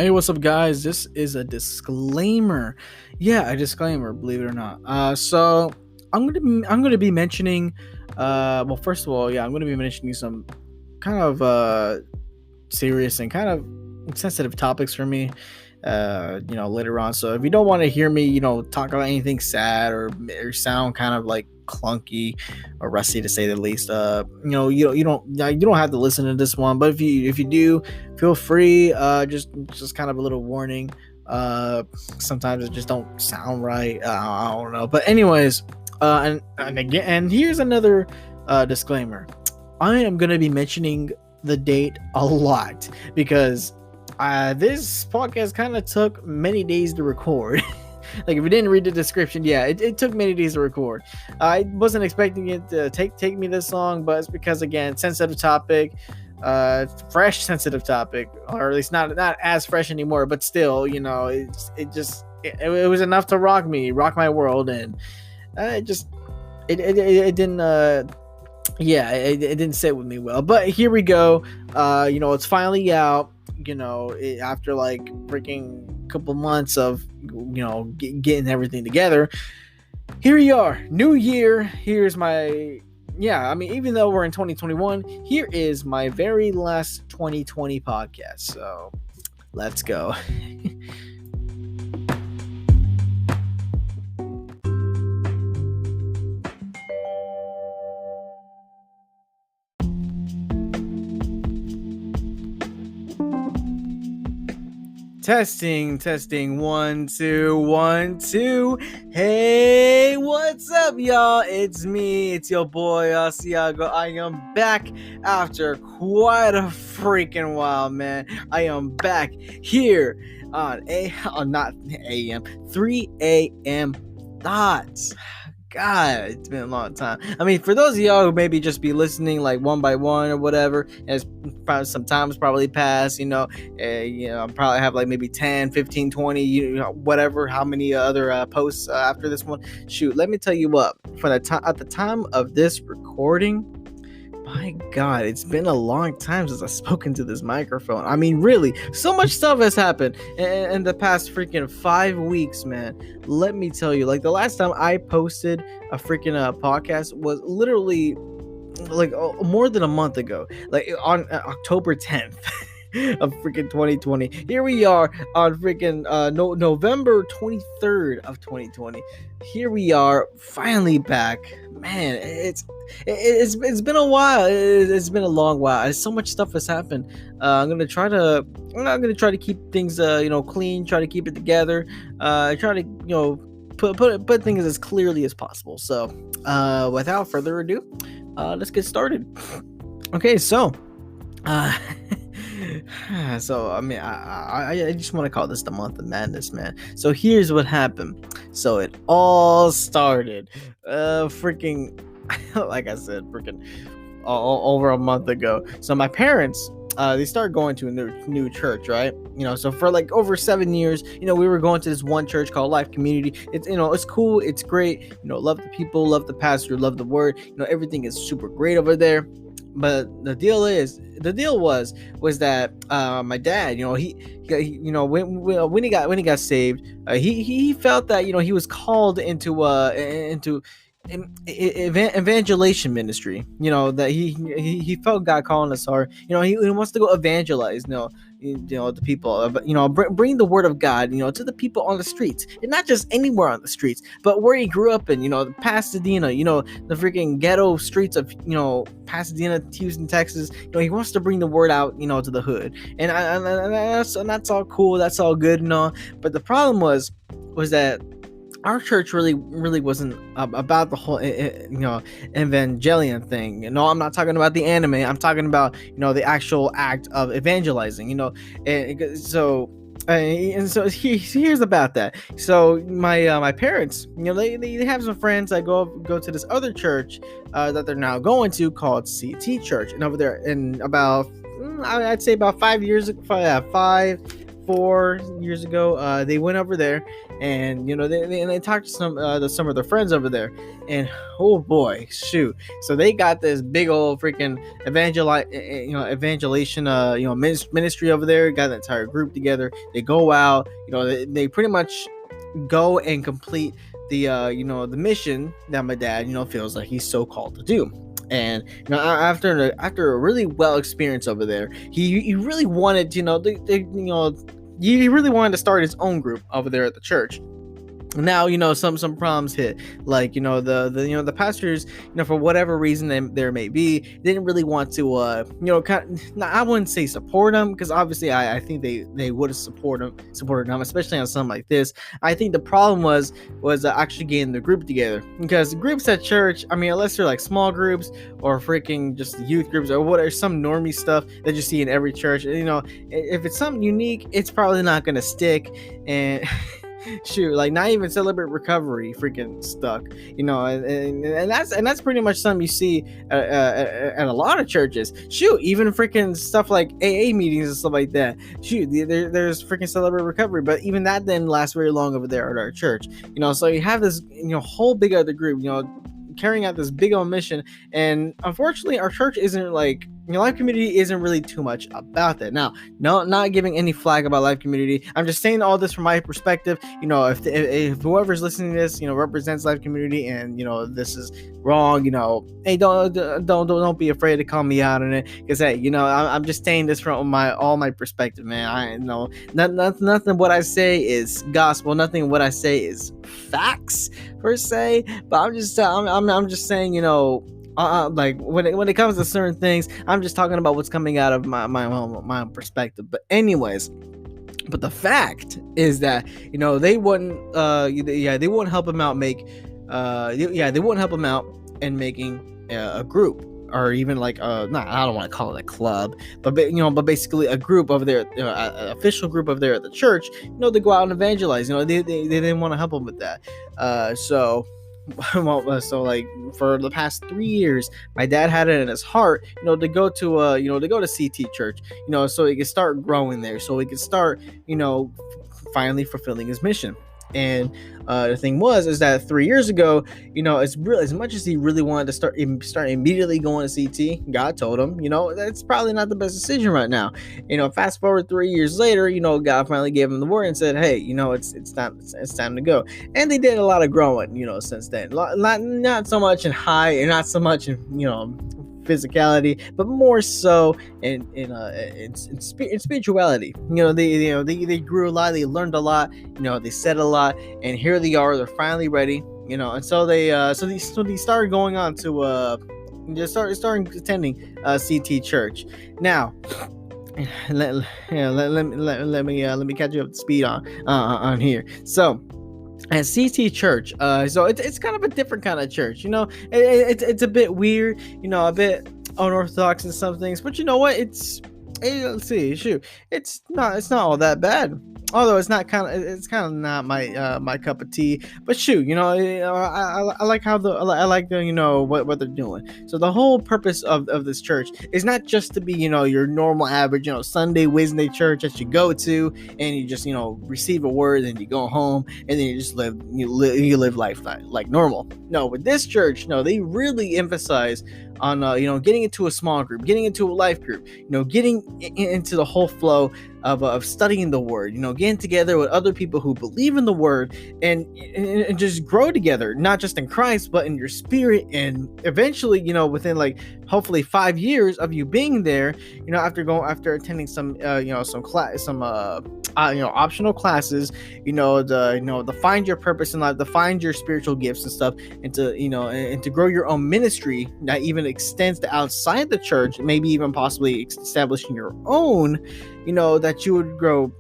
Hey, what's up, guys? This is a disclaimer. Yeah, a disclaimer. Believe it or not. So I'm gonna be mentioning. Well, first of all, yeah, I'm gonna be mentioning some kind of serious and kind of sensitive topics for me. Later on. So if you don't want to hear me, talk about anything sad or sound kind of like clunky or rusty to say the least, you don't have to listen to this one. But if you do, feel free. Just kind of a little warning. Sometimes it just don't sound right. I don't know. But anyways, and again, and here's another disclaimer. I am gonna be mentioning the date a lot because this podcast kind of took many days to record. Like, if you didn't read the description, yeah, it took many days to record. I wasn't expecting it to take me this long, but it's because, again, sensitive topic, fresh sensitive topic, or at least not as fresh anymore, but still, it was enough to rock my world, and it didn't. It didn't sit with me well, but here we go. It's finally out. After like freaking couple months of getting everything together, here we are, new year. Here's my even though we're in 2021, here is my very last 2020 podcast, so let's go. Testing, 1 2 1 2. Hey, what's up, y'all? It's me, it's your boy Asiago. I am back after quite a freaking while, man. I am back here on not AM, 3 a.m. thoughts. God, it's been a long time. I mean, for those of y'all who maybe just be listening like one by one or whatever, as some time's probably passed, I probably have like maybe 10, 15, 20, whatever, how many other posts after this one. Shoot, let me tell you what, at the time of this recording, my God, it's been a long time since I've spoken to this microphone. I mean, really, so much stuff has happened in the past freaking 5 weeks, man. Let me tell you, like, the last time I posted a freaking podcast was literally like more than a month ago, like on October 10th. Of freaking 2020. Here we are on freaking November 23rd of 2020. Here we are, finally back. Man, it's been a while. It's been a long while. So much stuff has happened. I'm gonna try to keep things clean. Try to keep it together. Try to put things as clearly as possible. So without further ado, let's get started. Okay, so. So I mean, I just want to call this the month of madness, man. So here's what happened. So it all started freaking like I said, freaking over a month ago. So my parents, they started going to a new church, right? So for like over 7 years, we were going to this one church called Life Community. It's it's cool, it's great, love the people, love the pastor, love the word, everything is super great over there. But the deal was that my dad, when he got saved, he felt that he was called into evangelization ministry. That he felt God calling us hard. He wants to go evangelize. The people, bring the word of God, to the people on the streets, and not just anywhere on the streets, but where he grew up in, Pasadena, the freaking ghetto streets of, Pasadena, Houston, Texas. He wants to bring the word out, to the hood, and that's all cool, that's all good and all. But the problem was that our church really wasn't about the whole evangelion thing. I'm not talking about the anime. I'm talking about the actual act of evangelizing. And so here's about that. So my parents, they have some friends that go to this other church that they're now going to, called CT Church, and over there in about I'd say about 5 years, 4 4 years ago, they went over there, and they talked to some of their friends over there, and oh boy, shoot! So they got this big old freaking evangelization, ministry over there. Got the entire group together. They go out, they pretty much go and complete the mission that my dad feels like he's so called to do. And after a really well experience over there, he really wanted he really wanted to start his own group over there at the church. Now some problems hit, like the pastors, for whatever reason there may be, didn't really want to I wouldn't say support him, because obviously I think they would have supported him, especially on something like this. I think the problem was actually getting the group together, because the groups at church, I mean, unless they're like small groups or freaking just youth groups or whatever, some normie stuff that you see in every church, if it's something unique, it's probably not gonna stick. And shoot, like not even Celebrate Recovery freaking stuck, and that's pretty much something you see at a lot of churches. Shoot, even freaking stuff like AA meetings and stuff like that. Shoot, there's freaking Celebrate Recovery, but even that didn't last very long over there at our church. So you have this whole big other group, carrying out this big old mission, and unfortunately our church isn't like Life Community isn't really too much about that. Now, no, not giving any flag about Life Community. I'm just saying all this from my perspective. If whoever's listening to this, represents Life Community, and this is wrong, hey, don't be afraid to call me out on it, because hey, I'm just saying this from all my perspective, man. I know nothing what I say is gospel. Nothing what I say is facts per se. But I'm just saying, like when it comes to certain things, I'm just talking about what's coming out of my own perspective. But anyways, but the fact is that they wouldn't help him out they wouldn't help him out in making a group, or even like I don't want to call it a club, but basically a group over there, an official group over there at the church, to go out and evangelize. They didn't want to help him with that. So like for the past 3 years, my dad had it in his heart, to go to CT church, so he could start growing there, so he could start, finally fulfilling his mission. And the thing is that 3 years ago, as much as he really wanted to start immediately going to CT, God told him, that's probably not the best decision right now. Fast forward 3 years later, God finally gave him the word and said, hey, it's time to go. And they did a lot of growing, since then. Not so much in height, and not so much in physicality, but more so in spirituality. They grew a lot, they learned a lot, they said a lot, and here they are, they're finally ready, and so they started going on to just starting attending CT church. Now let me catch you up to speed on here. So at CT church, so it's kind of a different kind of church. It's a bit weird, a bit unorthodox in some things, but you know what? Let's see, shoot, it's not all that bad. Although it's kind of not my cup of tea, but shoot, I like how what they're doing. So the whole purpose of this church is not just to be your normal average Sunday Wednesday church that you go to and you just receive a word and you go home and then you just live life like normal. No, with this church, they really emphasize on getting into a small group, getting into a life group, getting into the whole flow of studying the word, getting together with other people who believe in the word and just grow together, not just in Christ, but in your spirit. And eventually, within like hopefully 5 years of you being there, after attending some optional classes, to find your purpose in life, to find your spiritual gifts and stuff, and to grow your own ministry that even extends to outside the church, maybe even possibly establishing your own, that you would grow,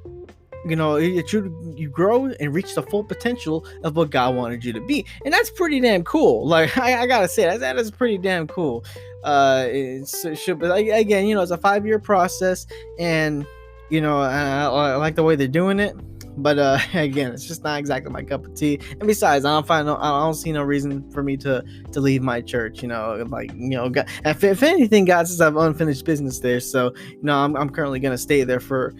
you grow and reach the full potential of what God wanted you to be. And that's pretty damn cool. Like I gotta say that is pretty damn cool. But again, it's a 5-year process, and I like the way they're doing it. But again, it's just not exactly my cup of tea. And besides, I don't see no reason for me to leave my church. God, if anything, God says I have unfinished business there. So I'm currently gonna stay there for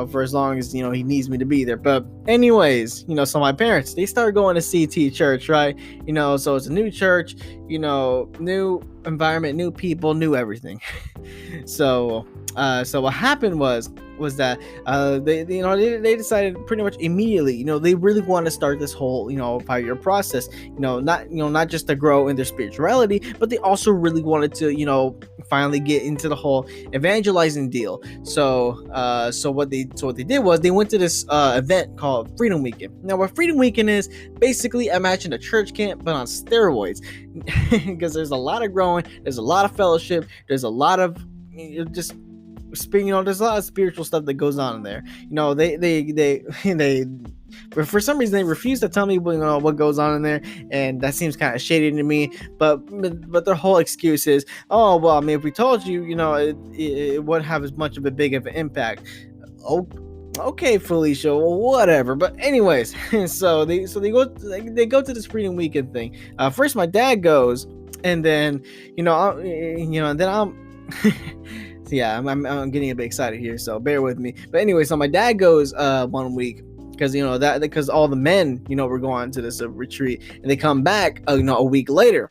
for as long as He needs me to be there. But anyways, so my parents, they started going to CT church, right? So it's a new church, new environment, new people, new everything. So what happened was that they decided pretty much immediately, they really want to start this whole 5-year process, not just to grow in their spirituality, but they also really wanted to finally get into the whole evangelizing deal. So what they did was they went to this event called Freedom Weekend. Now what Freedom Weekend is, basically imagine a church camp but on steroids, because there's a lot of growing, there's a lot of fellowship, there's a lot of just there's a lot of spiritual stuff that goes on in there. They for some reason they refuse to tell me what goes on in there, and that seems kind of shady to me. But their whole excuse is, oh well, I mean, if we told you, it wouldn't have as much of a big of an impact. Oh, okay, Felicia, well, whatever. But anyways, so they go to this Freedom Weekend thing. First, my dad goes, and then and then I'm. So yeah, I'm getting a bit excited here, so bear with me. But anyway, so my dad goes 1 week because all the men were going to this retreat, and they come back a week later.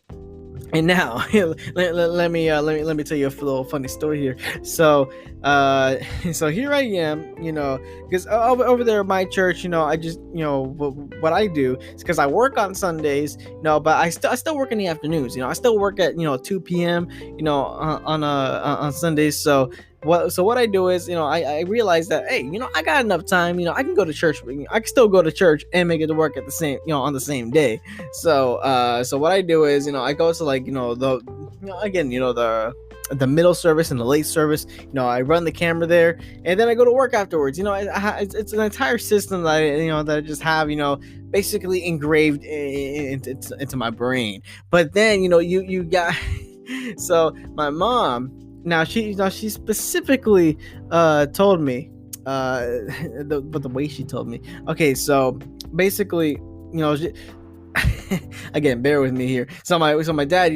And now let me tell you a little funny story here. So here I am, because over there at my church, I just what I do is, because I work on Sundays, but I still work in the afternoons. I still work at 2 p.m. On Sundays. So what I do is, I realize that, hey, I got enough time, I can go to church. I can still go to church and make it to work at the same, on the same day. So what I do is, I go to the middle service and the late service. I run the camera there, and then I go to work afterwards. It's an entire system that I just have, basically engraved into my brain. But then, you got so my mom. Now she specifically told me the way she told me. Okay, so basically, again, bear with me here. So my dad,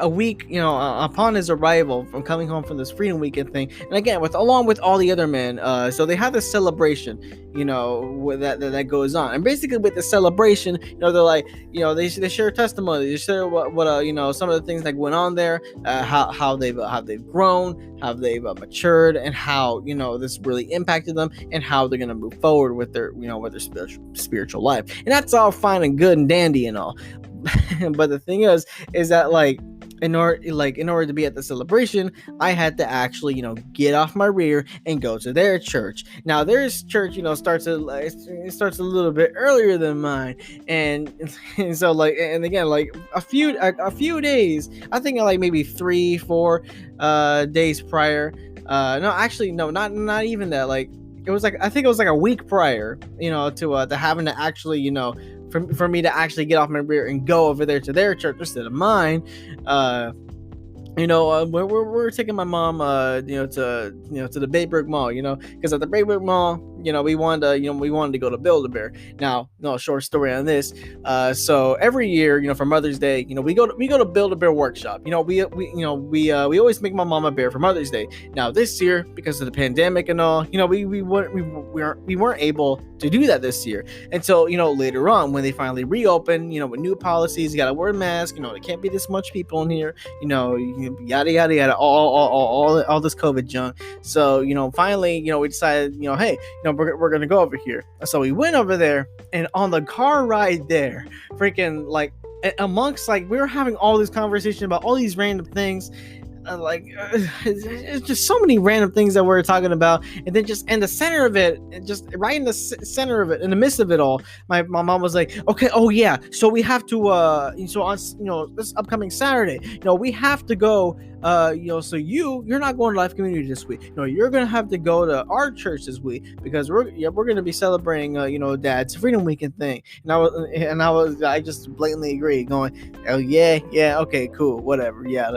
a week, upon his arrival from coming home from this Freedom Weekend thing, and again along with all the other men, so they have this celebration, that goes on, and basically with the celebration, they're like, they share testimony, they share what some of the things that went on there, how they've grown, how they've matured, and how this really impacted them, and how they're gonna move forward with their spiritual life, and that's all fine and good and dandy and all. But the thing is that in order to be at the celebration, I had to actually get off my rear and go to their church. Now their church starts a little bit earlier than mine, and so and again a few days, I think maybe 3-4 days prior, not even that, it was I think it was a week prior, to having to actually for me to actually get off my rear and go over there to their church instead of mine. We're taking my mom, to the Baybrook Mall, because at the Baybrook Mall, we wanted to go to Build-A-Bear. Now, no, short story on this. So every year, for Mother's Day, we go to Build-A-Bear workshop. We always make my mom a bear for Mother's Day. Now this year, because of the pandemic and all, we weren't able to do that this year until later on when they finally reopen. With new policies, you gotta wear a mask. There can't be this much people in here. Yada yada yada, all this COVID junk. So finally, we decided, hey, we're gonna go over here. So we went over there, and on the car ride there, freaking amongst we were having all this conversation about all these random things. It's just so many random things that we're talking about, and then just in the center of it, just right in the center of it, in the midst of it all, my mom was like, okay, oh yeah, so we have to so on this upcoming Saturday, we have to go, so you're not going to Life Community this week. You're gonna have to go to our church this week, because we're gonna be celebrating Dad's Freedom Weekend thing. And I just blatantly agreed, going, oh yeah, okay, cool, whatever, yeah,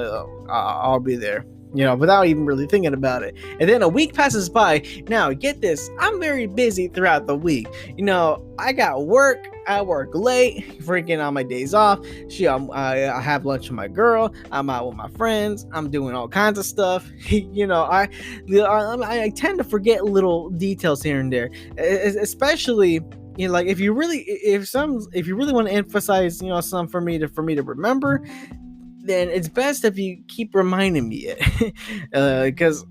I'll be there. without even really thinking about it. And then a week passes by. Now, get this, I'm very busy throughout the week. I got work. I work late, freaking on my days off. I have lunch with my girl. I'm out with my friends. I'm doing all kinds of stuff. I tend to forget little details here and there, especially like if you really want to emphasize some for me to remember, then it's best if you keep reminding me it, because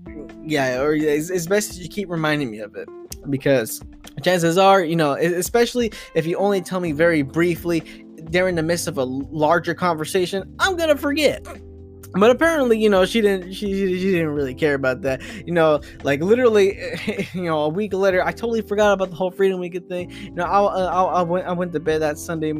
it's best if you keep reminding me of it, because chances are, especially if you only tell me very briefly during the midst of a larger conversation, I'm gonna forget. But apparently, she didn't really care about that. Like literally, a week later, I totally forgot about the whole Freedom Weekend thing. I went to bed that Sunday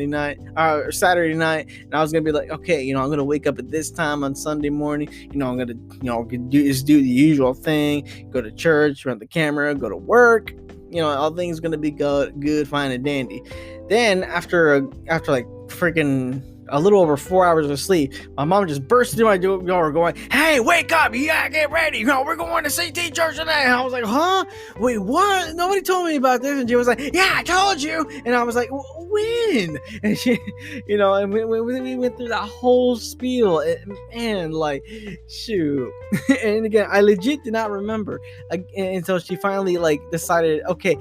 night or Saturday night, and I was gonna be like, okay, I'm gonna wake up at this time on Sunday morning. I'm gonna do the usual thing, go to church, run the camera, go to work. All things gonna be good, fine and dandy. Then after like freaking a little over 4 hours of sleep, my mom just burst into my door going, "Hey, wake up! You gotta get ready! We're going to CT Church tonight!" And I was like, "Huh? Wait, what? Nobody told me about this." And she was like, "Yeah, I told you!" And I was like, "When?" And she, and we went through that whole spiel, and like, shoot. And again, I legit did not remember until she finally like decided, okay,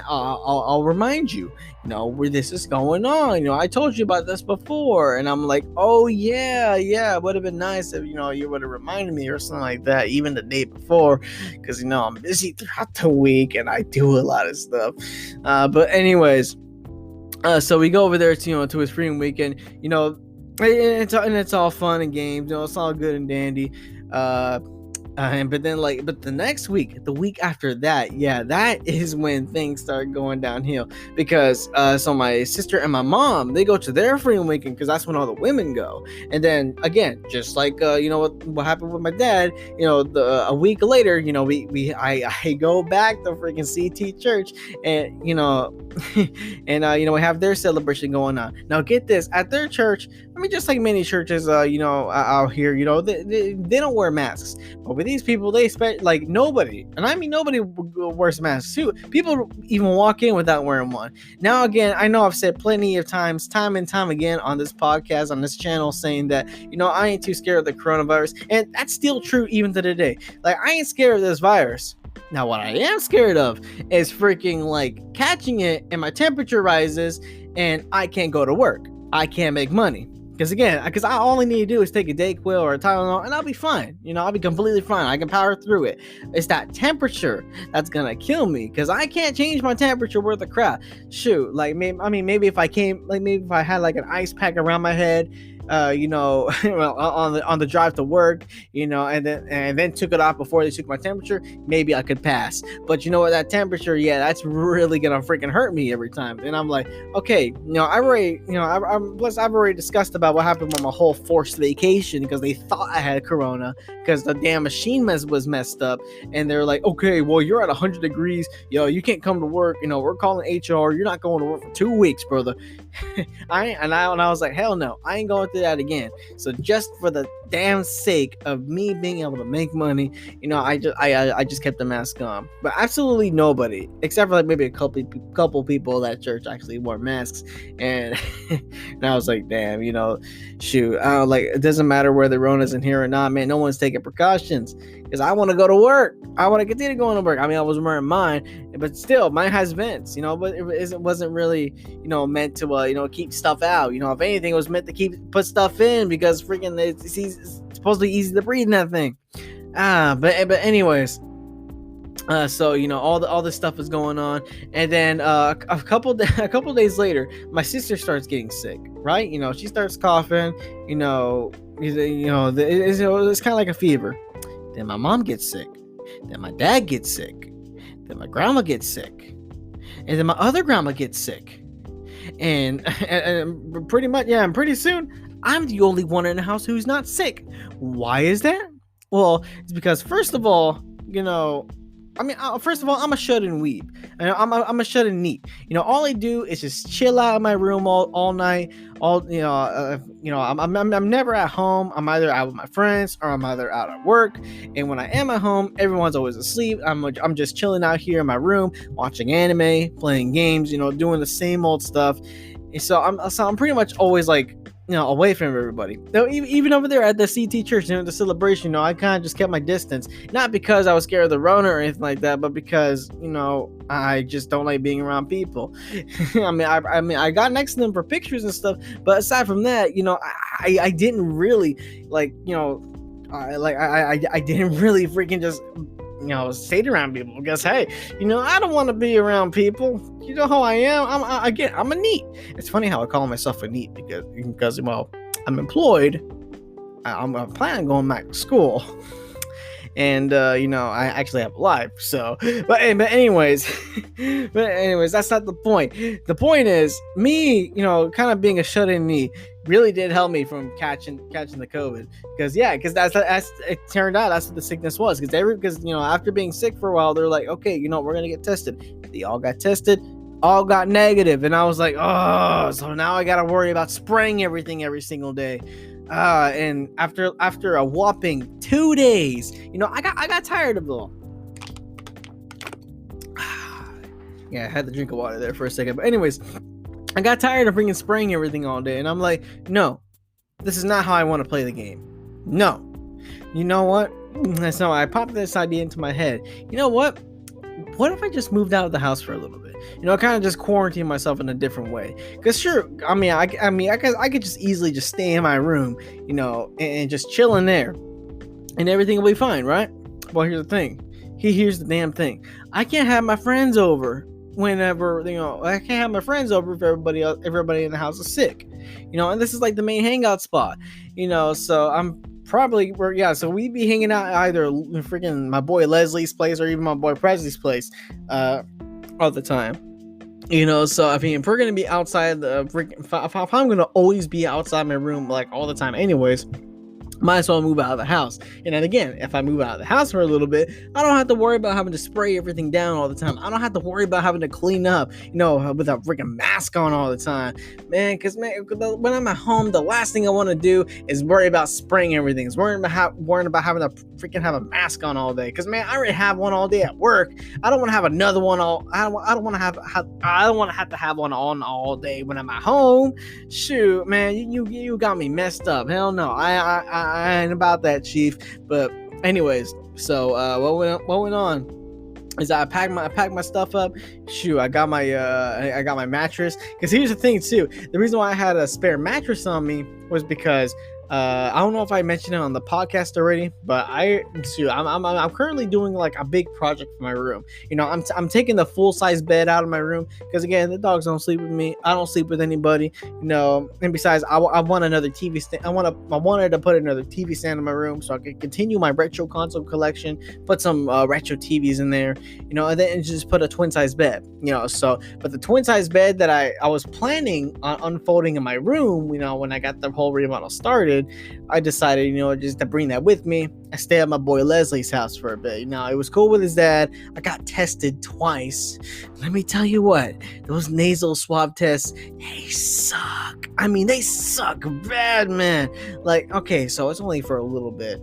I'll remind you, where this is going on. I told you about this before. And I'm like, oh yeah, it would have been nice if you would have reminded me or something like that, even the day before, because I'm busy throughout the week and I do a lot of stuff. But anyways, so we go over there to his Freedom Weekend, and it's all fun and games, it's all good and dandy. But the next week, the week after that, that is when things start going downhill, because so my sister and my mom, they go to their Freedom Weekend because that's when all the women go. And then again, just like what happened with my dad, a week later, I go back to freaking CT Church, and and we have their celebration going on. Now get this, at their church, just like many churches out here, they don't wear masks. But with these people, they expect like nobody, and I mean nobody wears masks too. People even walk in without wearing one. Now again, I know I've said plenty of times, time and time again on this podcast, on this channel, saying that I ain't too scared of the coronavirus, and that's still true even to today. Like, I ain't scared of this virus. Now what I am scared of is freaking like catching it and my temperature rises and I can't go to work. I can't make money. Because I only need to do is take a Dayquil or a Tylenol and I'll be fine. I'll be completely fine. I can power through it. It's that temperature that's gonna kill me, because I can't change my temperature worth of crap. Shoot, like maybe if I had like an ice pack around my head, on the drive to work, and then took it off before they took my temperature, maybe I could pass. But that temperature, that's really gonna freaking hurt me every time. And I'm like, okay, I've already discussed about what happened with my whole forced vacation, because they thought I had corona because the damn machine was messed up, and they're like, okay, well, you're at 100 degrees, you can't come to work, we're calling HR, you're not going to work for 2 weeks, brother. I was like, hell no, I ain't going through that again. So just for the damn sake of me being able to make money, I just kept the mask on. But absolutely nobody, except for like maybe a couple people at that church, actually wore masks. And and I was like, damn, shoot, like, it doesn't matter whether Rona's in here or not, man. No one's taking precautions, because I want to go to work. I want to continue going to work. I was wearing mine, but still, mine has vents, but it wasn't really, meant to, keep stuff out. If anything, it was meant to put stuff in, because freaking it's supposed to be easy to breathe in that thing. But anyways, so all this stuff is going on, and then a couple days later, my sister starts getting sick. Right? She starts coughing. It's kind of like a fever. Then my mom gets sick. Then my dad gets sick. Then my grandma gets sick. And then my other grandma gets sick. And pretty much, and pretty soon, I'm the only one in the house who's not sick. Why is that? Well, it's because, first of all, First of all, I'm a shut-in weeb. I'm a shut-in neat. All I do is just chill out in my room all night. I'm never at home. I'm either out with my friends or I'm either out at work. And when I am at home, everyone's always asleep. I'm just chilling out here in my room, watching anime, playing games. Doing the same old stuff. And so I'm pretty much always like, away from everybody. Though even over there at the CT church during the celebration, I kind of just kept my distance. Not because I was scared of the Rona or anything like that, but because, I just don't like being around people. I got next to them for pictures and stuff, but aside from that, I didn't really I didn't really freaking just stayed around people because, hey, I don't want to be around people. You know how I am. I'm a neat. It's funny how I call myself a neat because I'm employed. I'm planning on going back to school, and I actually have a life. So, but anyways, that's not the point. The point is me, kind of being a shut-in knee really did help me from catching the COVID, because that's it turned out that's what the sickness was, because after being sick for a while, they're like, okay, we're gonna get tested. They all got tested, all got negative, and I was like, oh, so now I gotta worry about spraying everything every single day. And after a whopping 2 days, I got tired of it all. Yeah, I had to drink of water there for a second, but anyways, I got tired of freaking spraying everything all day, and I'm like, no, this is not how I want to play the game. No. You know what? So I popped this idea into my head. You know what? What if I just moved out of the house for a little bit? Kind of just quarantine myself in a different way. Because sure, I could just easily just stay in my room, and just chill in there, and everything will be fine, right? Well, here's the thing. Here's the damn thing. I can't have my friends over whenever, I can't have my friends over if everybody in the house is sick, and this is like the main hangout spot, so I'm probably, so we'd be hanging out either freaking my boy Leslie's place or even my boy Presley's place, all the time, so if we're gonna be outside the freaking, if I'm gonna always be outside my room like all the time anyways, might as well move out of the house. And then again, if I move out of the house for a little bit, I don't have to worry about having to spray everything down all the time. I don't have to worry about having to clean up, with a freaking mask on all the time, man. Because when I'm at home, the last thing I want to do is worry about spraying everything. It's worrying about having to freaking have a mask on all day. Because man, I already have one all day at work. I don't want to have another one I don't want to have to have one on all day when I'm at home. Shoot, man, you got me messed up. Hell no, I ain't about that, chief. But anyways, so what went on is I packed my stuff up. Shoot, I got my mattress. Because here's the thing too. The reason why I had a spare mattress on me was because I don't know if I mentioned it on the podcast already, but I'm currently doing like a big project for my room. I'm taking the full size bed out of my room because again, the dogs don't sleep with me. I don't sleep with anybody. And besides, I want another TV stand. I wanted to put another TV stand in my room so I could continue my retro console collection. Put some retro TVs in there, and then just put a twin size bed. But the twin size bed that I was planning on unfolding in my room, when I got the whole remodel started, I decided, just to bring that with me. I stay at my boy Leslie's house for a bit. It was cool with his dad. I got tested twice. Let me tell you what, those nasal swab tests, they suck. They suck bad, man. Like, okay, so it's only for a little bit,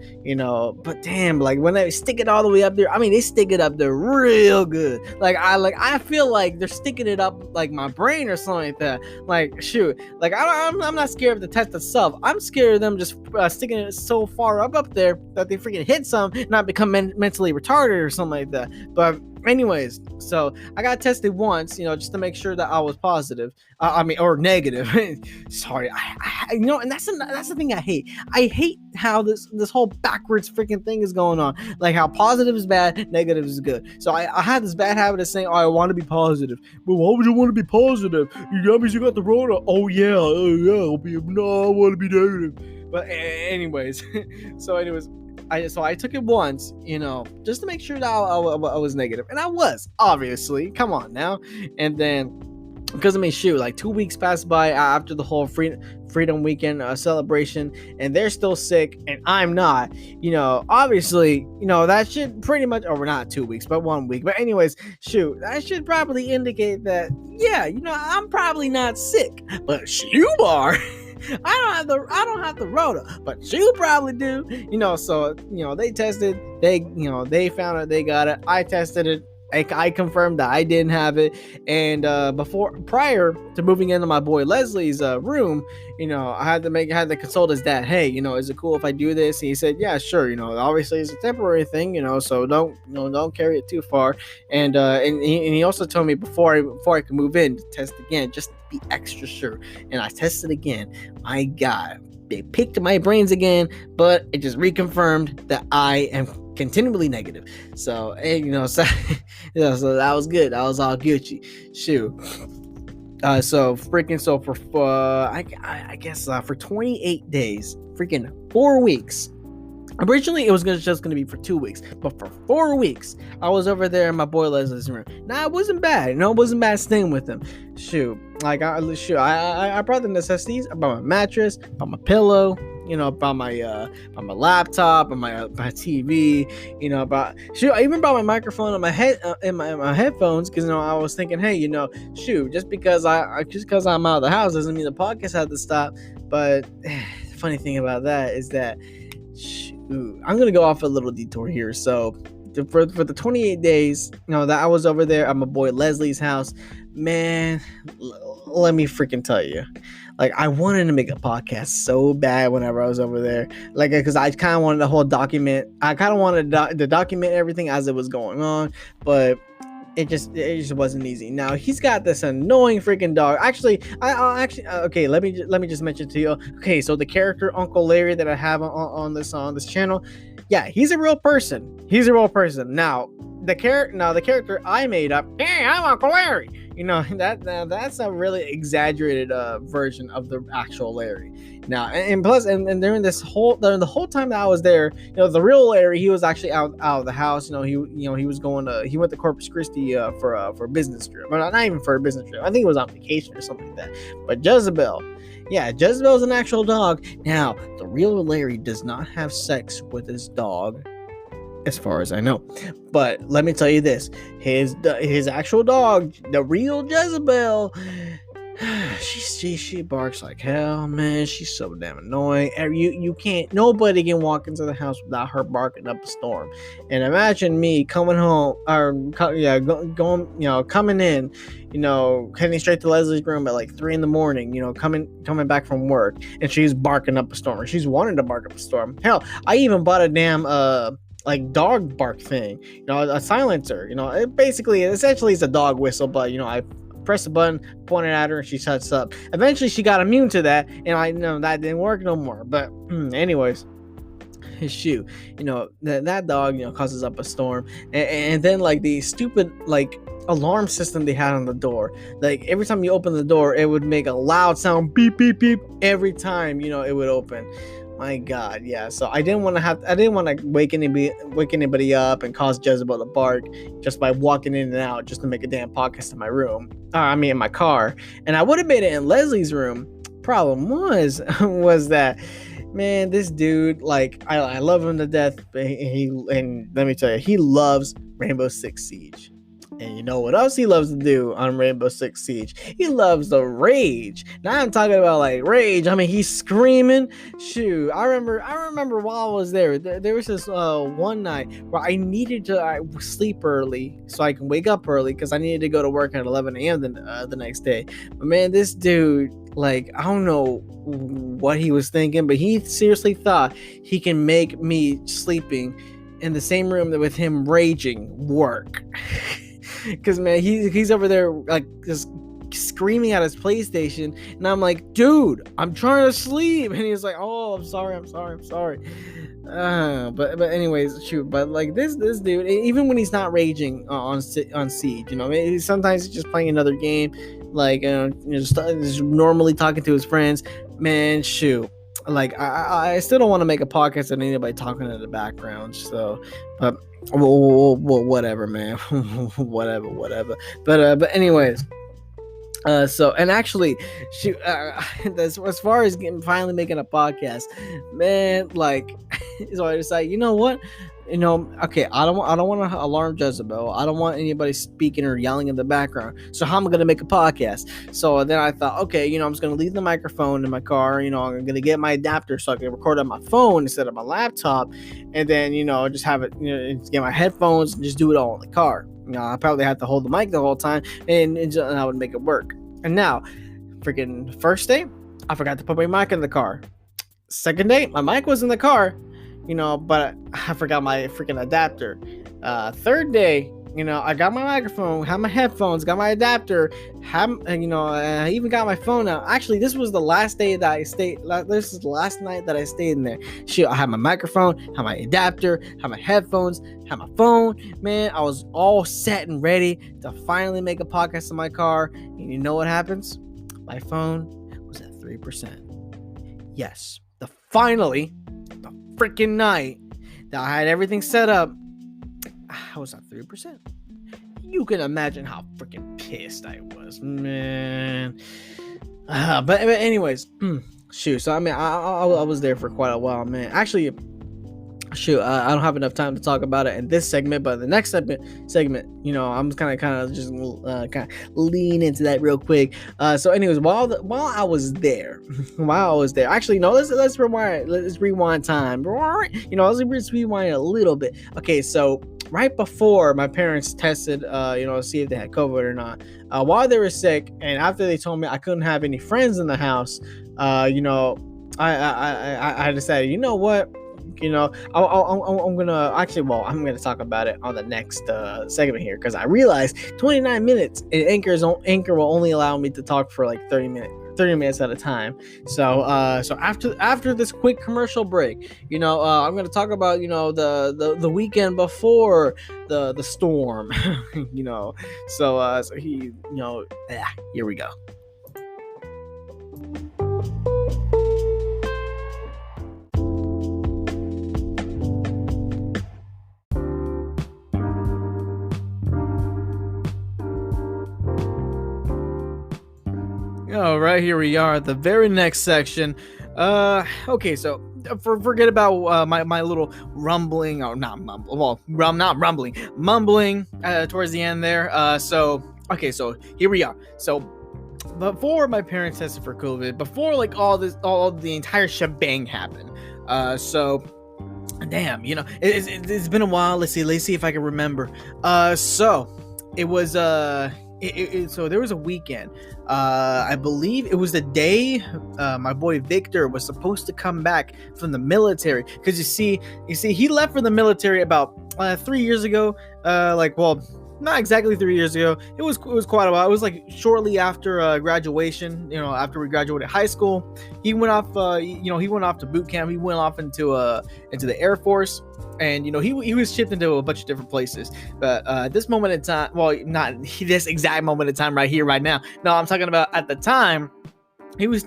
but damn, like when they stick it all the way up there, they stick it up there real good. I feel like they're sticking it up like my brain or something like that. Like, shoot, like I'm not scared of the test itself. I'm scared of them just sticking it so far up there that they freaking hit some, not become mentally retarded or something like that. But anyways, so I got tested once, just to make sure that I was positive. Or negative. Sorry, and that's the thing I hate. I hate how this whole backwards freaking thing is going on. Like how positive is bad, negative is good. So I had this bad habit of saying, oh, I want to be positive. But why would you want to be positive? That means you got the Rona. Oh yeah, I want to be negative. But anyways, I took it once, just to make sure that I was negative, and I was, obviously. Come on now. And then because I mean, shoot, like 2 weeks passed by after the whole Freedom Weekend celebration, and they're still sick, and I'm not. Obviously, that should pretty much, or not 2 weeks, but 1 week. But anyways, shoot, that should probably indicate that, yeah, I'm probably not sick, but you are. I don't have the rota, but you probably do. So they tested, they found it, they got it. I tested it. I confirmed that I didn't have it, and prior to moving into my boy Leslie's room, I had to consult his dad. Hey, is it cool if I do this? And he said, yeah, sure. Obviously it's a temporary thing, so don't carry it too far. And he also told me before I could move in to test again, just to be extra sure. And I tested again. My God, they picked my brains again, but it just reconfirmed that I am continually negative. So, so that was good. That was all Gucci. Shoot. I guess for 28 days, freaking 4 weeks. Originally, it was just gonna be for 2 weeks, but for 4 weeks, I was over there in my boy Leslie's room. Now, it wasn't bad. It wasn't bad staying with him. Shoot, I brought the necessities. I brought my mattress, brought my pillow, about my laptop and my TV, I even brought my microphone and my headphones, because I was thinking, hey, just because I'm out of the house doesn't mean the podcast had to stop. But the funny thing about that is that, I'm gonna go off a little detour here. So for the 28 days, that I was over there at my boy Leslie's house, man, let me freaking tell you. Like, I wanted to make a podcast so bad whenever I was over there. Like, because I kind of wanted the whole document. I kind of wanted to document everything as it was going on, but it just wasn't easy. Now, he's got this annoying freaking dog. Actually, okay, let me just mention to you. Okay, so the character Uncle Larry that I have on this channel, yeah, he's a real person. Now, the character I made up, hey, I'm Uncle Larry. That's a really exaggerated version of the actual Larry. Now, and plus, and during the whole time that I was there, the real Larry, he was actually out of the house. He was he went to Corpus Christi for a business trip, but not even for a business trip. I think it was on vacation or something like that. But Jezebel, yeah, Jezebel's an actual dog. Now, the real Larry does not have sex with his dog, as far as I know. But let me tell you this, his actual dog, the real Jezebel, she barks like hell, man. She's so damn annoying. Nobody can walk into the house without her barking up a storm. And imagine me coming home, coming in, heading straight to Leslie's room at like 3 a.m, coming back from work, and she's barking up a storm, or she's wanting to bark up a storm. Hell, I even bought a damn dog bark thing, a silencer. Essentially it's a dog whistle, but I press a button, point it at her, and she shuts up. Eventually she got immune to that, and I know that didn't work no more. But anyways, his shoe, that dog causes up a storm, and then the stupid alarm system they had on the door, every time you open the door, it would make a loud sound, beep beep beep, every time it would open. My God, yeah. So I didn't want to wake anybody up and cause Jezebel to bark just by walking in and out just to make a damn podcast in my room. In my car. And I would have made it in Leslie's room. Problem was that, man, this dude, I love him to death, but and let me tell you, he loves Rainbow Six Siege. And you know what else he loves to do on Rainbow Six Siege? He loves to rage. Now I'm talking about rage. He's screaming. Shoot, I remember while I was there was this one night where I needed to sleep early so I can wake up early, because I needed to go to work at 11 a.m. the next day. But man, this dude, I don't know what he was thinking, but he seriously thought he can make me sleeping in the same room with him raging work. Because, man, he's over there just screaming at his PlayStation, and I'm like, dude, I'm trying to sleep, and he's like, oh, I'm sorry. But anyways, shoot. But this dude, even when he's not raging on Siege, sometimes he's just playing another game, just normally talking to his friends. Man, shoot. I still don't want to make a podcast and anybody talking in the background. So, but whatever, man. whatever. But anyways, And actually, shoot, as far as finally making a podcast, man, like, so I decided, you know what, okay, I don't want to alarm Jezebel. I don't want anybody speaking or yelling in the background. So how am I gonna make a podcast? So then I thought, okay, I'm just gonna leave the microphone in my car. I'm gonna get my adapter so I can record on my phone instead of my laptop, and then just have it, get my headphones and just do it all in the car. I probably have to hold the mic the whole time, and I would make it work. And now, freaking first day, I forgot to put my mic in the car. Second day, my mic was in the car, but I forgot my freaking adapter. Third day, I got my microphone, had my headphones, got my adapter, I even got my phone out. Actually, this was the last day that I stayed. This is the last night that I stayed in there. Shit, I had my microphone, had my adapter, had my headphones, had my phone. Man, I was all set and ready to finally make a podcast in my car. And you know what happens? My phone was at 3%. Yes, the freaking night that I had everything set up, I was at 3%. You can imagine how freaking pissed I was, man. But anyways, shoot. So I mean, I was there for quite a while, man. Actually, shoot, I don't have enough time to talk about it in this segment, but the next segment, I'm kind of just kind of lean into that real quick. So anyways, while I was there, actually, no, let's rewind. Let's rewind time. Let's rewind a little bit. Okay, so right before my parents tested, see if they had COVID or not, while they were sick, and after they told me I couldn't have any friends in the house, I decided, you know what? I'm gonna talk about it on the next segment here, because I realized 29 minutes and Anchor will only allow me to talk for like 30 minutes at a time. So after this quick commercial break, I'm gonna talk about the weekend before the storm. Here we go. All right, here we are, the very next section. Okay, so forget about my little rumbling, or not rumbling, mumbling towards the end there. So here we are. So before my parents tested for COVID, before like all the entire shebang happened. Damn, it's been a while. Let's see if I can remember. So it was so there was a weekend. I believe it was the day my boy Victor was supposed to come back from the military, because you see he left for the military about 3 years ago. Not exactly 3 years ago. It was quite a while. It was like shortly after graduation. After we graduated high school, he went off. He went off to boot camp. He went off into the Air Force, and he was shipped into a bunch of different places. But at this moment in time, well, not this exact moment in time right here, right now. No, I'm talking about at the time. He was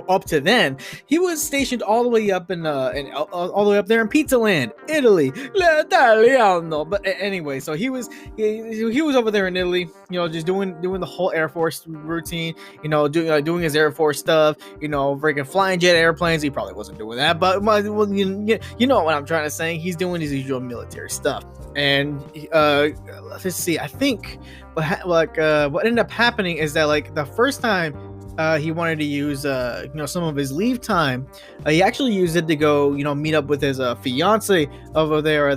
up to then, he was stationed all the way up all the way up there in Pizza Land, Italy, L'Italiano. But anyway, so he was over there in Italy, just doing the whole Air Force routine, doing his Air Force stuff, freaking flying jet airplanes. He probably wasn't doing that, but you know what I'm trying to say. He's doing his usual military stuff. And let's see, I think what ended up happening is that like the first time he wanted to use some of his leave time, he actually used it to go meet up with his fiance over there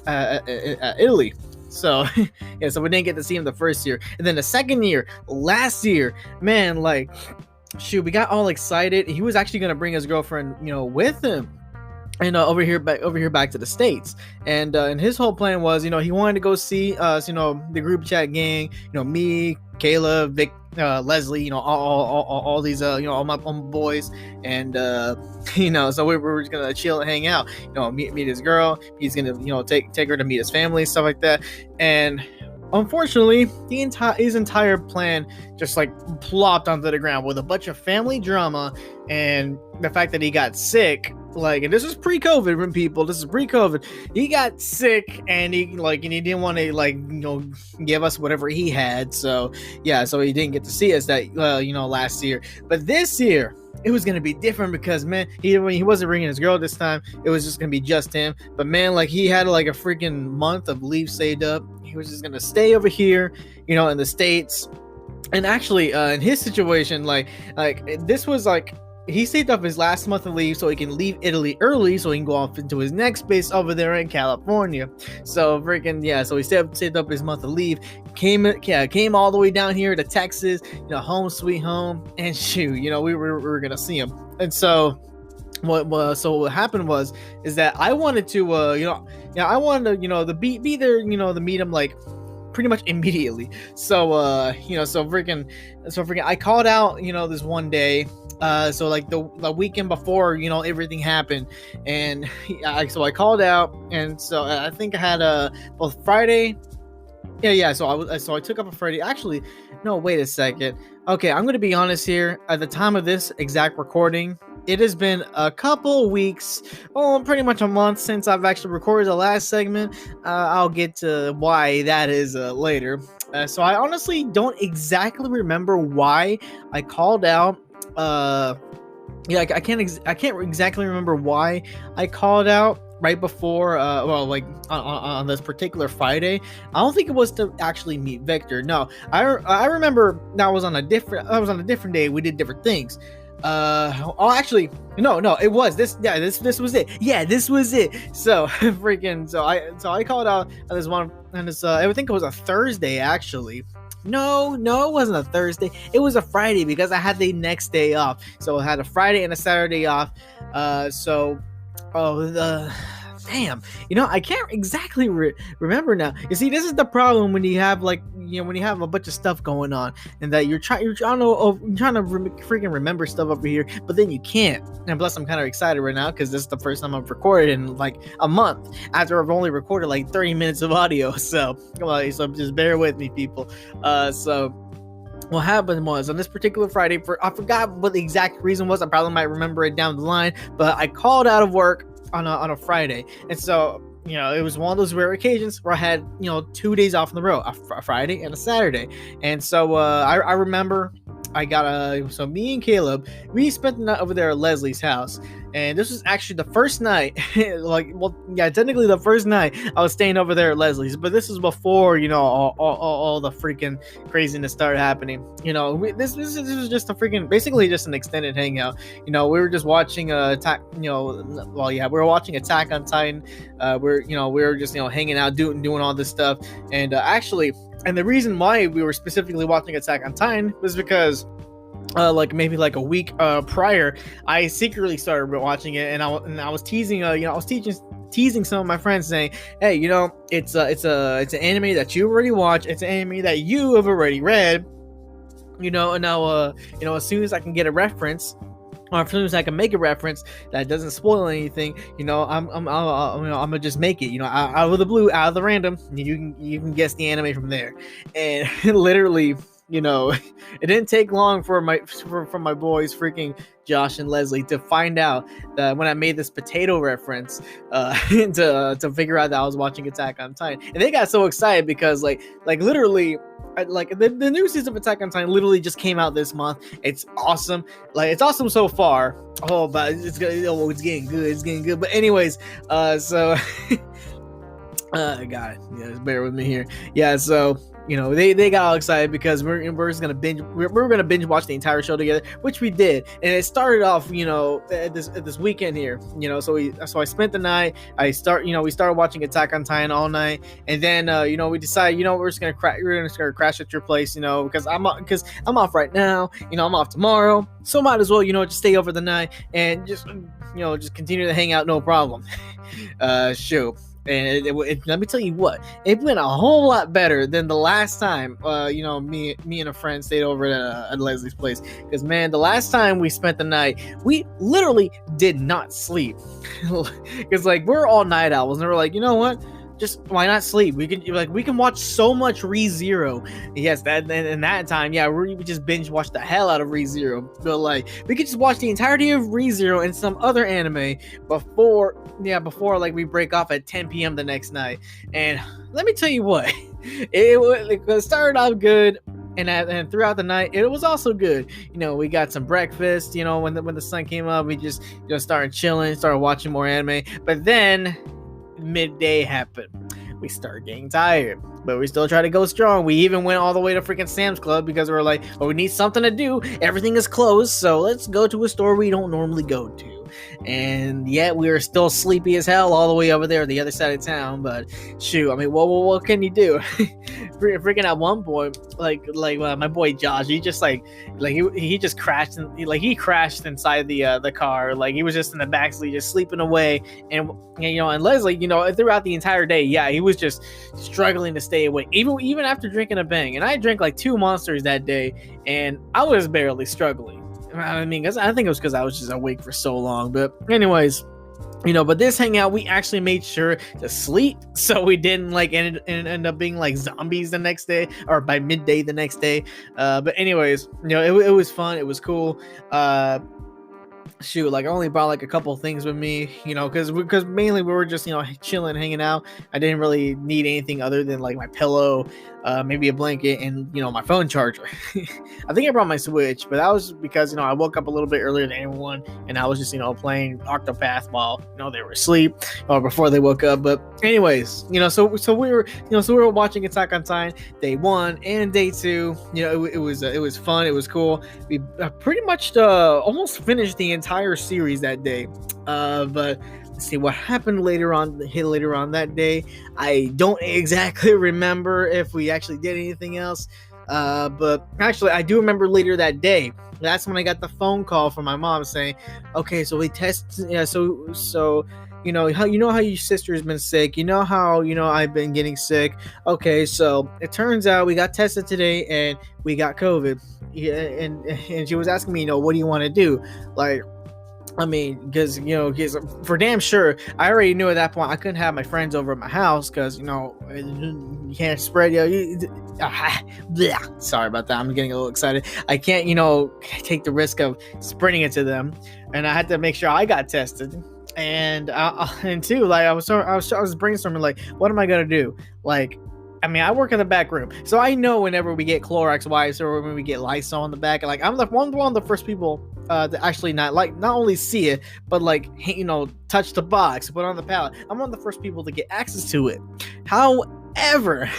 at Italy. So yeah, so we didn't get to see him the first year, and then the second year, last year, man, like shoot, we got all excited. He was actually gonna bring his girlfriend with him, and over here back to the States, and his whole plan was he wanted to go see us, the group chat gang, me, Kayla, Vic, Leslie, all these all my boys, and so we were just gonna chill and hang out, meet his girl. He's gonna take her to meet his family, stuff like that. And unfortunately, his entire plan just like plopped onto the ground with a bunch of family drama and the fact that he got sick. Like, and this is pre-COVID, when people, this is pre-COVID. He got sick, and he didn't want to give us whatever he had. So yeah, so he didn't get to see us that last year. But this year, it was gonna be different because, man, he wasn't bringing his girl this time. It was just gonna be just him. But man, like, he had like a freaking month of leave saved up. He was just gonna stay over here, in the States. And actually, in his situation, like this was like, he saved up his last month of leave so he can leave Italy early so he can go off into his next base over there in California. So so he saved up his month of leave, came all the way down here to Texas, home sweet home, and shoot, we were gonna see him. And so what happened is that I wanted to I wanted to be there, to meet him like pretty much immediately. So I called out this one day, so like the weekend before everything happened, and so I called out, and so I think I had both Friday. So I took up a Friday. Actually, no, wait a second. Okay, I'm gonna be honest here. At the time of this exact recording, it has been a couple weeks, pretty much a month since I've actually recorded the last segment. I'll get to why that is later. So I honestly don't exactly remember why I called out. I can't exactly remember why I called out right before on this particular Friday. I don't think it was to actually meet Victor. No, I remember that was on a different day. We did different things. Actually, no, it was this. Yeah, this was it. Yeah, this was it. So I called out on this one, and I think it was a Thursday actually. No, it wasn't a Thursday. It was a Friday because I had the next day off. So I had a Friday and a Saturday off. Damn, I can't exactly remember now. You see, this is the problem when you have when you have a bunch of stuff going on, and that you're trying to freaking remember stuff over here, but then you can't. And plus, I'm kind of excited right now because this is the first time I've recorded in like a month after I've only recorded like 30 minutes of audio. So just bear with me, people. So what happened was, on this particular Friday, I forgot what the exact reason was. I probably might remember it down the line, but I called out of work on a Friday, and so it was one of those rare occasions where I had 2 days off in the row, a Friday and a Saturday. And so I remember I got so me and Caleb, we spent the night over there at Leslie's house, and this was actually the first night technically the first night I was staying over there at Leslie's, but this is before all the freaking craziness started happening. This was just a freaking, basically just an extended hangout. We were just watching we were watching Attack on Titan. We were just hanging out, doing all this stuff, and and the reason why we were specifically watching Attack on Titan was because maybe like a week prior, I secretly started watching it, and I was teasing teasing some of my friends, saying, hey, it's an anime that you already watched, it's an anime that you have already read, and now as soon as I can get a reference, or as soon as I can make a reference that doesn't spoil anything, I'm gonna just make it, out of the blue, out of the random. You can guess the anime from there. And literally, it didn't take long for my boys, freaking Josh and Leslie, to find out that when I made this potato reference, to figure out that I was watching Attack on Titan, and they got so excited because literally. The new season of Attack on Titan literally just came out this month. It's awesome. It's awesome so far. Oh, but it's getting good. It's getting good. But anyways, God, just bear with me here. Yeah, so they got all excited because we're just gonna binge. We're gonna binge watch the entire show together, which we did, and it started off this weekend here. So I spent the night. We started watching Attack on Titan all night, and then we decided we're just gonna crash at your place, because I'm off right now. I'm off tomorrow, so might as well just stay over the night and just continue to hang out, no problem. Shoot. And let me tell you what, it went a whole lot better than the last time me and a friend stayed over at Leslie's place, because man, the last time we spent the night, we literally did not sleep because we're all night owls, and we're like, you know what, just why not sleep? We can watch so much ReZero. Yes, that and that time, yeah, we just binge watch the hell out of ReZero. But like we could just watch the entirety of ReZero and some other anime before like we break off at 10 p.m. the next night. And let me tell you what, it started off good. And throughout the night, it was also good. We got some breakfast. When the sun came up, we just started chilling, started watching more anime. But then midday happened. We started getting tired, but we still tried to go strong. We even went all the way to freaking Sam's Club because we were like, well, we need something to do. Everything is closed, so let's go to a store we don't normally go to. And yet we were still sleepy as hell all the way over there, the other side of town. But shoot, I mean, what can you do? Freaking at one point, like my boy Josh, he just he just crashed, he crashed inside the car. Like he was just in the backseat, just sleeping away. And Leslie, throughout the entire day, yeah, he was just struggling to stay awake, even after drinking a bang. And I drank like 2 monsters that day, and I was barely struggling. I mean, I think it was because I was just awake for so long. But anyways, but this hangout, we actually made sure to sleep, so we didn't end up being like zombies the next day or by midday the next day. But anyways, it was fun. It was cool. Shoot, I only brought a couple things with me, because mainly we were just chilling, hanging out. I didn't really need anything other than my pillow, maybe a blanket, and my phone charger. I think I brought my Switch, but that was because I woke up a little bit earlier than everyone, and I was just playing Octopath while they were asleep or before they woke up. But anyways, so we were watching Attack on Titan day 1 and day 2. It was fun. It was cool. We pretty much almost finished the entire series that day. But let's see what happened later on that day. I don't exactly remember if we actually did anything else. But actually, I do remember later that day. That's when I got the phone call from my mom saying, "Okay, so we test. Yeah, so how your sister's been sick. How I've been getting sick. Okay, so it turns out we got tested today and we got COVID. Yeah, and she was asking me, what do you want to do? I mean, because for damn sure, I already knew at that point I couldn't have my friends over at my house because you can't spread. Sorry about that. I'm getting a little excited. I can't take the risk of spreading it to them, and I had to make sure I got tested. And two, I was brainstorming what am I gonna do? I work in the back room, so I know whenever we get Clorox wipes or when we get Lysol in the back, I'm one of the first people to actually not only see it, but touch the box, put on the pallet. I'm one of the first people to get access to it. However,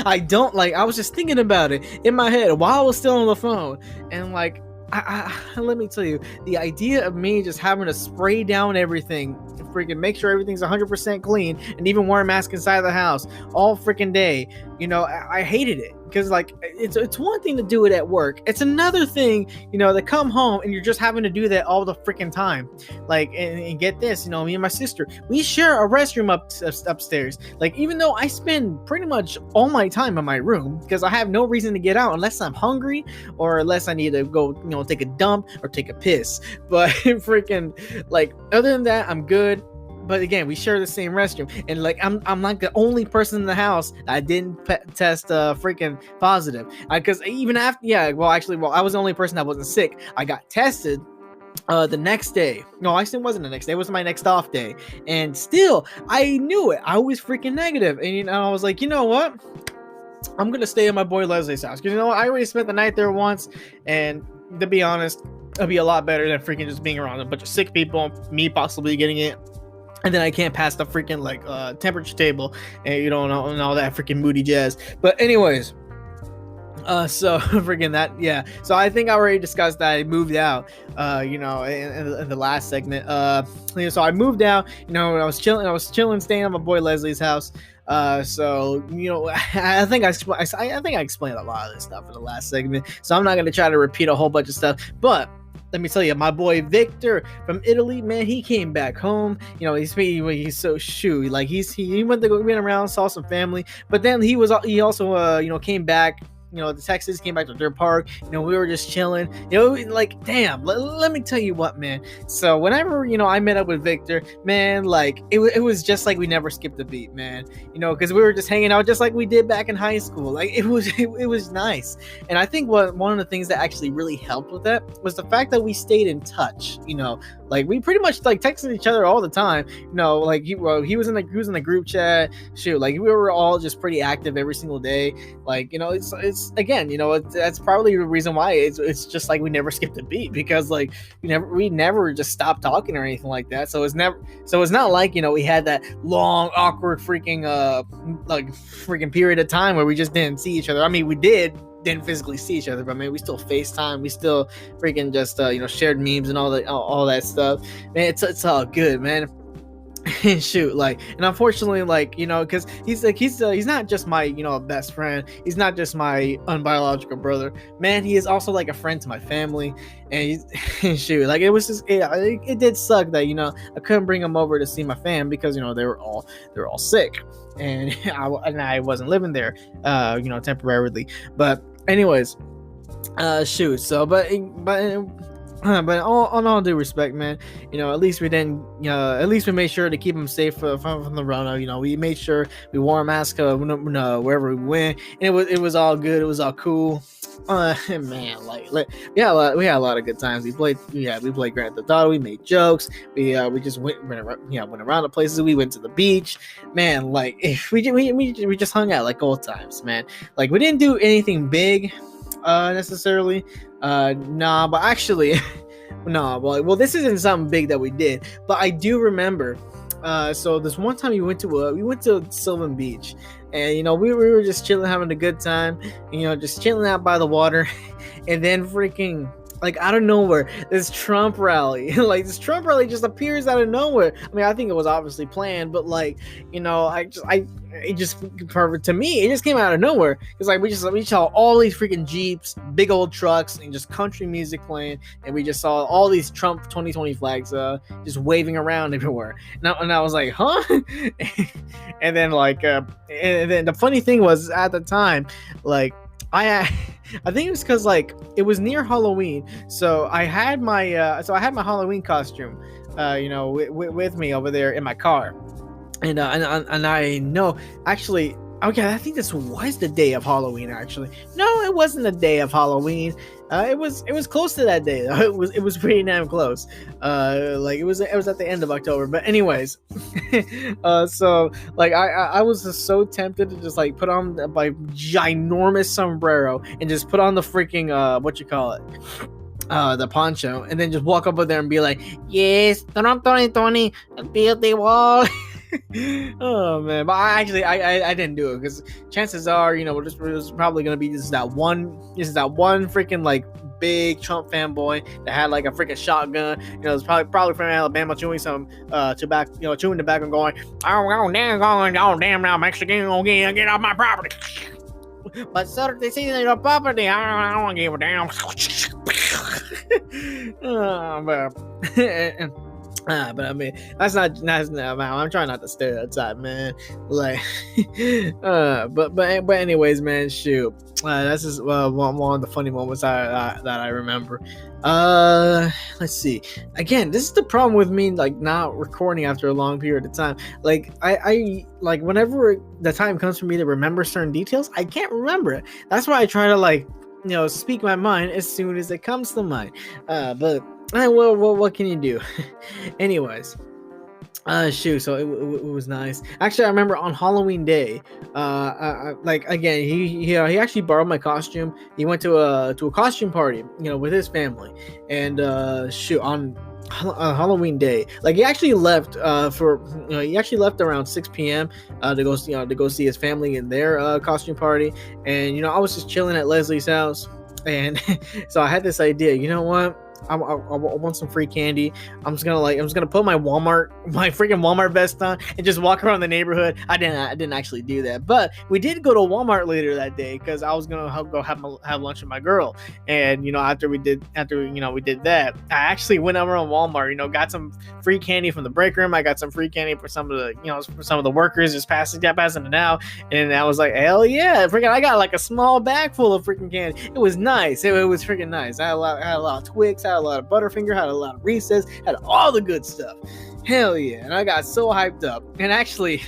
I don't I was just thinking about it in my head while I was still on the phone, and let me tell you, the idea of me just having to spray down everything, freaking make sure everything's 100% clean, and even wear a mask inside the house all freaking day, I hated it. Because it's one thing to do it at work. It's another thing, to come home and you're just having to do that all the freaking time. And get this, me and my sister, we share a restroom upstairs. Even though I spend pretty much all my time in my room because I have no reason to get out unless I'm hungry or unless I need to go, take a dump or take a piss. But freaking other than that, I'm good. But again, we share the same restroom, and I'm the only person in the house that didn't test freaking positive. Because even after, I was the only person that wasn't sick. I got tested the next day. No, actually, it wasn't the next day. It was my next off day, and still, I knew it. I was freaking negative, and I was like, you know what? I'm gonna stay at my boy Leslie's house because I already spent the night there once, and to be honest, it'll be a lot better than freaking just being around a bunch of sick people, me possibly getting it. And then I can't pass the freaking temperature table and and all that freaking moody jazz. But anyways, so freaking that, yeah. So I think I already discussed that I moved out, in the last segment. So I moved out. I was chilling, staying at my boy Leslie's house. So I think I explained a lot of this stuff in the last segment. So I'm not gonna try to repeat a whole bunch of stuff, but. Let me tell you, my boy Victor from Italy, man, he came back home. He's so he went around, saw some family, but then he also came back the Texas, came back to their park. We were just chilling. Like, damn. Let me tell you what, man. So whenever I met up with Victor, man, like it was just like we never skipped a beat, man. Because we were just hanging out just like we did back in high school. Like it was nice. And I think one of the things that actually really helped with that was the fact that we stayed in touch. Like we pretty much like texted each other all the time. Like he was in the group chat. Shoot, like we were all just pretty active every single day. Like it's again, that's probably the reason why it's just like we never skipped a beat, because like we never just stopped talking or anything like that. So it's not like we had that long awkward freaking period of time where we just didn't see each other. I mean, we didn't physically see each other, but man, we still FaceTime, we still freaking just shared memes and all that stuff. Man, it's all good, man. Shoot, like, and unfortunately, like, because he's not just my best friend, he's not just my unbiological brother, man, he is also like a friend to my family. And shoot, like, it was just it did suck that I couldn't bring him over to see my fam, because they were all sick, and I wasn't living there temporarily. But anyways, shoot, so but all due respect, man, at least we didn't, at least we made sure to keep him safe from the Rona. We made sure we wore a mask wherever we went, and it was all good. It was all cool. Man, like we had a lot of good times. We played Grand Theft Auto. We made jokes. We just went around the places. We went to the beach. Man, like we just hung out like old times, man. Like we didn't do anything big necessarily. Nah, but actually, no. Well, this isn't something big that we did, but I do remember. So this one time we went to Sylvan Beach, and we were just chilling, having a good time, just chilling out by the water, and then freaking, like, out of nowhere, this Trump rally just appears out of nowhere. I mean, I think it was obviously planned, but like, it just perfect to me. It just came out of nowhere. It's like we saw all these freaking Jeeps, big old trucks, and just country music playing, and we just saw all these Trump 2020 flags just waving around everywhere. And I was like, huh? And then and then the funny thing was, at the time, like, I think it was because like it was near Halloween, so I had my Halloween costume, with me over there in my car, and I know, actually, okay, I think this was the day of Halloween. Actually, no, it wasn't the day of Halloween. It was close to that day. It was pretty damn close. Like it was at the end of October. But anyways, so like I was just so tempted to just like put on my ginormous sombrero and just put on the freaking the poncho, and then just walk up there and be like, yes, Trump 2020, build the wall. Oh man, but I didn't do it, because chances are, it was probably gonna be this that one freaking like big Trump fanboy that had like a freaking shotgun. It's probably from Alabama, chewing some tobacco, chewing tobacco, and going, oh damn, now Mexican gonna get off my property. But sir, they see your property. I don't give a damn. But I mean, that's not. I'm trying not to stereotype, man. Like, but anyways, man, shoot. That's just one of the funny moments that I remember. Let's see. Again, this is the problem with me, like, not recording after a long period of time. Like, I like, whenever the time comes for me to remember certain details, I can't remember it. That's why I try to, like, speak my mind as soon as it comes to mind. But well, what can you do? Anyways, shoot. So it was nice. Actually, I remember on Halloween day, like, again, he actually borrowed my costume. He went to a costume party, with his family, and shoot, on Halloween day, like, he actually left around 6 p.m. To go see his family in their costume party. And I was just chilling at Leslie's house, and so I had this idea. You know what? I want some free candy. I'm just gonna put my freaking Walmart vest on and just walk around the neighborhood. I didn't actually do that, but we did go to Walmart later that day because I was gonna go have lunch with my girl. And after we did that, I actually went over on Walmart. Got some free candy from the break room. I got some free candy for some of the workers just passing it out. And I was like, hell yeah, freaking! I got like a small bag full of freaking candy. It was nice. It was freaking nice. I had a lot of Twix, had a lot of Butterfinger, had a lot of Reese's, had all the good stuff. Hell yeah! And I got so hyped up. And actually,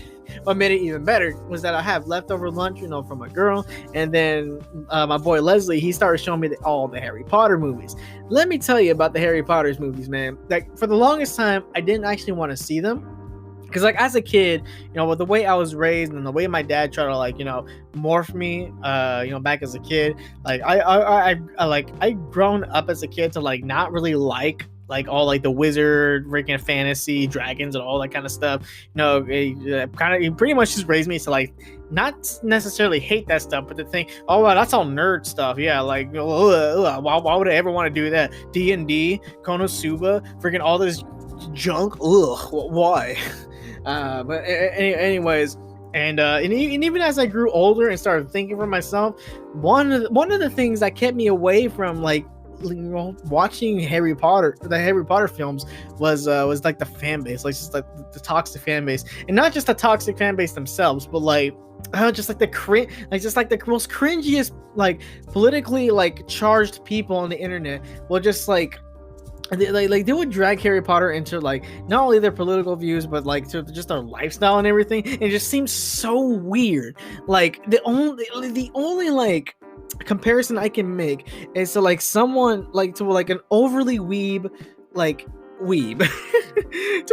what made it even better was that I have leftover lunch, from my girl, and then my boy Leslie, he started showing me all the Harry Potter movies. Let me tell you about the Harry Potter movies, man. Like, for the longest time, I didn't actually want to see them. Because, like, as a kid, with the way I was raised and the way my dad tried to, morph me, back as a kid, I grown up as a kid to, not really like all, the wizard, freaking fantasy, dragons, and all that kind of stuff. He pretty much just raised me to, not necessarily hate that stuff, but to think, oh, wow, that's all nerd stuff. Yeah, why would I ever want to do that? D&D, Konosuba, freaking all this junk. Why? But anyways, and even as I grew older and started thinking for myself, one of the things that kept me away from watching the Harry Potter films was the fan base, just the toxic fan base, and not just the toxic fan base themselves, but just the most cringiest politically charged people on the internet will just they would drag Harry Potter into not only their political views but to just their lifestyle and everything. It just seems so weird. The only comparison I can make is to someone to an overly weeb to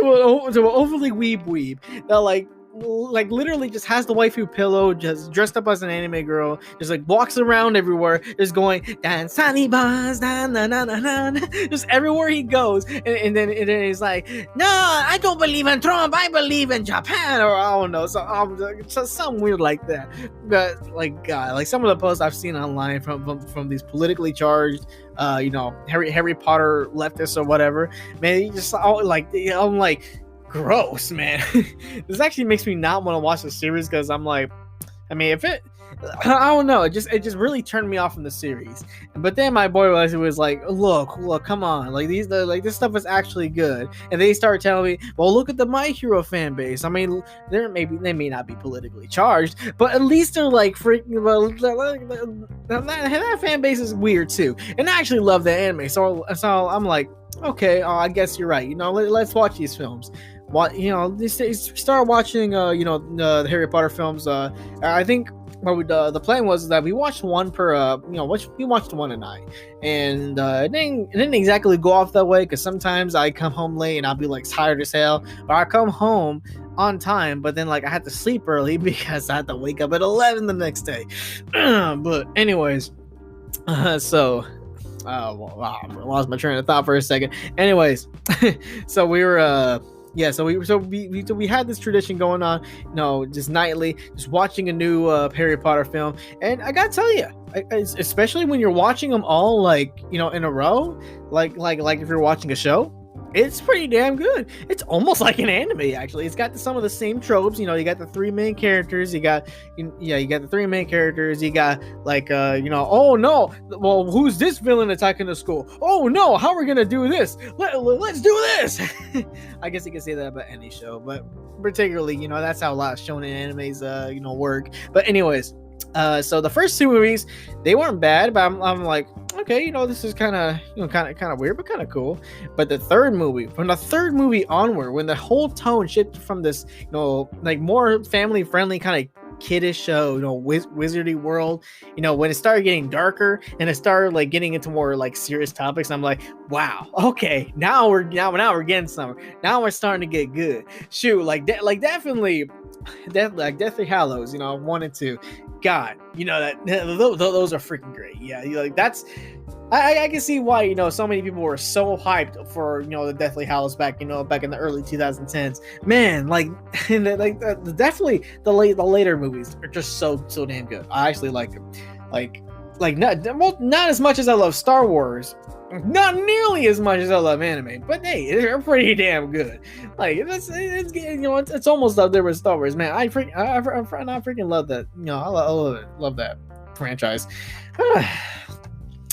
an overly weeb that literally just has the waifu pillow, just dressed up as an anime girl, just walks around everywhere, just going dance sunny buzz, just everywhere he goes, and then he's like, no, I don't believe in Trump, I believe in Japan, or I don't know, so something weird like that. But God, some of the posts I've seen online from these politically charged Harry Potter leftists or whatever, man, you just I'm like, gross, man. This actually makes me not want to watch the series because I'm I don't know, it just really turned me off from the series. But then my boy was like, look, come on, this stuff is actually good. And they started telling me, well, look at the My Hero fan base. I mean, they may not be politically charged, but at least they're freaking, that fan base is weird too. And I actually love the anime, so I'm like, okay, I guess you're right. Let's watch these films. Start watching the Harry Potter films. I think the plan was that we watched one per we watched one a night, and it didn't exactly go off that way because sometimes I come home late and I'll be tired as hell, or I come home on time, but then I had to sleep early because I had to wake up at 11 the next day. But anyways, so I lost my train of thought for a second. Anyways, so we were so we had this tradition going on, just nightly, just watching a new Harry Potter film. And I gotta tell you, especially when you're watching them all in a row, like if you're watching a show, it's pretty damn good. It's almost like an anime, actually. It's got some of the same tropes. You got the three main characters. You got the three main characters. You got oh no, well, who's this villain attacking the school? Oh no, how are we gonna do this? Let's do this. I guess you can say that about any show, but particularly, that's how a lot of shonen animes, work. But anyways, so the first two movies, they weren't bad, but I'm like, okay, this is kind of weird, but kind of cool. But from the third movie onward, when the whole tone shifted from this, more family friendly kind of kiddish show, wizardy world, when it started getting darker and it started getting into more serious topics, I'm like, wow, okay, now we're getting somewhere. Now we're starting to get good. Shoot, definitely Deathly Hallows, 1 and 2. God, those are freaking great. Yeah, that's I can see why so many people were so hyped for the Deathly Hallows back in the early 2010s. Man, definitely the later movies are just so damn good. I actually like them. like not as much as I love Star Wars, not nearly as much as I love anime, but hey, they're pretty damn good. Like it's it's almost up there with Star Wars, man. I freaking love that. I love that franchise.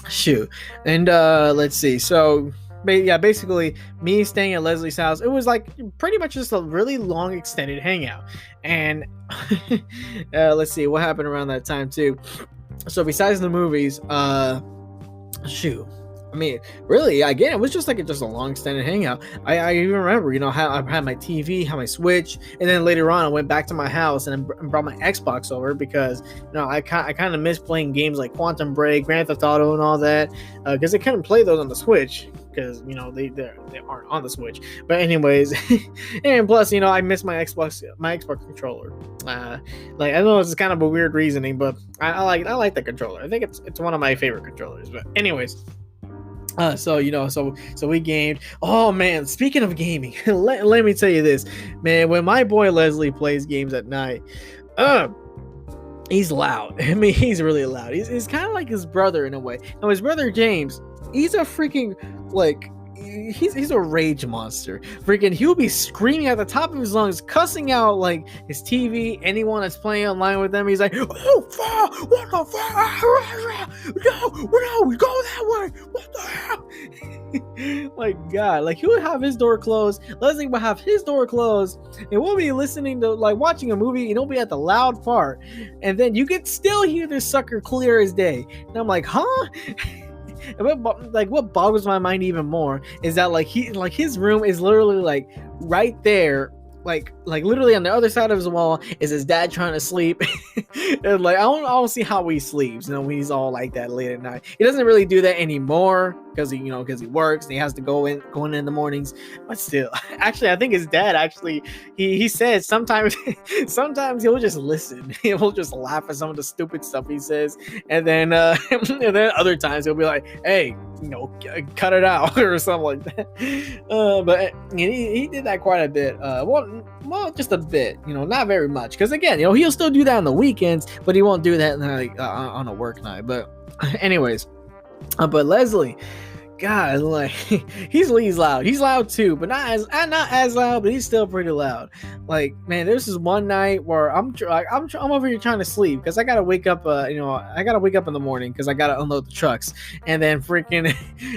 Shoot, and let's see. So yeah, basically me staying at Leslie's house, it was like pretty much just a really long extended hangout. And let's see what happened around that time too. So besides the movies, shoot, I mean, really, again, it was just like just a long extended hangout. I even remember, how I had my TV, had my Switch, and then later on I went back to my house and brought my Xbox over because I kind of miss playing games like Quantum Break, Grand Theft Auto, and all that, because I couldn't play those on the Switch because they aren't on the Switch. But anyways, and plus I miss my Xbox controller. Like I know it's kind of a weird reasoning, but I like the controller. I think it's one of my favorite controllers. But anyways. So we gamed. Oh man, speaking of gaming, let me tell you this, man. When my boy Leslie plays games at night, he's loud. I mean, he's really loud. He's kind of like his brother in a way. Now his brother James, he's a freaking he's a rage monster. Freaking, he'll be screaming at the top of his lungs, cussing out like his TV, anyone that's playing online with them. He's like, "Oh fuck! What the fuck? No, go that way! What the hell?" Like God, like he would have his door closed. Leslie would have his door closed, and we'll be listening to watching a movie, and he'll be at the loud part, and then you could still hear this sucker clear as day. And I'm like, huh? And what boggles my mind even more is that his room is literally right there, like literally on the other side of his wall is his dad trying to sleep. And I don't see how he sleeps, when he's all like that late at night. He doesn't really do that anymore because he works and he has to go in the mornings. But still, actually, I think his dad he said sometimes he'll just listen. He'll just laugh at some of the stupid stuff he says, and then and then other times he'll be like, "Hey, cut it out," or something like that. But he did that quite a bit. Well, just a bit, not very much. Because again, he'll still do that on the weekends, but he won't do that on a work night. But anyways, but Leslie, God, he's loud. He's loud too, but not as loud, but he's still pretty loud. Like, man, there's this one night where I'm over here trying to sleep because I gotta wake up. I gotta wake up in the morning because I gotta unload the trucks. And then freaking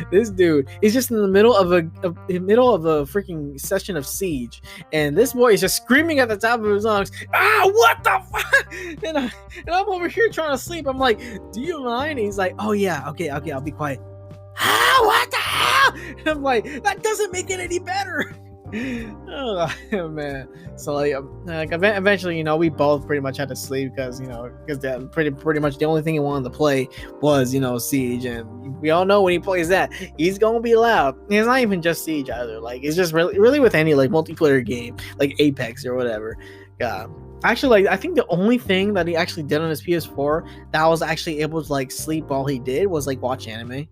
this dude is just in the middle of a freaking session of Siege, and this boy is just screaming at the top of his lungs. What the fuck? And I'm over here trying to sleep. I'm like, do you mind? And he's like, oh yeah, okay, I'll be quiet. What the hell? And I'm like, that doesn't make it any better. Oh man. So eventually, we both pretty much had to sleep because that pretty much the only thing he wanted to play was Siege, and we all know when he plays that, he's gonna be loud. It's not even just Siege either. It's just really with any multiplayer game like Apex or whatever. Actually, I think the only thing that he actually did on his PS4 that I was actually able to sleep while he did was watch anime,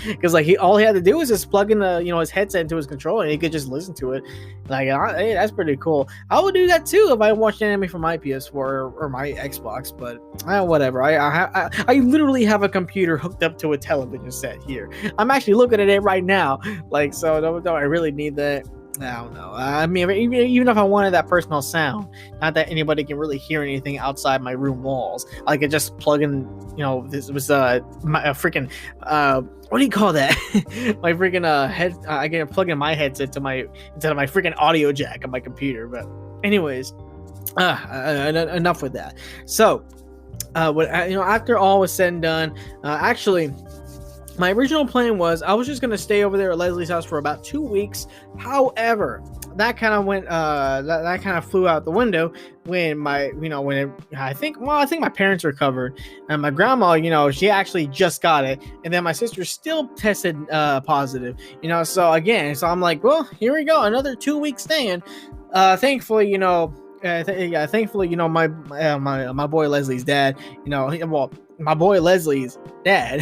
because all he had to do was just plug in the his headset into his controller and he could just listen to it. Hey, that's pretty cool. I would do that too if I watched anime from my PS4 or my Xbox, but whatever. I literally have a computer hooked up to a television set here. I'm actually looking at it right now. So don't I really need that? I don't know. I mean, even if I wanted that personal sound, not that anybody can really hear anything outside my room walls, I could just plug in, this was my freaking what do you call that? My freaking head. I can plug in my headset instead of my freaking audio jack on my computer. But anyways, enough with that. So, after all was said and done, actually. My original plan was I was just going to stay over there at Leslie's house for about 2 weeks. However, that kind of went, that kind of flew out the window when I think my parents recovered, and my grandma, she actually just got it. And then my sister still tested positive, so I'm like, well, here we go. Another 2 weeks staying. Thankfully, thankfully, my boy Leslie's dad, my boy Leslie's dad,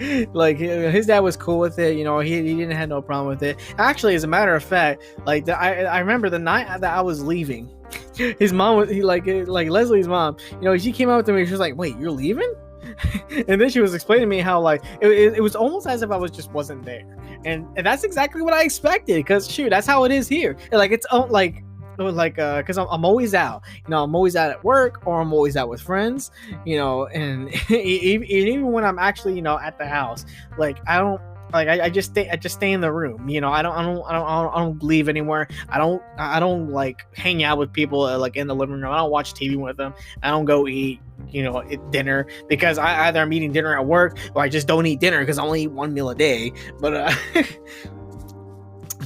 his dad was cool with it. He didn't have no problem with it. Actually, as a matter of fact, I remember the night that I was leaving, his mom was Leslie's mom. She came up to me. She was like, "Wait, you're leaving?" And then she was explaining to me how like it was almost as if I wasn't there, and that's exactly what I expected. Because shoot, that's how it is here. Like it's because I'm always out. I'm always out at work, or I'm always out with friends. And even when I'm actually at the house, like I don't. Like I just stay in the room. I don't leave anywhere. I don't like hang out with people like in the living room. I don't watch TV with them. I don't go eat dinner, because I either I'm eating dinner at work, or I just don't eat dinner because I only eat one meal a day. But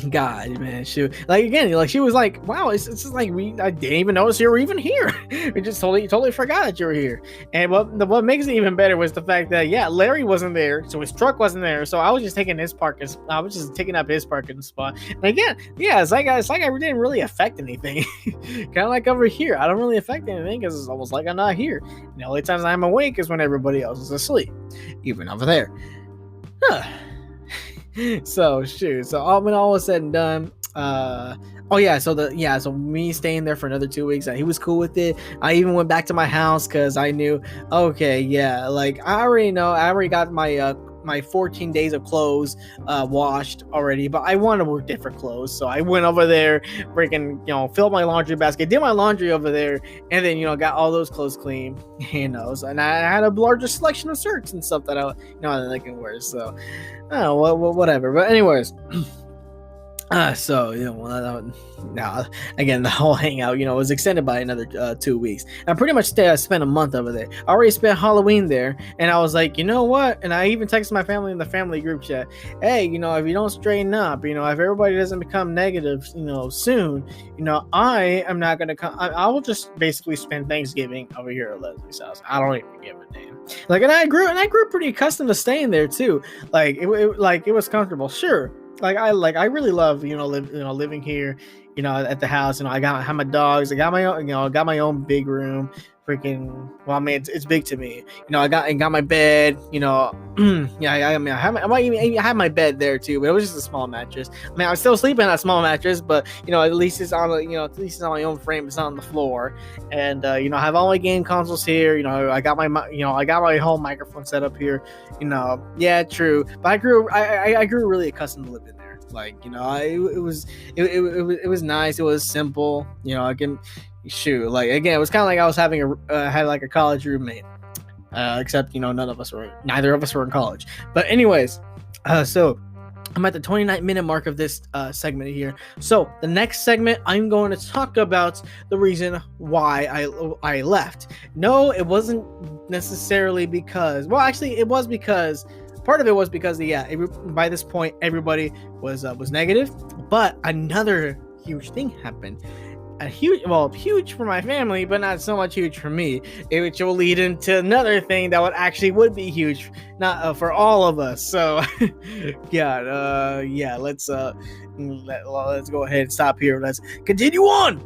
God, man, shoot. Like again, like she was like, "Wow, it's just like I didn't even notice you were even here. We just totally forgot that you were here." And what makes it even better was the fact that Larry wasn't there, so his truck wasn't there, so I was just taking I was just taking up his parking spot. And again, it's like I didn't really affect anything. Kind of like over here, I don't really affect anything because it's almost like I'm not here. The only times I'm awake is when everybody else is asleep, even over there. So shoot. So when all was said and done, so me staying there for another 2 weeks, he was cool with it. I even went back to my house because I knew, like I already got my 14 days of clothes washed already, but I want to wear different clothes, so I went over there, freaking filled my laundry basket, did my laundry over there, and then got all those clothes clean, and I had a larger selection of shirts and stuff that that I can wear. So whatever. But anyways. Now again, the whole hangout, was extended by another 2 weeks. I pretty much spent a month over there. I already spent Halloween there, and I was like, you know what? And I even texted my family in the family group chat, hey, if you don't straighten up, if everybody doesn't become negative, soon, I am not gonna come. I will just basically spend Thanksgiving over here at Leslie's house. I don't even give a damn. And I grew pretty accustomed to staying there too. Like it was comfortable, sure. I really love living here at the house. I have my dogs, I got my own my own big room. Freaking, well, I mean, it's big to me. I got my bed. I have my bed there too, but it was just a small mattress. I mean, I was still sleeping on that small mattress, but at least it's on my own frame. It's not on the floor. And I have all my game consoles here. I got my whole microphone set up here. Yeah, true. But I grew really accustomed to living there. It was nice. It was simple. I can. Shoot, like again, it was kind of like I was had like a college roommate, except neither of us were in college. But anyways, so I'm at the 29-minute mark of this segment here. So the next segment, I'm going to talk about the reason why I left. No, it wasn't necessarily because. Well, actually, it was because. Part of it was because by this point everybody was negative, but another huge thing happened. Huge for my family, but not so much huge for me. Which will lead into another thing that would be huge, not for all of us. So, let's go ahead and stop here. Let's continue on.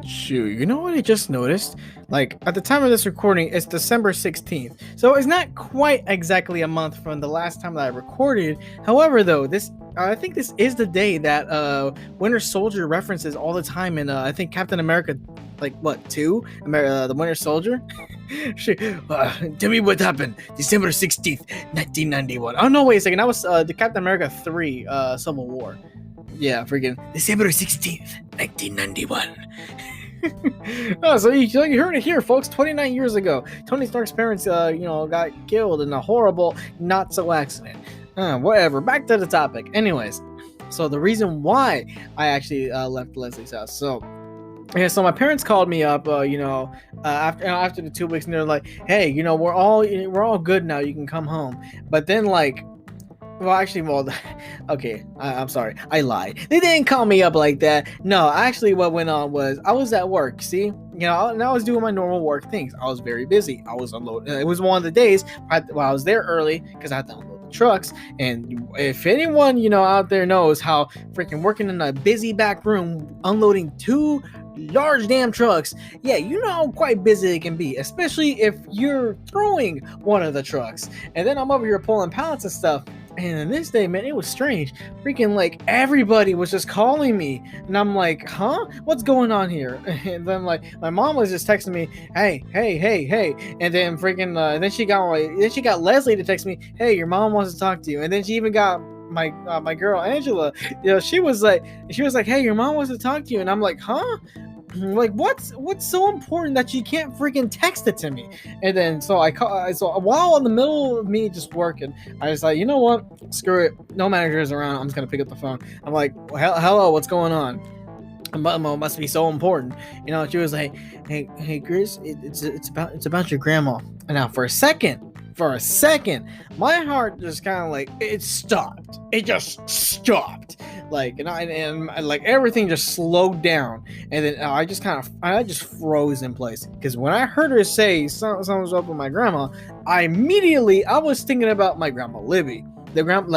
Shoot, you know what I just noticed? Like, at the time of this recording, it's December 16th. So it's not quite exactly a month from the last time that I recorded. However, though, I think this is the day that Winter Soldier references all the time in, I think, Captain America, 2? The Winter Soldier? Tell me what happened. December 16th, 1991. Oh, no, wait a second. That was the Captain America 3 Civil War. Yeah, freaking December 16th, 1991. So you heard it here, folks. 29 years ago, Tony Stark's parents, got killed in a horrible not-so accident. Whatever. Back to the topic. Anyways, so the reason why I actually left Leslie's house. So my parents called me up, after the 2 weeks, and they're like, "Hey, we're all good now. You can come home." But then, okay, I'm sorry. I lied. They didn't call me up like that. No, actually what went on was I was at work, see? And I was doing my normal work things. I was very busy. I was unloading. It was one of the days I was there early because I had to unload the trucks. And if anyone, out there knows how freaking working in a busy back room, unloading 2 large damn trucks. Yeah, you know how quite busy it can be, especially if you're throwing one of the trucks. And then I'm over here pulling pallets and stuff. And then this day, man, it was strange. Freaking like everybody was just calling me, and I'm like, huh? What's going on here? And then like my mom was just texting me, hey, hey, hey, hey. And then freaking then she got Leslie to text me, hey, your mom wants to talk to you. And then she even got my girl Angela. She was like, hey, your mom wants to talk to you. And I'm like, huh? Like, what's so important that you can't freaking text it to me? And then so I call, so while in the middle of me just working, I was like, you know what, screw it, no managers around, I'm just gonna pick up the phone. I'm like, hello, what's going on? Must be so important, She was like, hey Chris, it's about your grandma. And now for a second, my heart just kind of like it stopped. It just stopped. Like and like everything just slowed down, and then I just froze in place, because when I heard her say something's up with my grandma, I was thinking about my grandma Libby, the grandma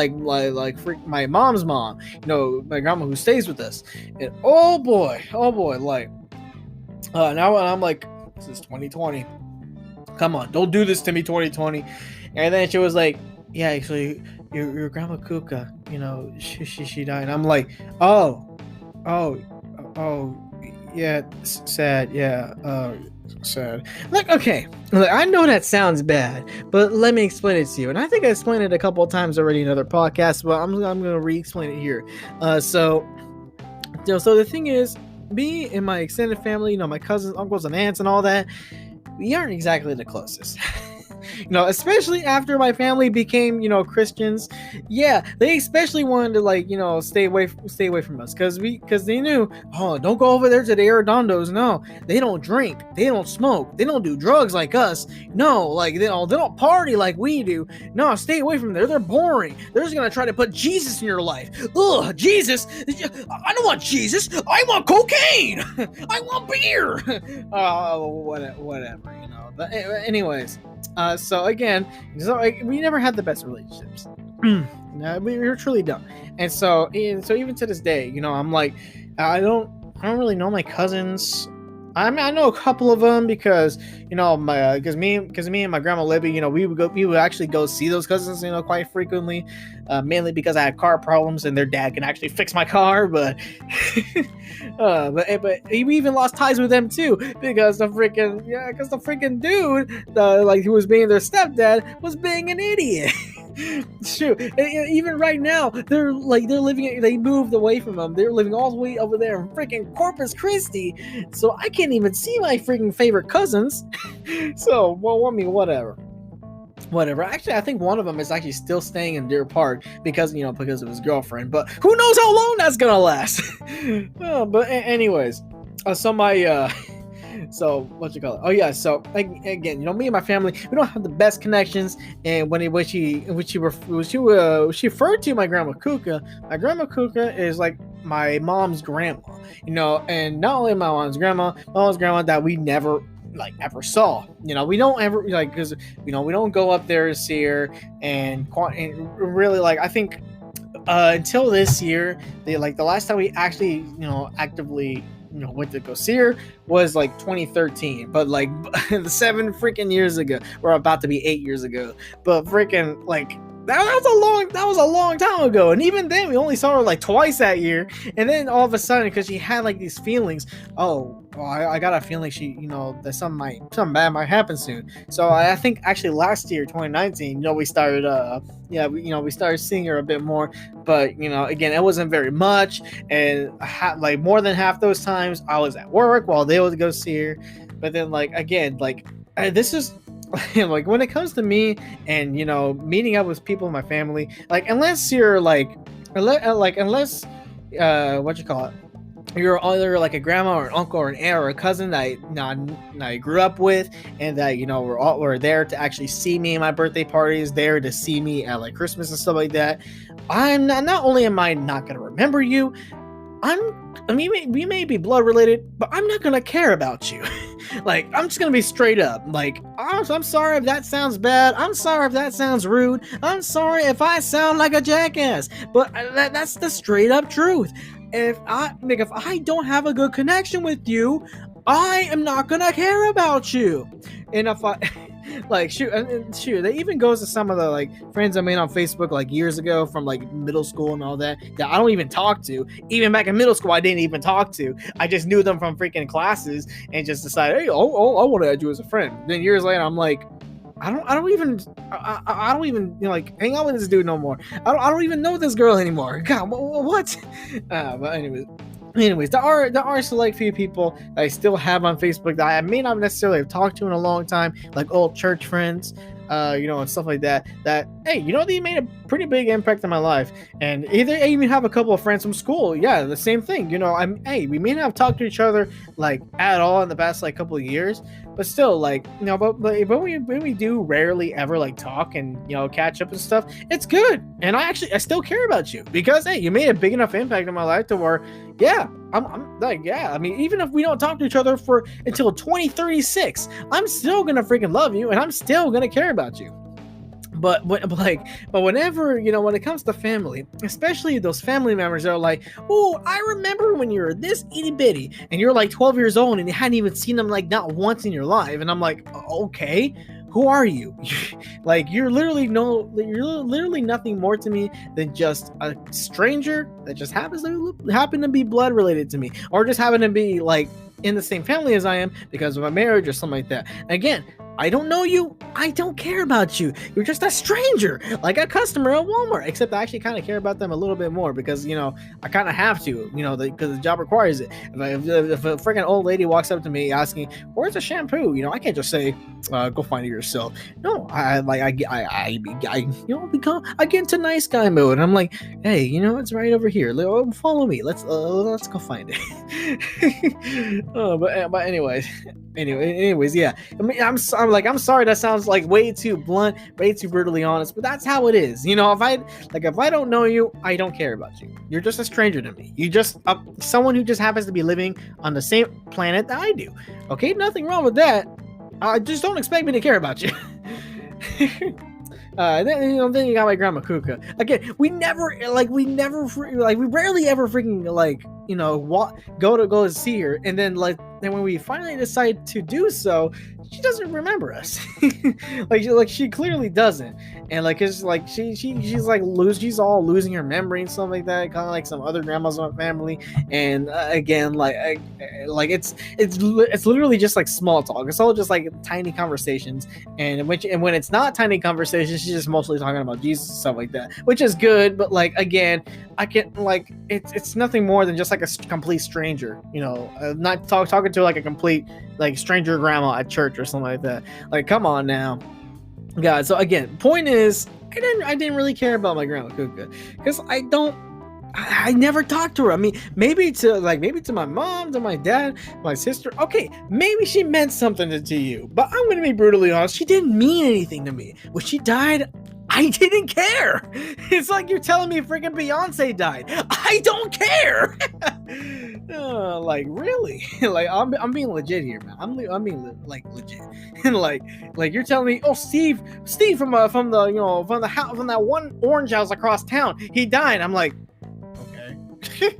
my mom's mom, my grandma who stays with us. And oh boy, like now I'm like, this is 2020. Come on, don't do this to me, 2020. And then she was like, yeah, actually, your grandma Kuka, she died. And I'm like, oh, yeah, sad, yeah, sad. Like, okay, like, I know that sounds bad, but let me explain it to you. And I think I explained it a couple of times already in other podcasts, but I'm gonna re-explain it here. So the thing is, me and my extended family, my cousins, uncles, and aunts, and all that, we aren't exactly the closest. Especially after my family became, Christians. Yeah, they especially wanted to stay away from us, because they knew, oh, don't go over there to the Arredondos. No, they don't drink, they don't smoke, they don't do drugs like us. No, like they don't party like we do. No, stay away from there. They're boring. They're just gonna try to put Jesus in your life. Ugh, Jesus! I don't want Jesus. I want cocaine. I want beer. Whatever. But anyways. So again, we never had the best relationships. No, we truly don't. And so even to this day, I'm like, I don't really know my cousins. I mean, I know a couple of them because because me and my grandma Libby, we would actually go see those cousins, quite frequently, mainly because I had car problems and their dad can actually fix my car. But but we even lost ties with them too, because the freaking dude, who was being their stepdad, was being an idiot. Shoot, even right now, they moved away from them. They're living all the way over there in freaking Corpus Christi, so I can't even see my freaking favorite cousins. So, well, I mean, whatever. Actually, I think one of them is actually still staying in Deer Park because of his girlfriend. But who knows how long that's gonna last? But anyways, so what you call it? Oh yeah, so again, me and my family, we don't have the best connections. And when she referred to my grandma Kuka is like my mom's grandma, and not only my mom's grandma that we never ever saw. We don't ever because we don't go up there to see her, and really I think until this year, the last time we actually actively went to go see her was 2013, but the 7 freaking years ago, we're about to be 8 years ago, but freaking that was a long time ago. And even then, we only saw her twice that year. And then all of a sudden, because she had these feelings, I got a feeling she, that something bad might happen soon. So I think actually last year, 2019, we started, we started seeing her a bit more. But again, it wasn't very much. And more than half those times, I was at work while they would go see her. But then again, this is. When it comes to me and meeting up with people in my family, unless you're unless what you call it, you're either a grandma or an uncle or an aunt or a cousin that I grew up with, and that were there to actually see me in my birthday parties, there to see me at Christmas and stuff like that. Not only am I not gonna remember you, we may be blood related, but I'm not gonna care about you. Like, I'm just gonna be straight up. Like, I'm sorry if that sounds bad. I'm sorry if that sounds rude. I'm sorry if I sound like a jackass. But that's the straight up truth. If I don't have a good connection with you, I am not gonna care about you. And if I like shoot, that even goes to some of the like friends I made on Facebook like years ago from like middle school and all that I don't even talk to. Even back in middle school, I didn't even talk to. I just knew them from freaking classes and just decided, hey, I want to add you as a friend. Then years later, I'm like, I don't even like hang out with this dude no more. I don't even know this girl anymore. God, what? But anyways, there are select few people that I still have on Facebook that I may not necessarily have talked to in a long time, like old church friends, and stuff like that. That, hey, they made a pretty big impact on my life. And I even have a couple of friends from school. Yeah, the same thing. We may not have talked to each other like at all in the past like couple of years, but still, like, but when we do rarely ever like talk and catch up and stuff, it's good. And I still care about you because, hey, you made a big enough impact in my life to where, yeah, I'm like, yeah, I mean, even if we don't talk to each other until 2036, I'm still gonna freaking love you and I'm still gonna care about you. But whenever, when it comes to family, especially those family members that are like, oh, I remember when you were this itty bitty and you're like 12 years old and you hadn't even seen them like not once in your life. And I'm like, okay, who are you? Like, you're literally nothing more to me than just a stranger that just happen to be blood related to me, or just happen to be like in the same family as I am because of my marriage or something like that. Again, I don't know you. I don't care about you. You're just a stranger, like a customer at Walmart. Except I actually kind of care about them a little bit more because, I kind of have to, because the job requires it. If a freaking old lady walks up to me asking, "Where's the shampoo?" I can't just say, "Go find it yourself." No, I get into nice guy mode. I'm like, "Hey, it's right over here. Follow me. Let's go find it." But anyways, yeah. I mean, I'm sorry that sounds like way too blunt, way too brutally honest, but that's how it is. If I don't know you, I don't care about you. You're just a stranger to me. You just someone who just happens to be living on the same planet that I do. Okay, nothing wrong with that. Just don't expect me to care about you. Then you got my grandma Kuka. Again, we rarely ever freaking go to see her, and then when we finally decide to do so, she doesn't remember us. she clearly doesn't, and she's she's all losing her memory and stuff like that, kind of like some other grandmas in my family. And again, it's literally just like small talk. It's all just like tiny conversations, and when it's not tiny conversations, she's just mostly talking about Jesus and stuff like that, which is good. But again, I can't it's nothing more than just like a complete stranger, not talking to like a complete stranger grandma at church or something like that. Like, come on now, guys. So again, point is, I didn't really care about my grandma Kuka because I never talked to her. I mean, maybe to my mom, to my dad, my sister. Okay, maybe she meant something to you, but I'm gonna be brutally honest. She didn't mean anything to me. When she died, I didn't care. It's like you're telling me freaking Beyonce died. I don't care. Really? I'm being legit here, man. I'm being legit. And you're telling me, oh, Steve from that one orange house across town, he died. I'm like, okay.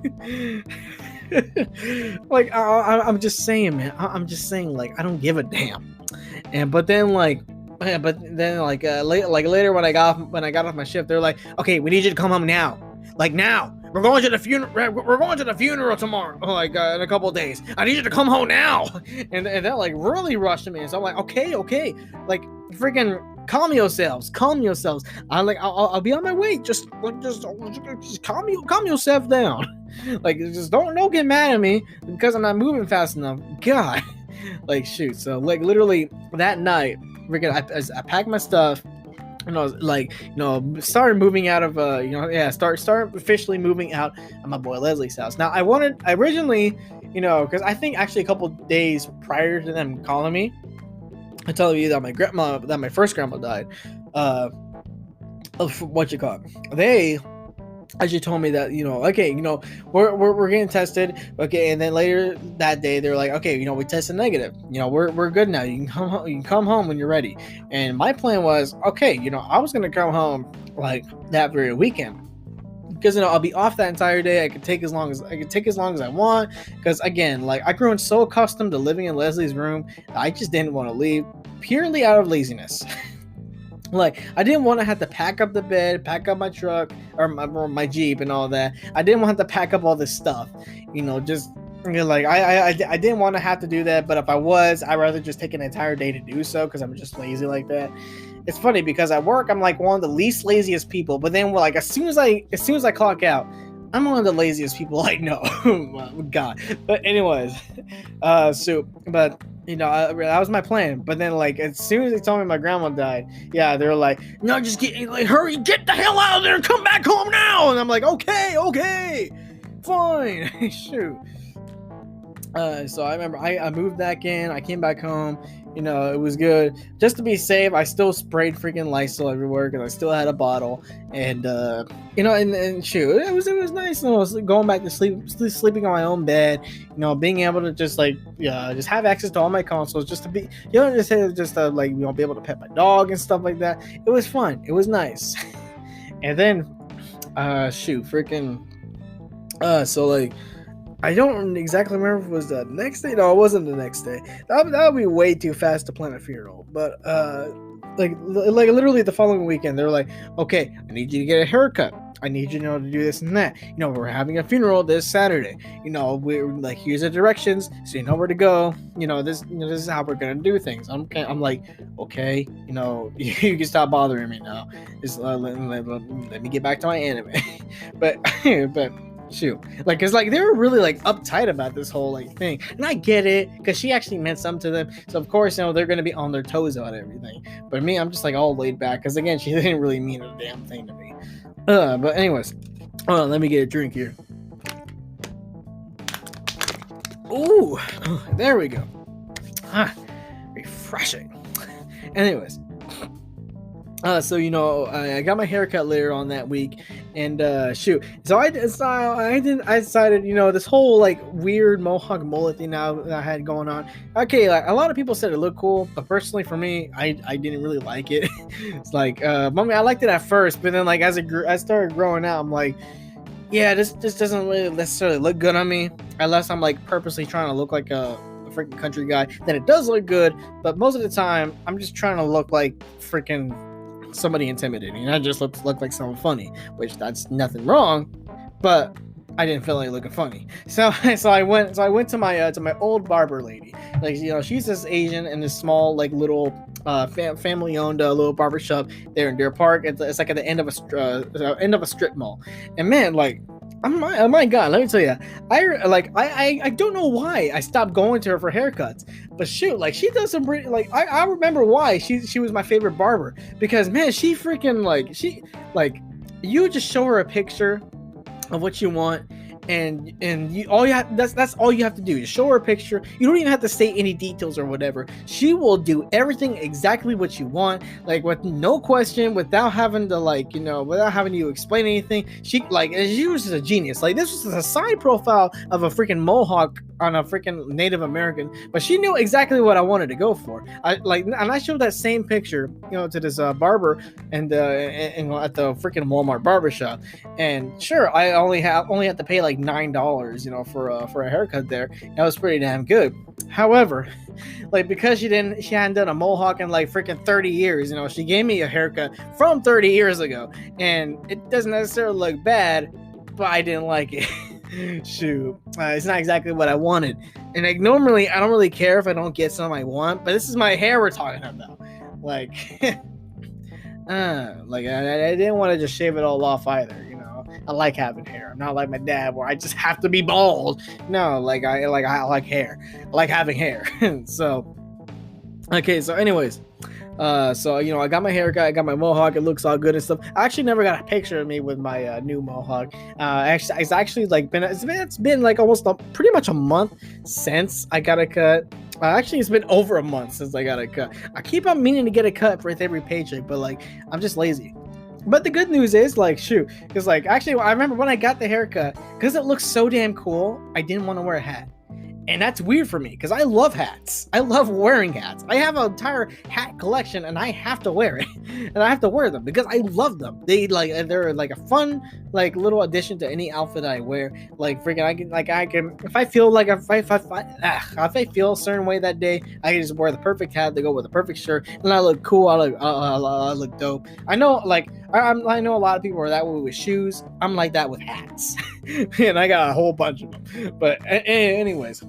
I'm just saying, man. I'm just saying, I don't give a damn. But then later when I got off my shift, they're like, okay, we need you to come home now. Now. We're going to the funeral tomorrow. Oh my God, in a couple of days. I need you to come home now. And that really rushed me. So I'm like, okay. Freaking calm yourselves. I'll be on my way. Just calm yourself down. Just don't get mad at me because I'm not moving fast enough. God. Shoot. So literally that night, I packed my stuff. And I was started moving out of start officially moving out of my boy Leslie's house. Now I originally, because I think actually a couple days prior to them calling me, I told you that my first grandma died. They She told me that, okay, we're getting tested, okay, and then later that day they're like, okay, we tested negative, we're good now. You can come home when you're ready. And my plan was, okay, I was gonna come home like that very weekend, because I'll be off that entire day. I could take as long as I want, because again, like, I grew so accustomed to living in Leslie's room that I just didn't want to leave, purely out of laziness. Like, I didn't want to have to pack up the bed, pack up my truck, or my Jeep and all that. I didn't want to pack up all this stuff, just, like, I didn't want to have to do that. But if I was, I'd rather just take an entire day to do so, because I'm just lazy like that. It's funny because at work I'm like one of the least laziest people, but then like as soon as I clock out, I'm one of the laziest people I know. God. But anyways, but that was my plan. But then, like, as soon as they told me my grandma died, yeah, they're like, no, just hurry, get the hell out of there and come back home now. And I'm like, okay, fine. Shoot. So I remember I moved back in. I came back home. It was good. Just to be safe, I still sprayed freaking Lysol everywhere because I still had a bottle. And and shoot, it was nice. I was going back to sleeping on my own bed. Being able to just just have access to all my consoles, just to be, just to be able to pet my dog and stuff like that. It was fun. It was nice. And then, so like, I don't exactly remember if it was the next day. No, it wasn't the next day. That would be way too fast to plan a funeral. But like literally the following weekend, they were like, okay, I need you to get a haircut. I need you to do this and that. We're having a funeral this Saturday. We're like, here's the directions, so you know where to go. This is how we're gonna do things. I'm like, okay, you can stop bothering me now. Just let me get back to my anime. but shoot, like, cause like they were really like uptight about this whole like thing, and I get it, because she actually meant something to them, so of course they're gonna be on their toes about everything. But me, I'm just like all laid back, because again, she didn't really mean a damn thing to me. But anyways, hold on, let me get a drink here. Ooh, there we go. Refreshing. Anyways, so I got my haircut later on that week, and so I decided, this whole like weird mohawk mullet thing now that I had going on. Okay, like, a lot of people said it looked cool, but personally for me, I didn't really like it. It's like, I liked it at first, but then like as I started growing out, I'm like, yeah, this doesn't really necessarily look good on me, unless I'm like purposely trying to look like a freaking country guy. Then it does look good, but most of the time I'm just trying to look like freaking somebody intimidating, and I just look like someone funny, which that's nothing wrong, but I didn't feel like looking funny. So I went to my old barber lady. Like, she's this Asian in this small like little family owned little barber shop there in Deer Park. It's like at the end of a strip mall. And man, like, oh my god, let me tell you, I don't know why I stopped going to her for haircuts, but shoot, like, she does some pretty, like, I remember why she was my favorite barber, because man, she freaking you just show her a picture of what you want, and that's all you have to do. Just show her a picture. You don't even have to say any details or whatever. She will do everything exactly what you want, like, with no question, without having to without having you explain anything. She was just a genius. Like, this was a side profile of a freaking mohawk on a freaking Native American, but she knew exactly what I wanted to go for. And I showed that same picture, to this barber and at the freaking Walmart barbershop. And sure, I only had to pay like $9, for a haircut there. That was pretty damn good. However, like, because she hadn't done a mohawk in like freaking 30 years, she gave me a haircut from 30 years ago, and it doesn't necessarily look bad, but I didn't like it. Shoot, it's not exactly what I wanted. And like, normally I don't really care if I don't get something I want, but this is my hair we're talking about. Like, I didn't want to just shave it all off either. I like having hair. I'm not like my dad where I just have to be bald. No, like, I like hair. I like having hair. So, okay. So anyways, I got my haircut, I got my mohawk, it looks all good and stuff. I actually never got a picture of me with my new mohawk. It's actually like it's been like almost pretty much a month since I got a cut. Actually, it's been over a month since I got a cut. I keep on meaning to get a cut with every paycheck, but like, I'm just lazy. But the good news is, like, shoot, because, like, actually, I remember when I got the haircut, because it looks so damn cool, I didn't want to wear a hat. And that's weird for me because I love hats. I love wearing hats. I have an entire hat collection and I have to wear it. And I have to wear them because I love them. They're like a fun, like, little addition to any outfit I wear. Like, freaking, I can, if I feel like, if I feel a certain way that day, I can just wear the perfect hat to go with the perfect shirt and I look cool. I look dope. I know, like, I know a lot of people are that way with shoes. I'm like that with hats. And I got a whole bunch of them. But anyways.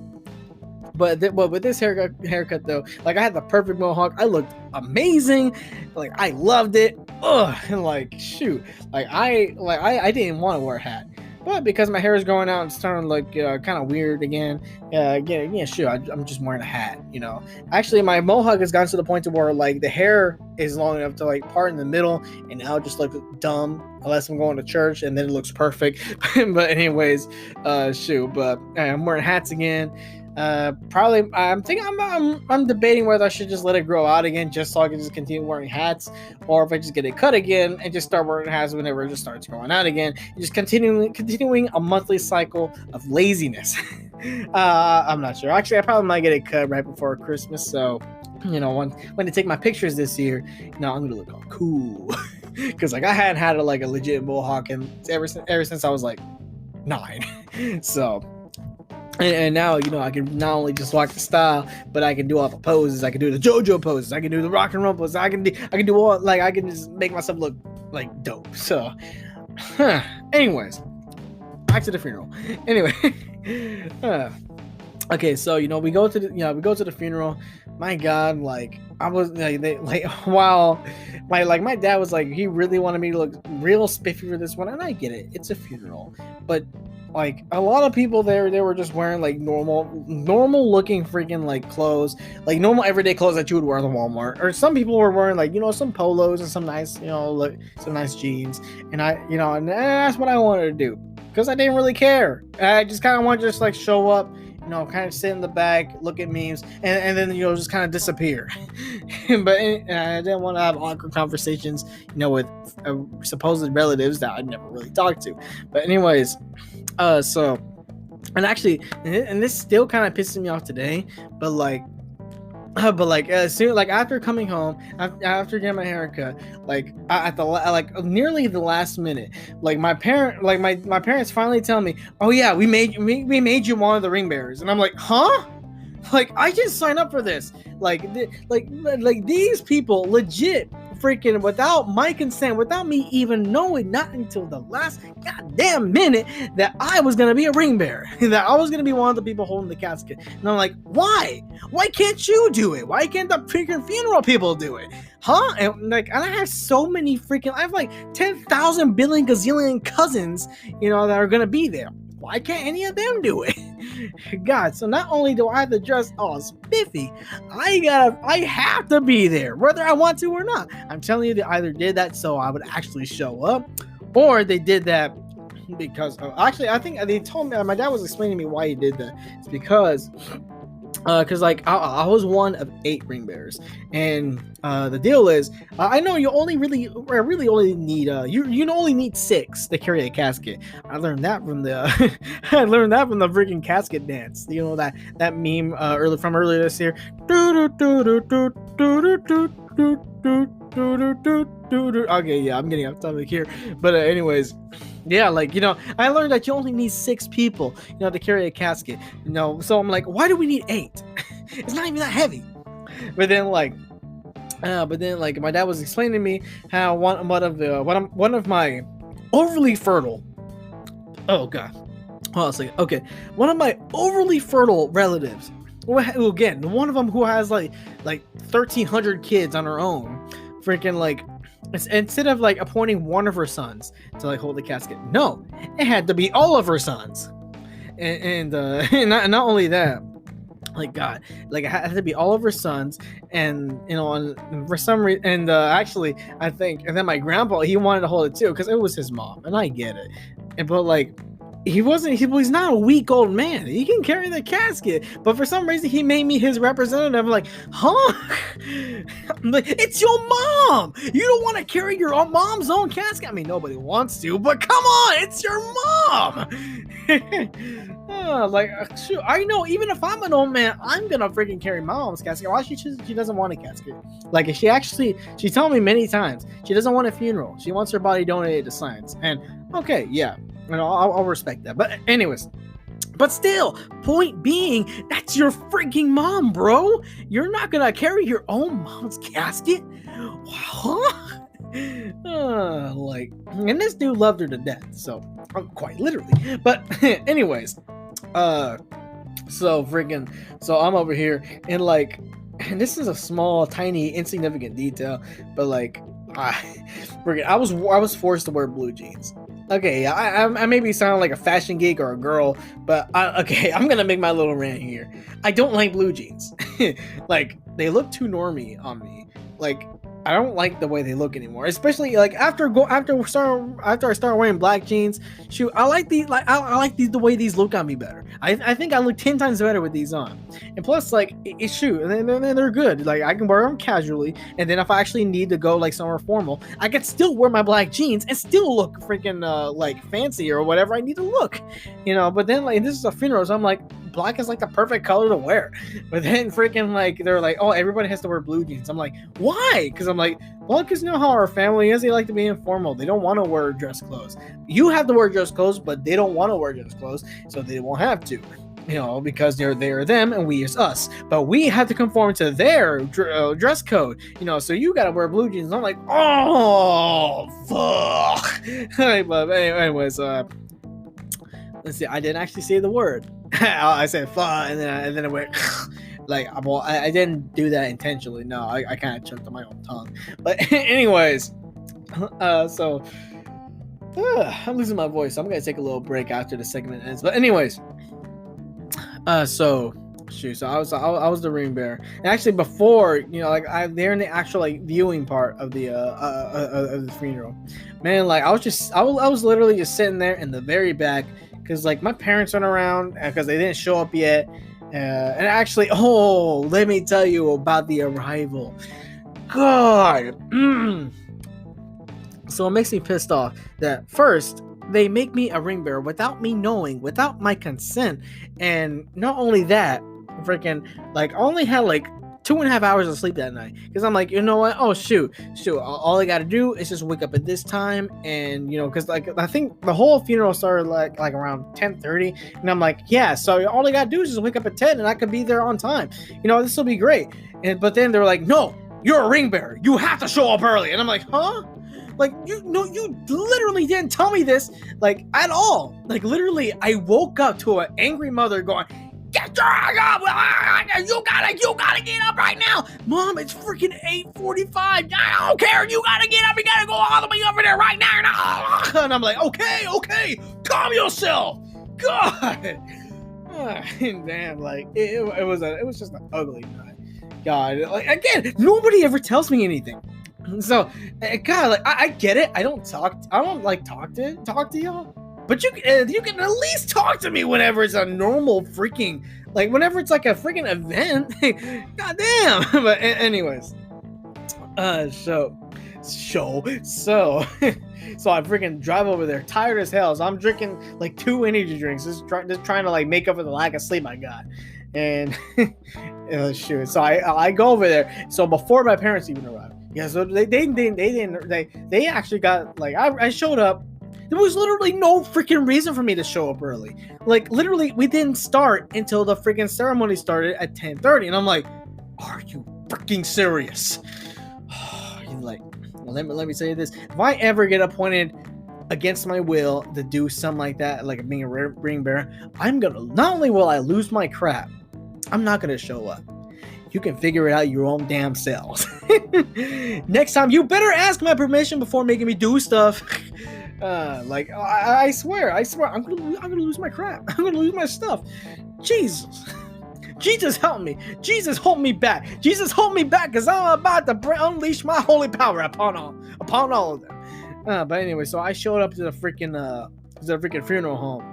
But with this haircut though, like, I had the perfect mohawk. I looked amazing. Like, I loved it. Ugh, and like, shoot, like I didn't want to wear a hat, but because my hair is growing out and starting to look kind of weird again, sure, I'm just wearing a hat. You know, actually, my mohawk has gotten to the point to where, like, the hair is long enough to, like, part in the middle, and now it just looks dumb unless I'm going to church, and then it looks perfect. But anyways, shoot, but I'm wearing hats again. Probably I'm thinking I'm debating whether I should just let it grow out again just so I can just continue wearing hats, or if I just get it cut again and just start wearing hats whenever it just starts growing out again, just continuing a monthly cycle of laziness. I'm not sure. Actually, I probably might get it cut right before Christmas, so you know, when I take my pictures this year, I'm gonna look all cool. Because, like, I hadn't had a legit mohawk and ever since I was like 9. So and now, you know, I can not only just rock the style, but I can do all the poses. I can do the JoJo poses. I can do the rock and roll poses. I can do all, like, I can just make myself look like dope. So, anyways, back to the funeral. Anyway, okay, so, you know, we go to the funeral. My God, like, I was wow, my dad was like, he really wanted me to look real spiffy for this one, and I get it. It's a funeral, but, like, a lot of people there, they were just wearing, like, normal looking freaking, like, clothes, like normal everyday clothes that you would wear at the Walmart. Or some people were wearing, like, you know, some polos and some nice, you know, some nice jeans. And and that's what I wanted to do because I didn't really care. I just kind of wanted to just, like, show up, you know, kind of sit in the back, look at memes, and then, you know, just kind of disappear. But I didn't want to have awkward conversations, you know, with supposed relatives that I'd never really talked to. But anyways, so, and actually, and this still kind of pisses me off today, but soon, like, after coming home, after getting my haircut, like, at the nearly the last minute, like, my parents finally tell me, oh yeah, we made you one of the ring bearers, and I'm like, huh? Like, I just signed up for this. Like these people legit freaking, without my consent, without me even knowing, not until the last goddamn minute, that I was gonna be a ring bearer, that I was gonna be one of the people holding the casket. And I'm like, why can't you do it? Why can't the freaking funeral people do it? Huh? And I have so many I have like 10,000 billion gazillion cousins, you know, that are gonna be there. Why can't any of them do it? God, so not only do I have to dress all spiffy, I have to be there, whether I want to or not. I'm telling you, they either did that so I would actually show up, or they did that because, actually, I think they told me, my dad was explaining to me why he did that. It's because like, I was one of 8 ring bearers, and the deal is, I know you only really only need you only need 6 to carry a casket. I learned that from the freaking casket dance. You know, that meme earlier this year. Okay, yeah, I'm getting off topic here, but anyways. Yeah, like, you know, I learned that you only need 6 people, you know, to carry a casket, you know, so I'm like, why do we need 8? It's not even that heavy. But then, like, my dad was explaining to me how one of my overly fertile, oh god, hold on a second, okay, one of my overly fertile relatives, who, again, one of them who has like 1,300 kids on her own, freaking, like, instead of, like, appointing one of her sons to, like, hold the casket, no, it had to be all of her sons. And not only that, like, God, like, it had to be all of her sons, and, you know, and for some reason, and actually, I think, and then my grandpa, he wanted to hold it too because it was his mom, and I get it, but, like, he's not a weak old man. He can carry the casket. But for some reason, he made me his representative. I'm like, huh? I'm like, it's your mom. You don't want to carry your mom's own casket. I mean, nobody wants to, but come on, it's your mom. Shoot, I know, even if I'm an old man, I'm gonna freaking carry my mom's casket. Why she doesn't want a casket? Like, she told me many times she doesn't want a funeral. She wants her body donated to science. And okay, yeah. I'll respect that. But anyways, but still, point being, that's your freaking mom, bro. You're not gonna carry your own mom's casket? Huh? And this dude loved her to death, so quite literally. But anyways, so I'm over here and this is a small, tiny, insignificant detail, but I was forced to wear blue jeans. Okay, I maybe sound like a fashion geek or a girl, but I'm gonna make my little rant here. I don't like blue jeans. They look too normy on me. I don't like the way they look anymore, especially after I start wearing black jeans. Shoot, I like the way these look on me better. I think I look 10 times better with these on, and plus and they're good. I can wear them casually, and then if I actually need to go somewhere formal, I can still wear my black jeans and still look freaking fancy or whatever I need to look, But then this is a funeral, so I'm like, black is the perfect color to wear. But then they're like, oh, everybody has to wear blue jeans. I'm like, why? Because I'm like, well, because you know how our family is. They like to be informal. They don't want to wear dress clothes. You have to wear dress clothes, but they don't want to wear dress clothes, so they won't have to. Because they are them and we is us. But we have to conform to their dress code. So you gotta wear blue jeans. I'm like, oh, fuck. But anyways, let's see. I didn't actually say the word. I said fuck, and then it went I didn't do that intentionally. No, I kind of choked on my own tongue. But anyways, I'm losing my voice. So I'm gonna take a little break after the segment ends. But anyways, so I was the ring bearer, and actually before they're in the actual viewing part of the funeral. Man, I was literally just sitting there in the very back. Because my parents weren't around because they didn't show up yet. And actually, let me tell you about the arrival. God. So it makes me pissed off that first, they make me a ring bearer without me knowing, without my consent. And not only that, I only had 2.5 hours of sleep that night, because I'm like, you know what? Oh shoot! All I gotta do is just wake up at this time, and because I think the whole funeral started around 10:30, and I'm like, yeah. So all I gotta do is just wake up at 10, and I could be there on time. This will be great. But then they're like, no, you're a ring bearer. You have to show up early, and I'm like, huh? You literally didn't tell me this at all. Literally, I woke up to an angry mother going, get your ass up! You gotta get up right now! Mom, it's freaking 8:45. I don't care. You gotta get up. You gotta go all the way over there right now. And I'm like, okay, calm yourself. God, damn, it was just an ugly night. God, again, nobody ever tells me anything. So, God, I get it. I don't talk to y'all. But you can at least talk to me whenever it's a normal freaking, whenever it's a freaking event. God damn. But anyways, so I freaking drive over there, tired as hell. So I'm drinking 2 energy drinks, just trying to make up for the lack of sleep I got. And shoot. So I go over there. So before my parents even arrived, yeah. So they actually got I showed up. There was literally no freaking reason for me to show up early. Literally, we didn't start until the freaking ceremony started at 10:30. And I'm like, are you freaking serious? He's like, well, let me say this. If I ever get appointed against my will to do something like that, like being a ring bearer, not only will I lose my crap, I'm not going to show up. You can figure it out your own damn selves. Next time, you better ask my permission before making me do stuff. I swear, I'm gonna lose my crap. I'm gonna lose my stuff. Jesus help me. Jesus hold me back. Jesus hold me back, because I'm about to unleash my holy power upon all of them. But anyway, so I showed up to the freaking funeral home.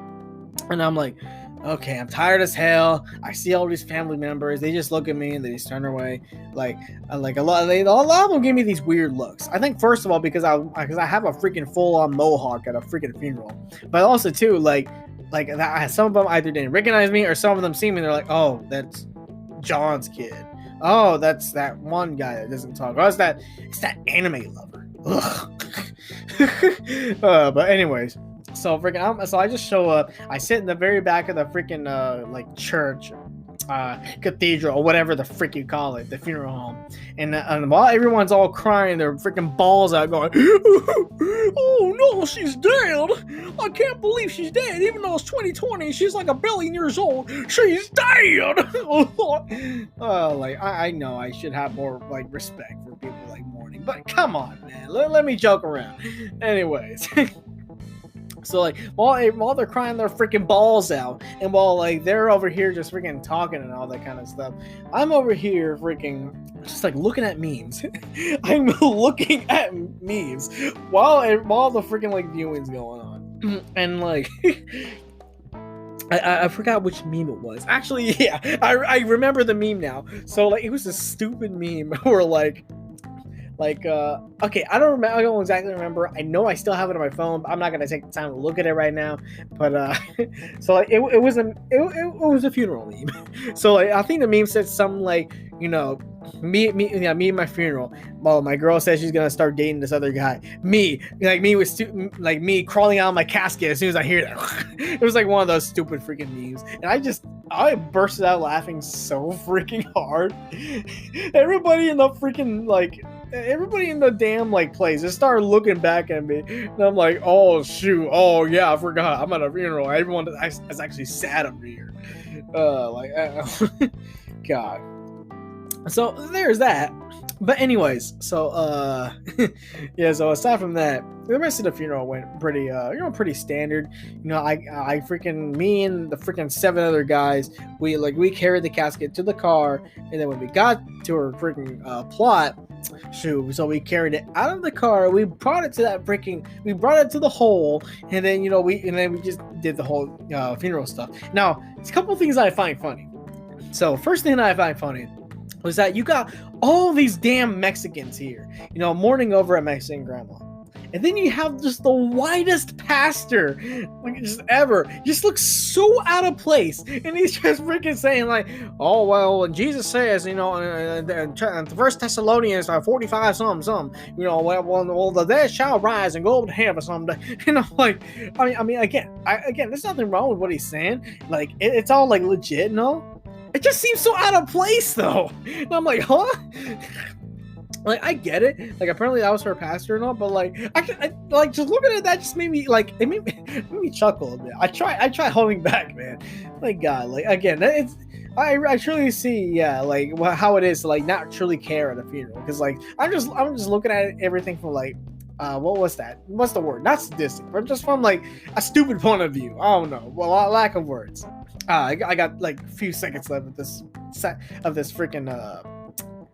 And I'm like, okay, I'm tired as hell. I see all these family members. They just look at me and they just turn away. Like a lot of them give me these weird looks. I think first of all because I have a freaking full on mohawk at a freaking funeral, but also too like that, some of them either didn't recognize me or some of them see me and they're like, oh, that's John's kid. Oh, that's that one guy that doesn't talk. Oh, it's that anime lover. Ugh. But anyways. So I just show up. I sit in the very back of the freaking like church, cathedral, or whatever the frick you call it, the funeral home. And while everyone's all crying their freaking balls out, going, "Oh no, she's dead! I can't believe she's dead. Even though it's 2020, she's like 1 billion years old. She's dead!" Like I know I should have more like respect for people like mourning, but come on, man, let me joke around. Anyways. So like while they're crying their freaking balls out, and while like they're over here just freaking talking and all that kind of stuff, I'm over here freaking just like looking at memes. I'm looking at memes while the freaking like viewing's going on, and like I forgot which meme it was. Actually, yeah, I remember the meme now. So like it was a stupid meme where like okay, I don't exactly remember. I know I still have it on my phone, but I'm not gonna take the time to look at it right now. But so like, it was a funeral meme. So like, I think the meme said something like, you know, me and my funeral. Well, my girl says she's gonna start dating this other guy. Me crawling out of my casket as soon as I hear that. It was like one of those stupid freaking memes, and I bursted out laughing so freaking hard. Everybody in the damn like place just started looking back at me, and I'm like, oh shoot, oh yeah, I forgot, I'm at a funeral. Everyone is actually sad over here. God. So there's that. But anyways, so yeah, so aside from that, the rest of the funeral went pretty pretty standard. You know, me and the freaking 7 other guys, we carried the casket to the car, and then when we got to our freaking plot, so we carried it out of the car, we brought it to the hole, and then we just did the whole funeral stuff. Now, it's a couple things I find funny. So first thing that I find funny was that you got all these damn Mexicans here, mourning over a Mexican grandma. And then you have just the whitest pastor, like, just ever. Just looks so out of place. And he's just freaking saying, like, oh, well, and Jesus says, in 1 Thessalonians 45 something, well, the dead shall rise and go to heaven someday. And I'm like, I mean, again, there's nothing wrong with what he's saying. Like, it's all, like, legit, no? It just seems so out of place, though. And I'm like, huh? Like, I get it. Like, apparently that was her pastor and all, but like, I like, just looking at that just made me like, it made me chuckle a bit. I try holding back, man. Like, God, like, again, I truly see, yeah, like how it is to like not truly care at a funeral, because like I'm just looking at everything from like, what was that? What's the word? Not sadistic, but just from like a stupid point of view. I don't know. Well, lack of words. I got like a few seconds left of this freaking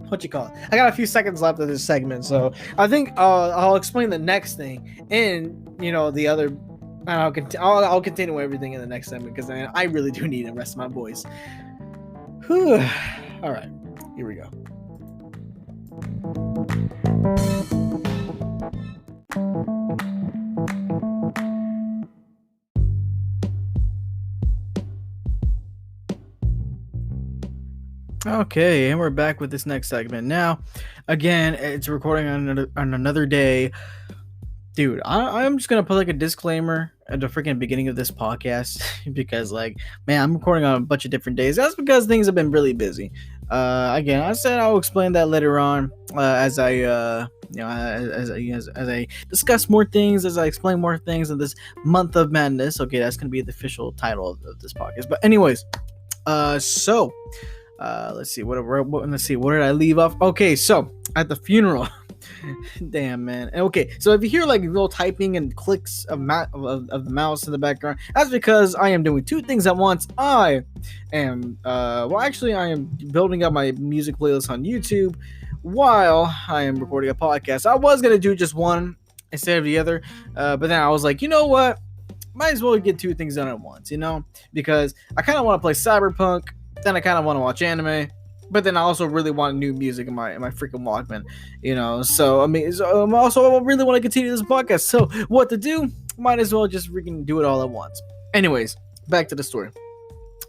what you call it? I got a few seconds left of this segment, so I think I'll explain the next thing, and the other. I'll continue everything in the next segment, because I really do need to rest my voice. Whew. All right, here we go. Okay, and we're back with this next segment. Now, again, it's recording on another day. Dude, I'm just going to put like a disclaimer at the freaking beginning of this podcast because like, man, I'm recording on a bunch of different days. That's because things have been really busy. Again, I said I'll explain that later on as I discuss more things, as I explain more things in this month of madness. Okay, that's going to be the official title of this podcast. But anyways, so let's see, what did I leave off? Okay, so at the funeral. Damn, man. Okay, so if you hear like little typing and clicks of the mouse in the background, that's because I am doing 2 things at once. I am building up my music playlist on YouTube while I am recording a podcast. I was gonna do just one instead of the other, but then I was like, you know what? might as well get two things done at once, because I kind of want to play Cyberpunk, then I kind of want to watch anime, but then I also really want new music in my freaking Walkman, So I really want to continue this podcast. So what to do? Might as well just freaking do it all at once. Anyways, back to the story.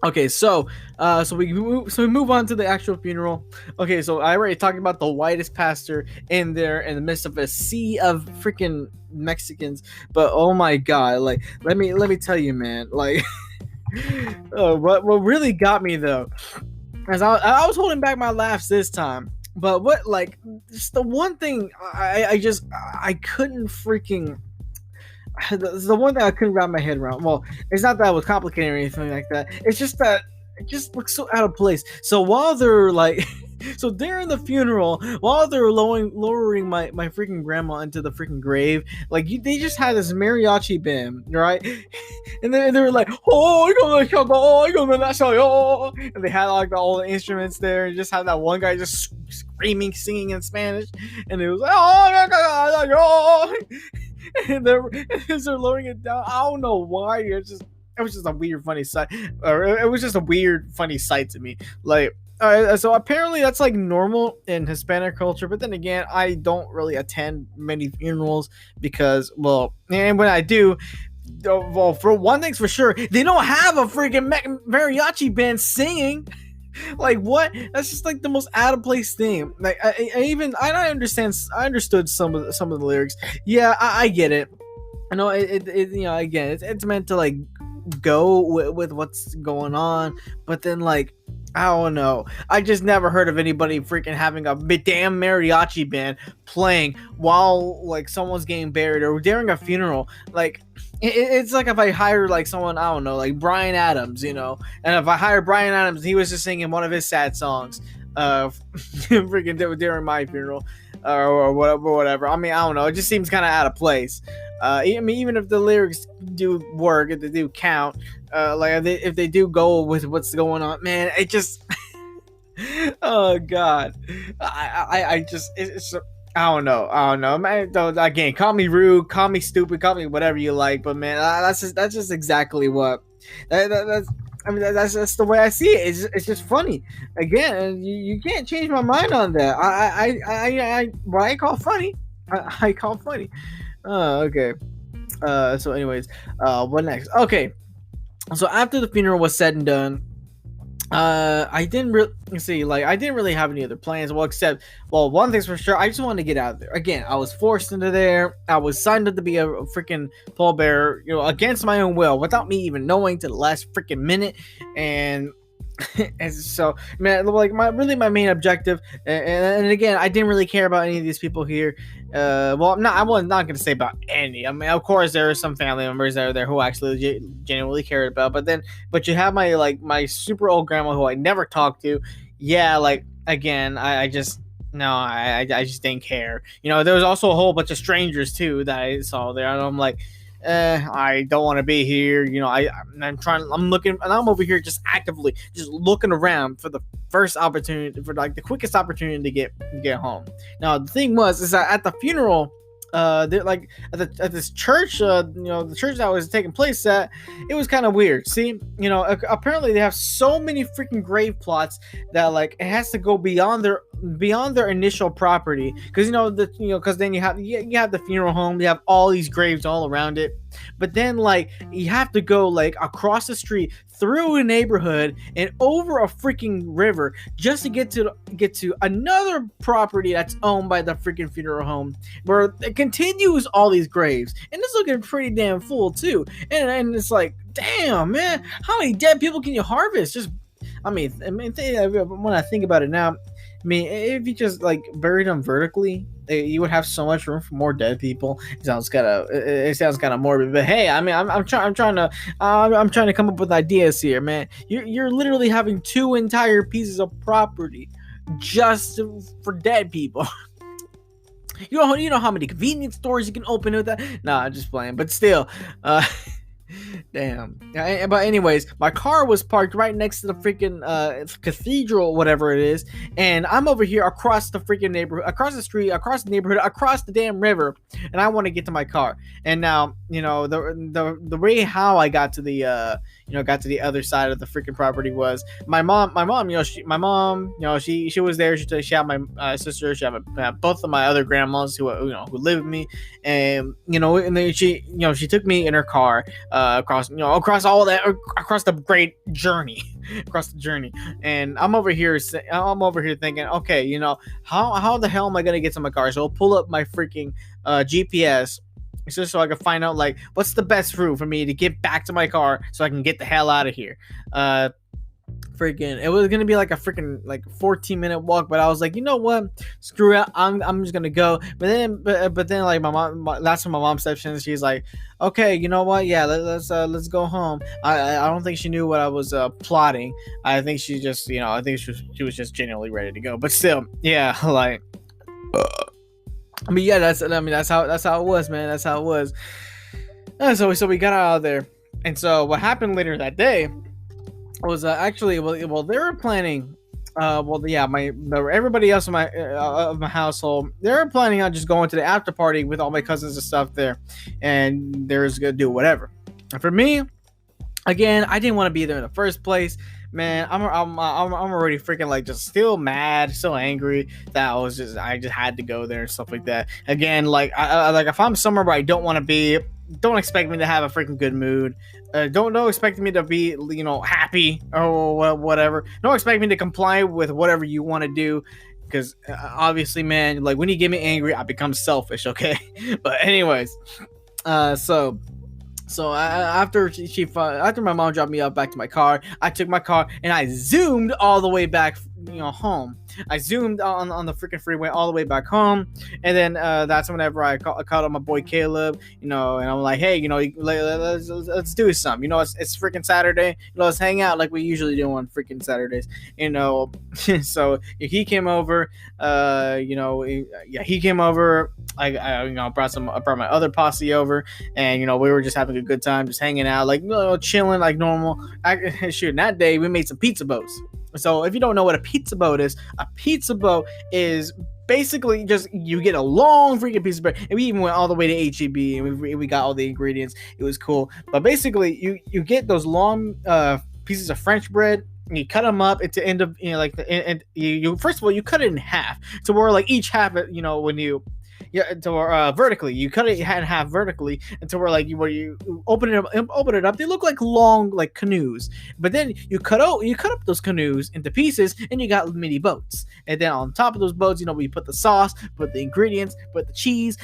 Okay, so we move on to the actual funeral. Okay, so I already talked about the whitest pastor in there in the midst of a sea of freaking Mexicans, but oh my god, like let me tell you, man, like what really got me though, as I was holding back my laughs this time, but what, like, just the one thing I couldn't freaking. The one thing I couldn't wrap my head around. Well, it's not that it was complicated or anything like that. It's just that it just looks so out of place. So while they're like, so during the funeral, while they're lowering my freaking grandma into the freaking grave, like they just had this mariachi band, right? And then they were like, oh, and they had like all the instruments there, and just had that one guy just screaming, singing in Spanish, and it was like, oh. And they're lowering it down. I don't know why. It was just a weird, funny sight. It was just a weird, funny sight to me. Like, so apparently that's like normal in Hispanic culture. But then again, I don't really attend many funerals because, well, and when I do, well, for one thing's for sure, they don't have a freaking mariachi band singing. Like, what? That's just like the most out of place thing. Like I understood some of the lyrics. Yeah, I get it. I know it again, it's meant to like go with what's going on, but then like, I don't know. I just never heard of anybody freaking having a damn mariachi band playing while like someone's getting buried or during a funeral. Like, it's like if I hired like someone, I don't know, like Bryan Adams, and if I hired Bryan Adams, he was just singing one of his sad songs, freaking during my funeral, or whatever. I mean, I don't know. It just seems kind of out of place. I mean, even if the lyrics do work, if they do count, like if they do go with what's going on, man, it just, oh god, I just, it's. I don't know, man. Again, call me rude, call me stupid, call me whatever you like, but man, that's just exactly what. That's the way I see it. It's just funny. Again, you can't change my mind on that. What I call funny, I call funny. Okay. So anyways, what next? Okay. So after the funeral was said and done, I didn't really have any other plans. Well, one thing's for sure, I just wanted to get out of there. Again, I was forced into there. I was signed up to be a freaking pallbearer, against my own will, without me even knowing to the last freaking minute. And and so, man, like my main objective, and again, I didn't really care about any of these people here. I was not going to say about any. I mean, of course, there are some family members that are there who actually genuinely cared about. But you have my super old grandma who I never talked to. Yeah, like again, I just didn't care. There was also a whole bunch of strangers too that I saw there, and I'm like, I don't want to be here. I'm looking, and I'm over here just actively just looking around for the first opportunity, for like the quickest opportunity to get home. Now the thing is that at the funeral, like at this church, the church that was taking place at, it was kind of weird. See, apparently they have so many freaking grave plots that like it has to go beyond their initial property, because because then you have the funeral home, you have all these graves all around it, but then like you have to go like across the street, through a neighborhood, and over a freaking river just to get to another property that's owned by the freaking funeral home, where it continues all these graves, and it's looking pretty damn full too. And it's like, damn, man, how many dead people can you harvest? When I think about it now, I mean, if you just like buried them vertically, you would have so much room for more dead people. It sounds kind of morbid, but hey, I mean, I'm trying to come up with ideas here, man. You're literally having two entire pieces of property just for dead people. You know how many convenience stores you can open with that? Nah, I'm just playing, but still, Damn. But anyways, my car was parked right next to the freaking cathedral, whatever it is, and I'm over here across the freaking neighborhood, across the street, across the neighborhood, across the damn river, and I want to get to my car. And now, the way how I got to the got to the other side of the freaking property was my mom, she was there. She had my sister, she had both of my other grandmas who live with me, and and then she took me in her car across all that, across the great journey, across the journey. And I'm over here thinking, okay, how the hell am I gonna get to my car? So I'll pull up my freaking GPS just so I can find out like what's the best route for me to get back to my car so I can get the hell out of here. Freaking, it was gonna be like a freaking like 14-minute walk, but I was like, you know what, screw it, I'm just gonna go. But then like that's when my mom steps in. She's like, okay, you know what, yeah, let's go home. I don't think she knew what I was plotting. I think she just she was just genuinely ready to go. But still, yeah, like yeah, that's how it was, man. That's how it was. So we got out of there, and so what happened later that day was actually well they were planning everybody else in my of my household, they were planning on just going to the after party with all my cousins and stuff there, and they were just gonna do whatever. And for me, again, I didn't want to be there in the first place, man. I'm already freaking like just still mad, still angry that I just had to go there and stuff like that. Again, like I like if I'm somewhere where I don't want to be, don't expect me to have a freaking good mood. Don't expect me to be happy or whatever. Don't expect me to comply with whatever you want to do, because obviously, man, like when you get me angry, I become selfish. Okay, but anyways, so after after my mom dropped me off back to my car, I took my car and I zoomed all the way back, home. I zoomed on the freaking freeway all the way back home, and then that's whenever I called up my boy Caleb, and I'm like, hey, let's do something. It's freaking Saturday. Let's hang out like we usually do on freaking Saturdays. So he came over. He came over. I brought my other posse over, and we were just having a good time, just hanging out, like chilling like normal. That day we made some pizza boats. So if you don't know what a pizza boat is basically just you get a long freaking piece of bread, and we even went all the way to HEB, and we got all the ingredients. It was cool, but basically you get those long pieces of French bread. And you cut them up into end of you first of all you cut it in half to where like each half when you vertically you cut it in half vertically until where where you open it up, they look like long like canoes, but then you cut up those canoes into pieces and you got mini boats, and then on top of those boats we put the sauce, put the ingredients, put the cheese,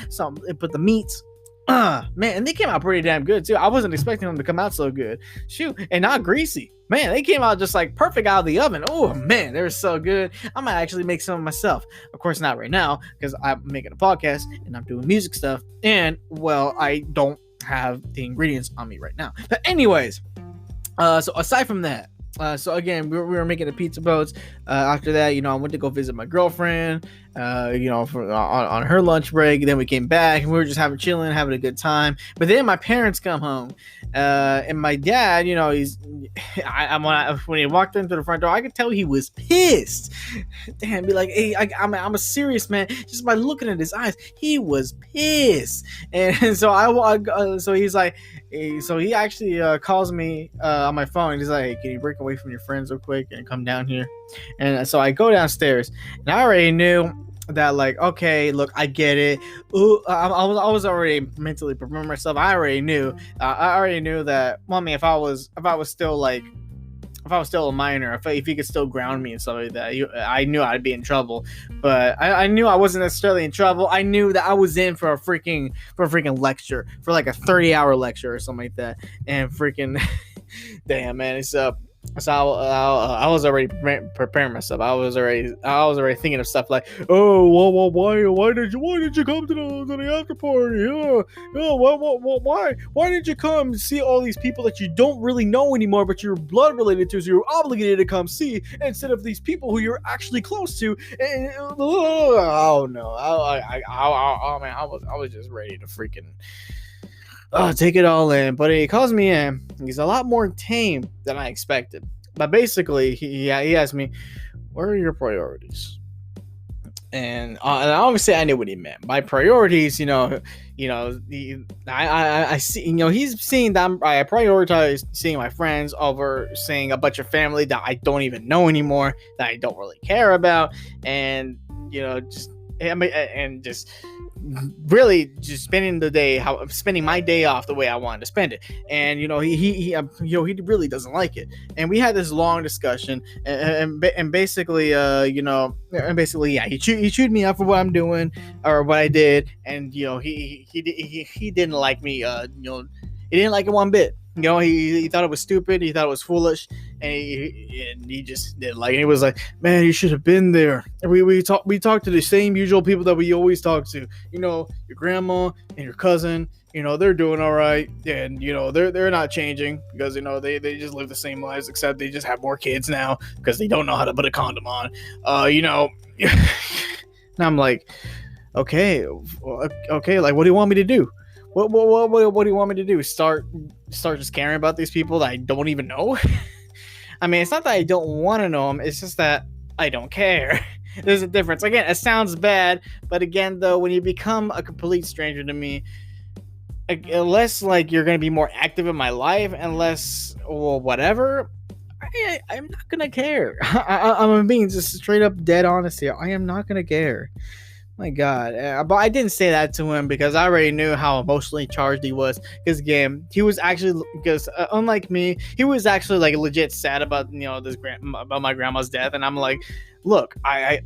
put the meats. Man, and they came out pretty damn good too. I wasn't expecting them to come out so good. Shoot, and not greasy. Man, they came out just like perfect out of the oven. Oh man, they were so good. I might actually make some myself. Of course, not right now because I'm making a podcast and I'm doing music stuff, and well, I don't have the ingredients on me right now. But anyways, so aside from that. So again, we were making the pizza boats. After that, I went to go visit my girlfriend, on her lunch break. Then we came back and we were just chilling, having a good time. But then my parents come home, and my dad, when he walked into the front door, I could tell he was pissed. Damn, be like, hey, I'm a serious man. Just by looking at his eyes, he was pissed. And so so he's like. So he actually calls me on my phone. He's like, hey, can you break away from your friends real quick and come down here? And so I go downstairs, and I already knew that, like, okay, look, I get it. Ooh, I was already mentally preparing myself. I already knew that. Well, I mean, if I was still a minor, if he could still ground me and stuff like that, I knew I'd be in trouble. But I knew I wasn't necessarily in trouble. I knew that I was in for a freaking lecture, for like a 30-hour lecture or something like that. And freaking, damn, man, it's So I was already preparing myself. I was already thinking of stuff like, oh, well, why did you come to the after party? Why did you come see all these people that you don't really know anymore, but you're blood related to, so you're obligated to come see, instead of these people who you're actually close to? And, oh no, man, I was just ready to freaking. take it all in. But he calls me in. He's a lot more tame than I expected. But basically, he asked me, "What are your priorities?" And obviously, I knew what he meant. My priorities, I see, he's seeing that I prioritize seeing my friends over seeing a bunch of family that I don't even know anymore, that I don't really care about, and just really just spending my day off the way I wanted to spend it. And he really doesn't like it. And we had this long discussion, and basically yeah, he chewed me out for what I'm doing or what I did. And he didn't like me. He didn't like it one bit. He thought it was stupid. He thought it was foolish, and he just didn't like it. He was like, "Man, you should have been there." And we talked to the same usual people that we always talk to. Your grandma and your cousin. They're doing all right, and they're not changing because they just live the same lives, except they just have more kids now because they don't know how to put a condom on. And I'm like, okay, like, what do you want me to do? What do you want me to do? Start just caring about these people that I don't even know? I mean, it's not that I don't want to know them. It's just that I don't care. There's a difference. Again, it sounds bad, but again, though, when you become a complete stranger to me, unless like you're gonna be more active in my life, unless whatever, I'm not gonna care. I'm being just straight up dead honest here. I am not gonna care. My God, but I didn't say that to him because I already knew how emotionally charged he was. Because again, he was actually unlike me, he was actually like legit sad about about my grandma's death, and I'm like, look, I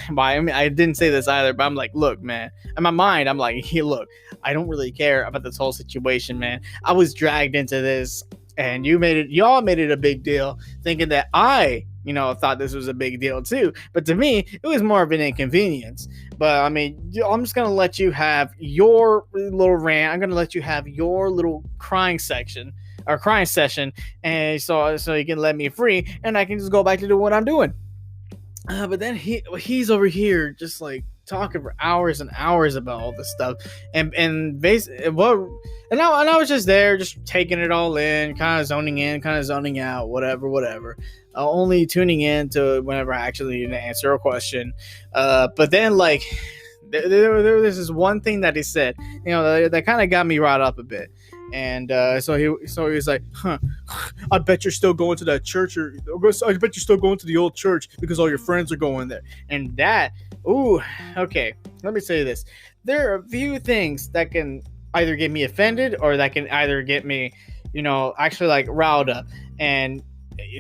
mean, I didn't say this either, but I'm like, look, man, in my mind, I'm like, hey, look, I don't really care about this whole situation, man. I was dragged into this, and y'all made it a big deal, thinking that I thought this was a big deal too. But to me, it was more of an inconvenience. But I mean, I'm just gonna let you have your little rant. I'm gonna let you have your little crying session, and so you can let me free, and I can just go back to do what I'm doing. But then he's over here just like talking for hours and hours about all this stuff, and basically, and I was just there, just taking it all in, kind of zoning in, kind of zoning out, whatever. Only tuning in to whenever I actually need to answer a question. But then like there's this one thing that he said, that kind of got me riled up a bit. And so he was like, I bet you're still going to that church, or I bet you're still going to the old church because all your friends are going there. And that, okay, let me say this. There are a few things that can either get me offended or that can either get me, actually like riled up. And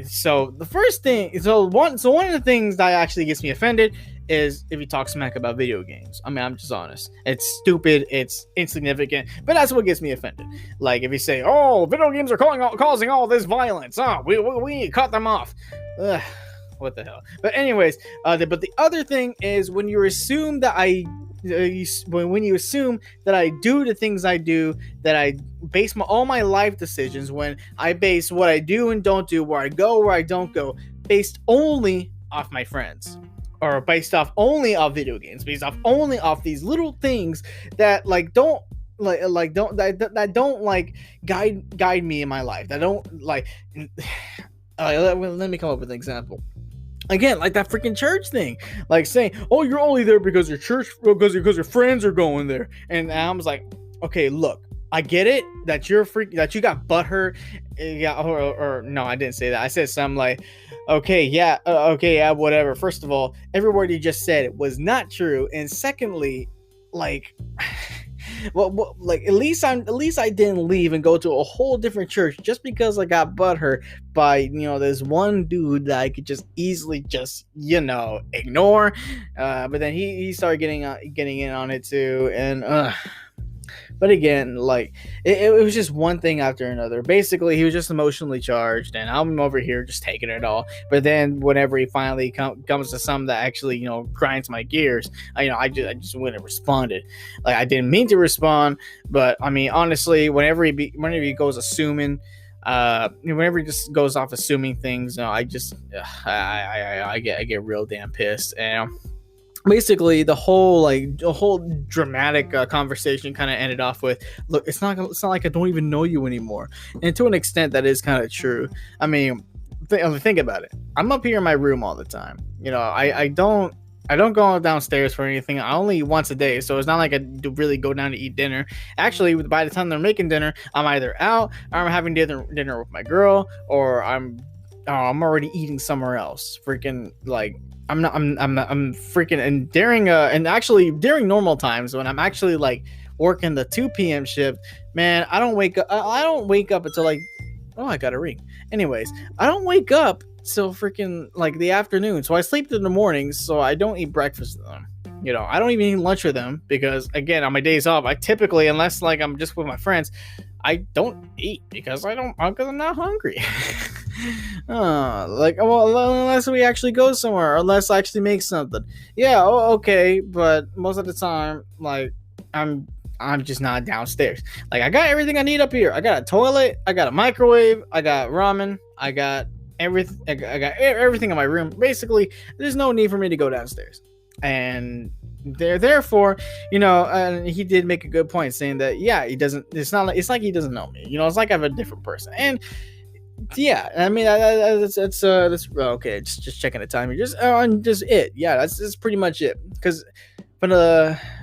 so the first thing, one of the things that actually gets me offended is if you talk smack about video games. I mean, I'm just honest. It's stupid. It's insignificant. But that's what gets me offended. Like if you say, "Oh, video games are causing all this violence. Oh, we need to cut them off." Ugh, what the hell? But anyways, but the other thing is when you assume that when you assume that I do the things I do, that I base all my life decisions, when I base what I do and don't do, where I go, where I don't go, based only off my friends, or based off only off video games, based off only off these little things that don't guide me in my life, that don't like. Let me come up with an example. Again, like that freaking church thing, like saying, "Oh, you're only there because your your friends are going there." And I was like, "Okay, look, I get it that you got butthurt, yeah, or no, I didn't say that. I said something like, okay, yeah, whatever. First of all, every word you just said was not true, and secondly, like." Well, like at least I didn't leave and go to a whole different church just because I got butthurt by this one dude that I could just easily ignore. But then he started getting in on it too, and but again, like it was just one thing after another. Basically, he was just emotionally charged, and I'm over here just taking it all. But then, whenever he finally comes to something that actually, grinds my gears, I just went and responded. Like I didn't mean to respond, but I mean, honestly, whenever he goes assuming, whenever he just goes off assuming things, I get real damn pissed. And basically the whole dramatic conversation kind of ended off with, look, it's not like I don't even know you anymore. And to an extent that is kind of true. I mean, think about it. I'm up here in my room all the time. I don't go downstairs for anything. I only once a day, so it's not like I do really go down to eat dinner. Actually, by the time they're making dinner, I'm either out or I'm having dinner with my girl, or I'm already eating somewhere else. Freaking like I'm freaking. And during normal times when I'm actually like working the 2 p.m. shift, man, I don't wake up. I don't wake up until like, oh, I got a ring. Anyways, I don't wake up till freaking like the afternoon. So I sleep in the mornings, so I don't eat breakfast with them. I don't even eat lunch with them because, again, on my days off, I typically, unless like I'm just with my friends, I don't eat because I'm not hungry. Unless we actually go somewhere, or unless I actually make something. Yeah, okay, but most of the time, like, I'm just not downstairs. Like, I got everything I need up here. I got a toilet, I got a microwave, I got ramen, I got everything. I got everything in my room. Basically, there's no need for me to go downstairs. And therefore, he did make a good point saying that, yeah, he doesn't. It's not like, it's like he doesn't know me. It's like I'm a different person. And yeah, I mean, that's okay. Just checking the time here. Just it. Yeah, that's pretty much it. But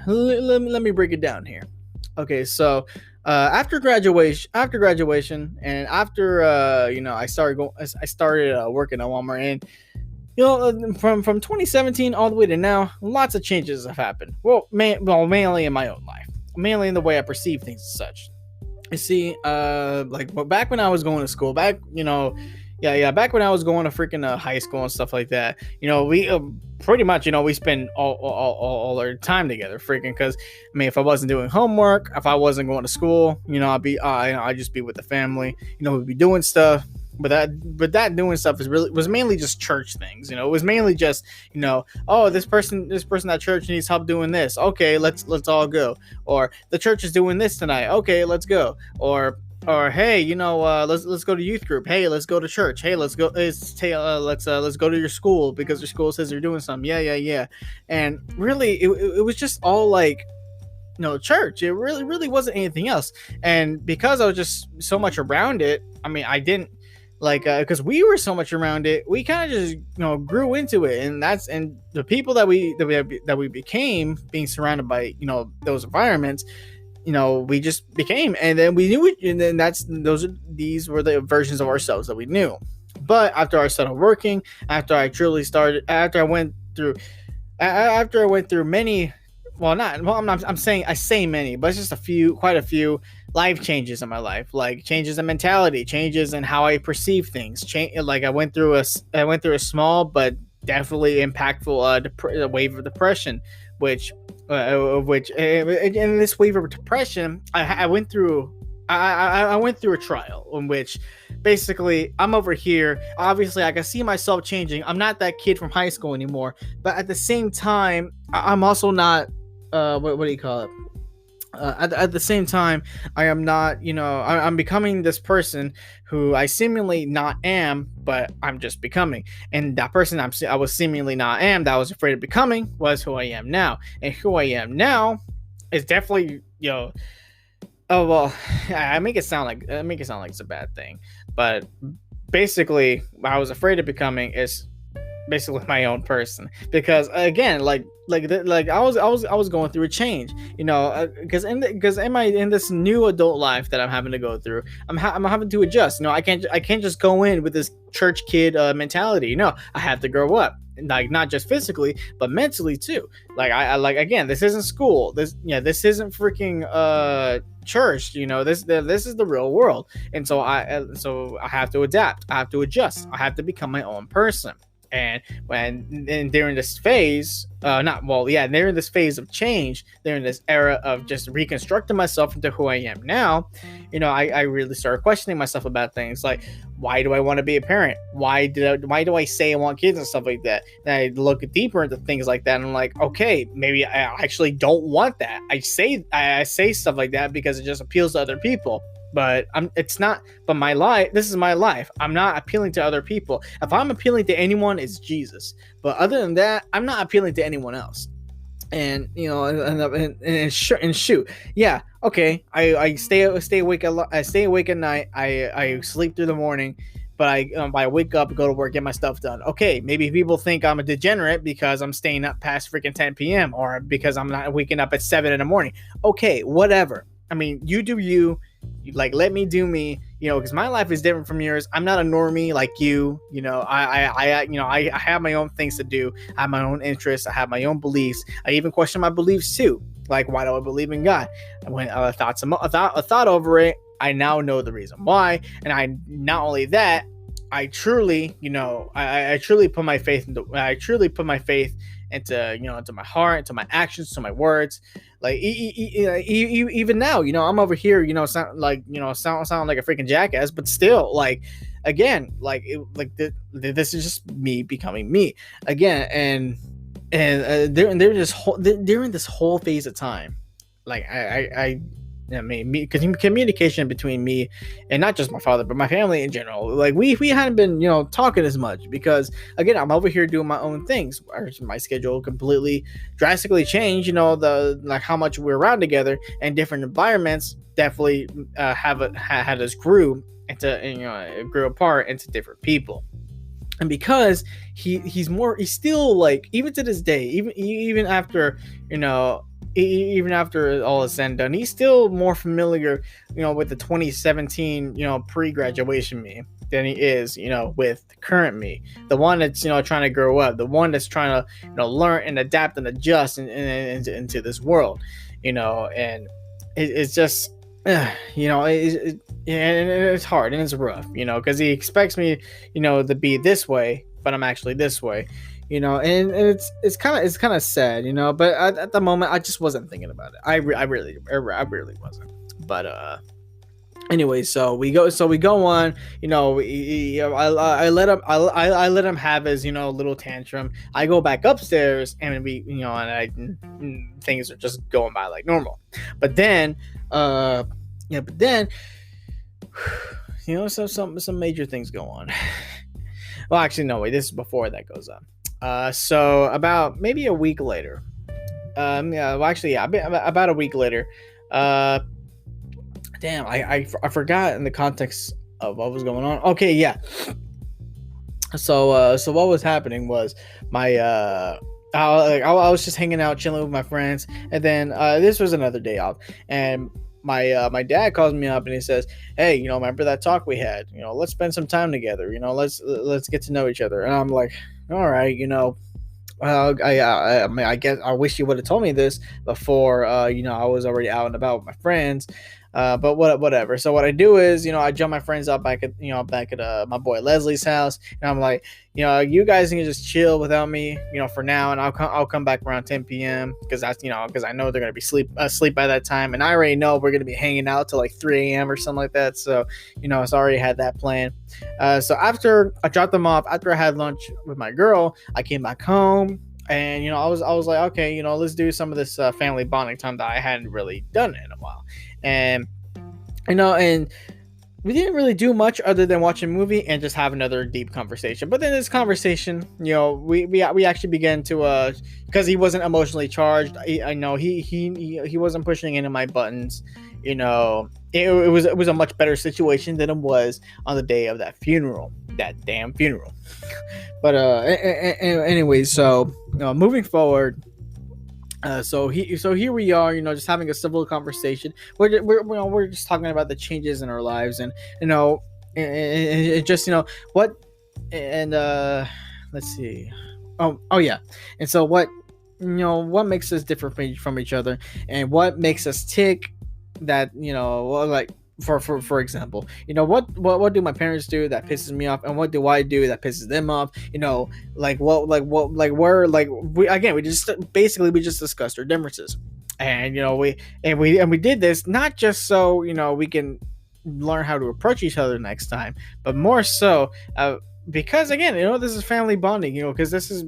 let me break it down here. Okay, so after graduation, and after I started working at Walmart, and from 2017 all the way to now, lots of changes have happened. Well, mainly in my own life, mainly in the way I perceive things and such. You see, back when I was going to school, back when I was going to freaking high school and stuff like that, we pretty much, we spend all our time together, freaking. Because I mean, if I wasn't doing homework, if I wasn't going to school, I'd just be with the family. We'd be doing stuff. But that doing stuff was mainly just church things. It was mainly just, oh, this person at church needs help doing this. Okay, let's all go. Or the church is doing this tonight. Okay, let's go. Or hey, let's go to youth group. Hey, let's go to church. Hey, let's go. Let's go to your school because your school says they're doing something. Yeah. And really, it was just all like, church. It really wasn't anything else. And because I was just so much around it, I mean, I didn't because we were so much around it, we kind of just grew into it. And the people that we became, being surrounded by those environments, we just became, and then we knew it, and then these were the versions of ourselves that we knew. But after I started working, after I went through many, I say many, but it's just quite a few life changes in my life, like changes in mentality, changes in how I perceive things. Like I went through a small but definitely impactful wave of depression, which in this wave of depression, I went through a trial in which basically I'm over here. Obviously, I can see myself changing. I'm not that kid from high school anymore, but at the same time, I'm also not. What do you call it? At the same time, I am not, I'm becoming this person who I seemingly not am, but I'm just becoming. And that person I was seemingly not am, that I was afraid of becoming, was who I am now. And who I am now is definitely, oh, well, I make it sound like it's a bad thing. But basically, what I was afraid of becoming is basically my own person, because again, like I was going through a change, because in this new adult life that I'm having to go through, I'm having to adjust. I can't just go in with this church kid mentality. I have to grow up, like not just physically but mentally too. Like again, this isn't school. This isn't freaking church. This is the real world, and so I have to adapt. I have to adjust. I have to become my own person. And during this phase, during this phase of change, during this era of just reconstructing myself into who I am now, I really started questioning myself about things like, why do I want to be a parent? Why do I say I want kids and stuff like that? And I look deeper into things like that, and I'm like, okay, maybe I actually don't want that. I say stuff like that because it just appeals to other people. But it's not. But my life. This is my life. I'm not appealing to other people. If I'm appealing to anyone, it's Jesus. But other than that, I'm not appealing to anyone else. and and shoot, yeah, okay, I stay awake a lot. I stay awake at night. I sleep through the morning, but I wake up, go to work, get my stuff done. Okay, maybe people think I'm a degenerate because I'm staying up past freaking 10 p.m. or because I'm not waking up at 7 in the morning. Okay, whatever. I mean, you do you. Like, let me do me, because my life is different from yours. I'm not a normie like you. I have my own things to do. I have my own interests. I have my own beliefs. I even question my beliefs too. Like, why do I believe in God? When I thought over it, I now know the reason why. And I not only that, I truly, I truly put my faith into my heart, into my actions, to my words. Like, even now, I'm over here, sound like a freaking jackass, but still, like, again, this is just me becoming me again. And during this whole phase of time, like, I mean, communication between me and not just my father, but my family in general. Like, we hadn't been, talking as much because, again, I'm over here doing my own things. My schedule completely, drastically changed. How much we're around together, and different environments definitely had us grew apart into different people. And because he's still, like, even to this day, even after, even after all is said and done, he's still more familiar, with the 2017, pre-graduation me than he is, with current me, the one that's, trying to grow up, the one that's trying to, learn and adapt and adjust into this world, and it's just, and it's hard and it's rough, because he expects me, to be this way, but I'm actually this way. And it's kind of sad, but at the moment I just wasn't thinking about it. I really wasn't. But anyway, so we go on. I let him have his, little tantrum. I go back upstairs, and things are just going by like normal. But then, some major things go on. Well, actually, no, wait. This is before that goes on. So about maybe a week later, about a week later, damn, I forgot in the context of what was going on. Okay, yeah. So what was happening was I was just hanging out, chilling with my friends, and then this was another day off, and my dad calls me up and he says, "Hey, remember that talk we had? Let's spend some time together. Let's get to know each other." And I'm like, all right, I guess I wish you would have told me this before, I was already out and about with my friends. But whatever. So what I do is, I jump my friends up back at my boy Leslie's house, and I'm like, you guys can just chill without me, for now, and I'll come back around 10 p.m. because that's, because I know they're gonna be asleep by that time, and I already know we're gonna be hanging out till like 3 a.m. or something like that. So, it's already had that plan. So after I dropped them off, after I had lunch with my girl, I came back home. And I was like, okay, let's do some of this family bonding time that I hadn't really done in a while, and and we didn't really do much other than watch a movie and just have another deep conversation. But then this conversation, we actually began to because he wasn't emotionally charged. I know he wasn't pushing any of my buttons. It was a much better situation than it was on the day of that damn funeral. But anyway, so moving forward, so here we are, just having a civil conversation. We're just talking about the changes in our lives, and it just what, and let's see, oh yeah, and so what makes us different from each other, and what makes us tick. That like. For example, what do my parents do that pisses me off, and what do I do that pisses them off? We just discussed our differences, and we did this not just so we can learn how to approach each other next time, but more so because again, this is family bonding, because this is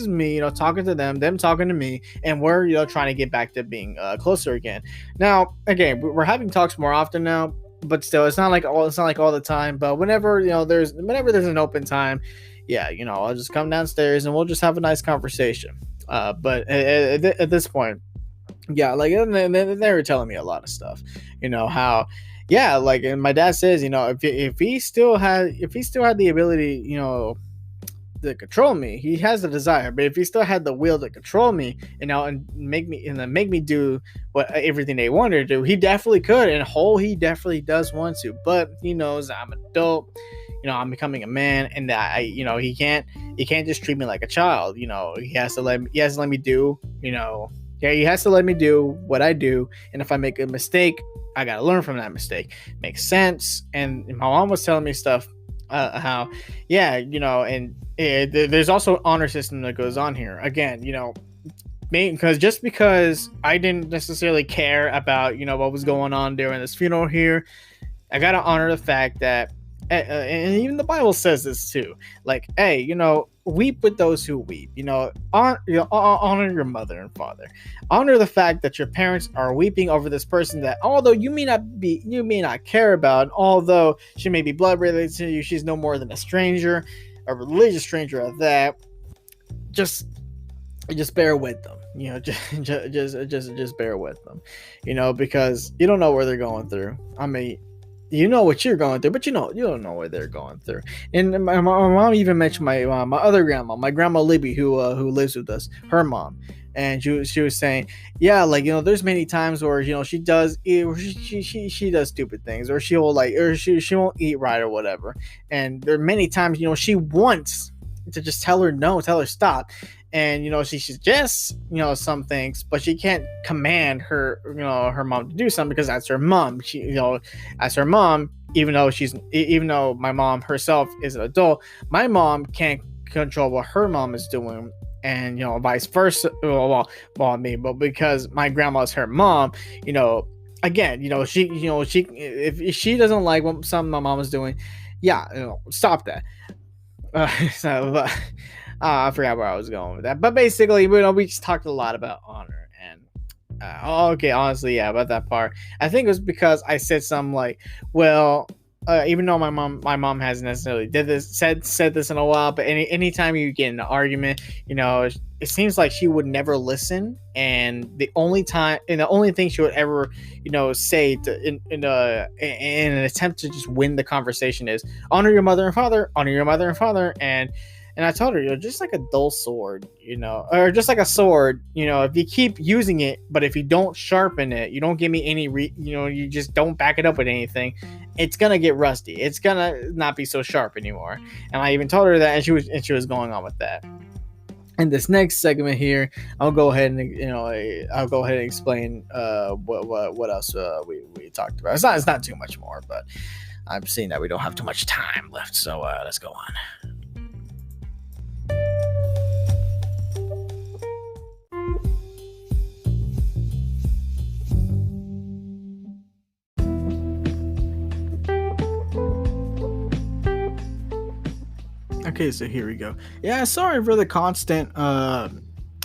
me, talking to them talking to me, and we're trying to get back to being closer again. Now, again, we're having talks more often now, but still, it's not like all the time. But whenever there's an open time, yeah, I'll just come downstairs and we'll just have a nice conversation. But at this point, yeah, like they were telling me a lot of stuff, how, yeah, like, and my dad says, if he still had the ability, to control me, he has the desire, but if he still had the will to control me, and make me do what everything they wanted to do, he definitely could, and he definitely does want to, but he knows I'm an adult, I'm becoming a man, and that he can't just treat me like a child, he has to let me do, yeah, he has to let me do what I do, and if I make a mistake, I gotta learn from that mistake. Makes sense. And my mom was telling me stuff, how, yeah, and there's also an honor system that goes on here. Again, because I didn't necessarily care about what was going on during this funeral here, I gotta honor the fact that, and even the Bible says this too. Like, hey, weep with those who weep. Honor your mother and father. Honor the fact that your parents are weeping over this person that, although you may not care about, and although she may be blood related to you, she's no more than a stranger, a religious stranger at that. Just bear with them. Just bear with them. Because you don't know where they're going through. I mean, you know what you're going through, but you don't know what they're going through. And my mom even mentioned my other grandma, my grandma Libby, who lives with us, her mom, and she was saying, yeah, like, there's many times where she does she does stupid things, or she won't eat right or whatever, and there are many times she wants to just tell her stop. And she suggests some things, but she can't command her her mom to do something, because that's her mom. As her mom, even though my mom herself is an adult, my mom can't control what her mom is doing, and vice versa. But because my grandma is her mom, again, she if she doesn't like what something my mom is doing, yeah, stop that. I forgot where I was going with that, but basically, we just talked a lot about honor, and okay, honestly, yeah, about that part, I think it was because I said something like, well, even though my mom hasn't necessarily said this in a while, but anytime you get in an argument, it seems like she would never listen, and the only thing she would ever say in an attempt to just win the conversation is, honor your mother and father, and I told her, just like a dull sword, or just like a sword, if you keep using it, but if you don't sharpen it, you don't give me any, you just don't back it up with anything, it's gonna get rusty. It's gonna not be so sharp anymore. And I even told her that, and she was going on with that. In this next segment here, I'll go ahead and explain what else we talked about. It's not too much more, but I'm seeing that we don't have too much time left, so let's go on. Okay, so here we go. Yeah, sorry for the constant,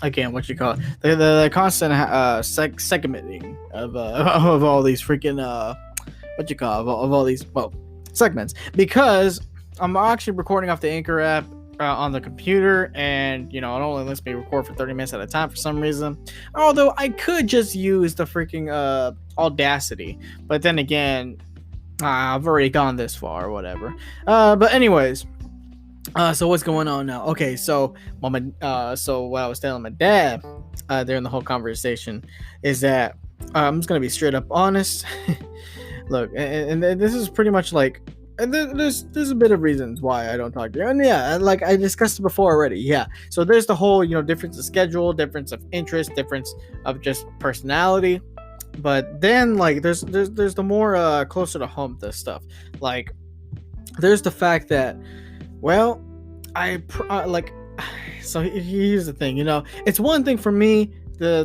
again, what you call it, the constant segmenting of all these freaking of all these segments, because I'm actually recording off the Anchor app on the computer, and it only lets me record for 30 minutes at a time for some reason. Although I could just use the freaking Audacity, but then again, I've already gone this far or whatever. But anyways. So what's going on now? Okay, so what I was telling my dad during the whole conversation is that I'm just gonna be straight up honest. Look, and this is pretty much like, and there's a bit of reasons why I don't talk to you, and yeah, like I discussed it before already. Yeah, so there's the whole difference of schedule, difference of interest, difference of just personality. But then like there's the more closer to home this stuff. Like there's the fact that, well, so here's the thing, it's one thing for me it's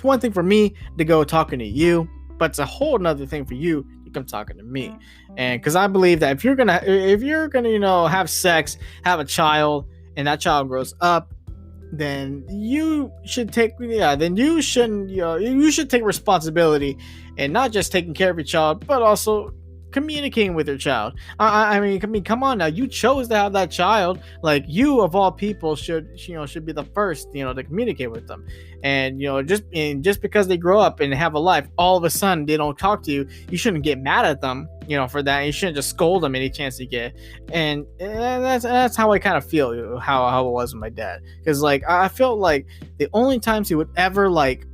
one thing for me to go talking to you, but it's a whole nother thing for you to come talking to me. And because I believe that if you're gonna have sex, have a child, and that child grows up, then you should take you should take responsibility, and not just taking care of your child, but also communicating with your child. I mean, come on now. You chose to have that child. Like, you of all people should be the first, to communicate with them. And just because they grow up and have a life, all of a sudden they don't talk to you. You shouldn't get mad at them, for that. You shouldn't just scold them any chance you get. And that's how I kind of feel how it was with my dad. Because like I felt like the only times he would ever like,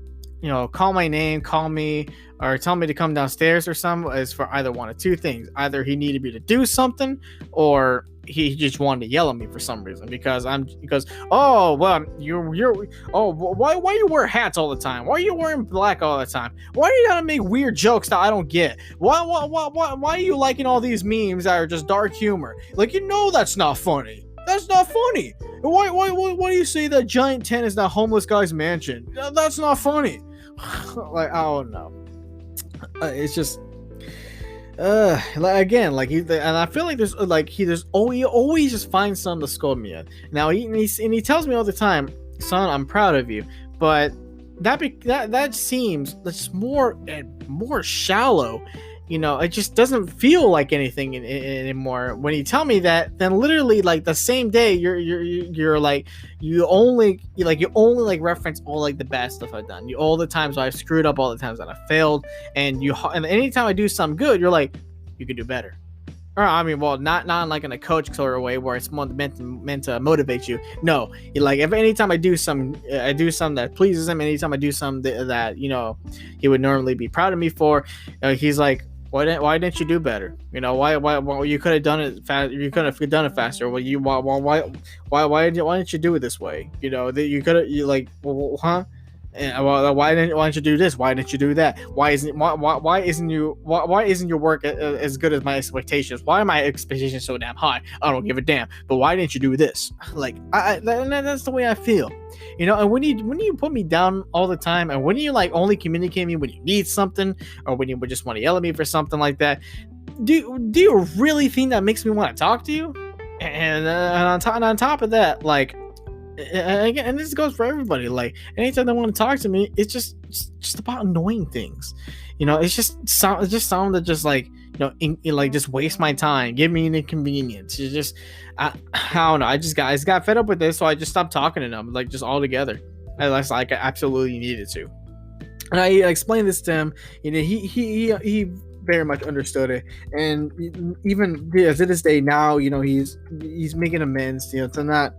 call my name, call me, or tell me to come downstairs or something is for either one of two things. Either he needed me to do something, or he just wanted to yell at me for some reason because oh well why you wear hats all the time? Why are you wearing black all the time? Why do you gotta make weird jokes that I don't get? Why are you liking all these memes that are just dark humor? Like, that's not funny. That's not funny. Why do you say that giant tent is that homeless guy's mansion? That's not funny. Like, I don't know. It's just again, like and I feel like there's always just finds something to scold me at. Now he tells me all the time, son, I'm proud of you, but that seems that's more shallow. It just doesn't feel like anything anymore. When you tell me that, then literally like the same day you're like you only reference all like the bad stuff I've done. All the times I've screwed up, all the times that I failed, and anytime I do something good, you're like, you can do better. Or I mean, well, not like in a coach sort of way where it's more meant to motivate you. No, like if anytime I do something that pleases him, anytime I do something that he would normally be proud of me for, he's like, why didn't you do better? Why you could have done it fast. You could have done it faster. Well, why didn't you do it this way? That you could have huh? And why didn't you do this? Why didn't you do that? Why isn't your work as good as my expectations? Why are my expectations so damn high? I don't give a damn. But why didn't you do this? Like that's the way I feel, And when you put me down all the time, and when you like only communicate me when you need something, or when you just want to yell at me for something like that, do you really think that makes me want to talk to you? And on top of that, like. Again, and this goes for everybody. Like, anytime they want to talk to me, it's just about annoying things. It's just something that just like like just waste my time, give me an inconvenience. It's just I don't know. I just got fed up with this, so I just stopped talking to them, like just altogether. Unless like I absolutely needed to. And I explained this to him. He very much understood it, and even to this day now, he's making amends, to not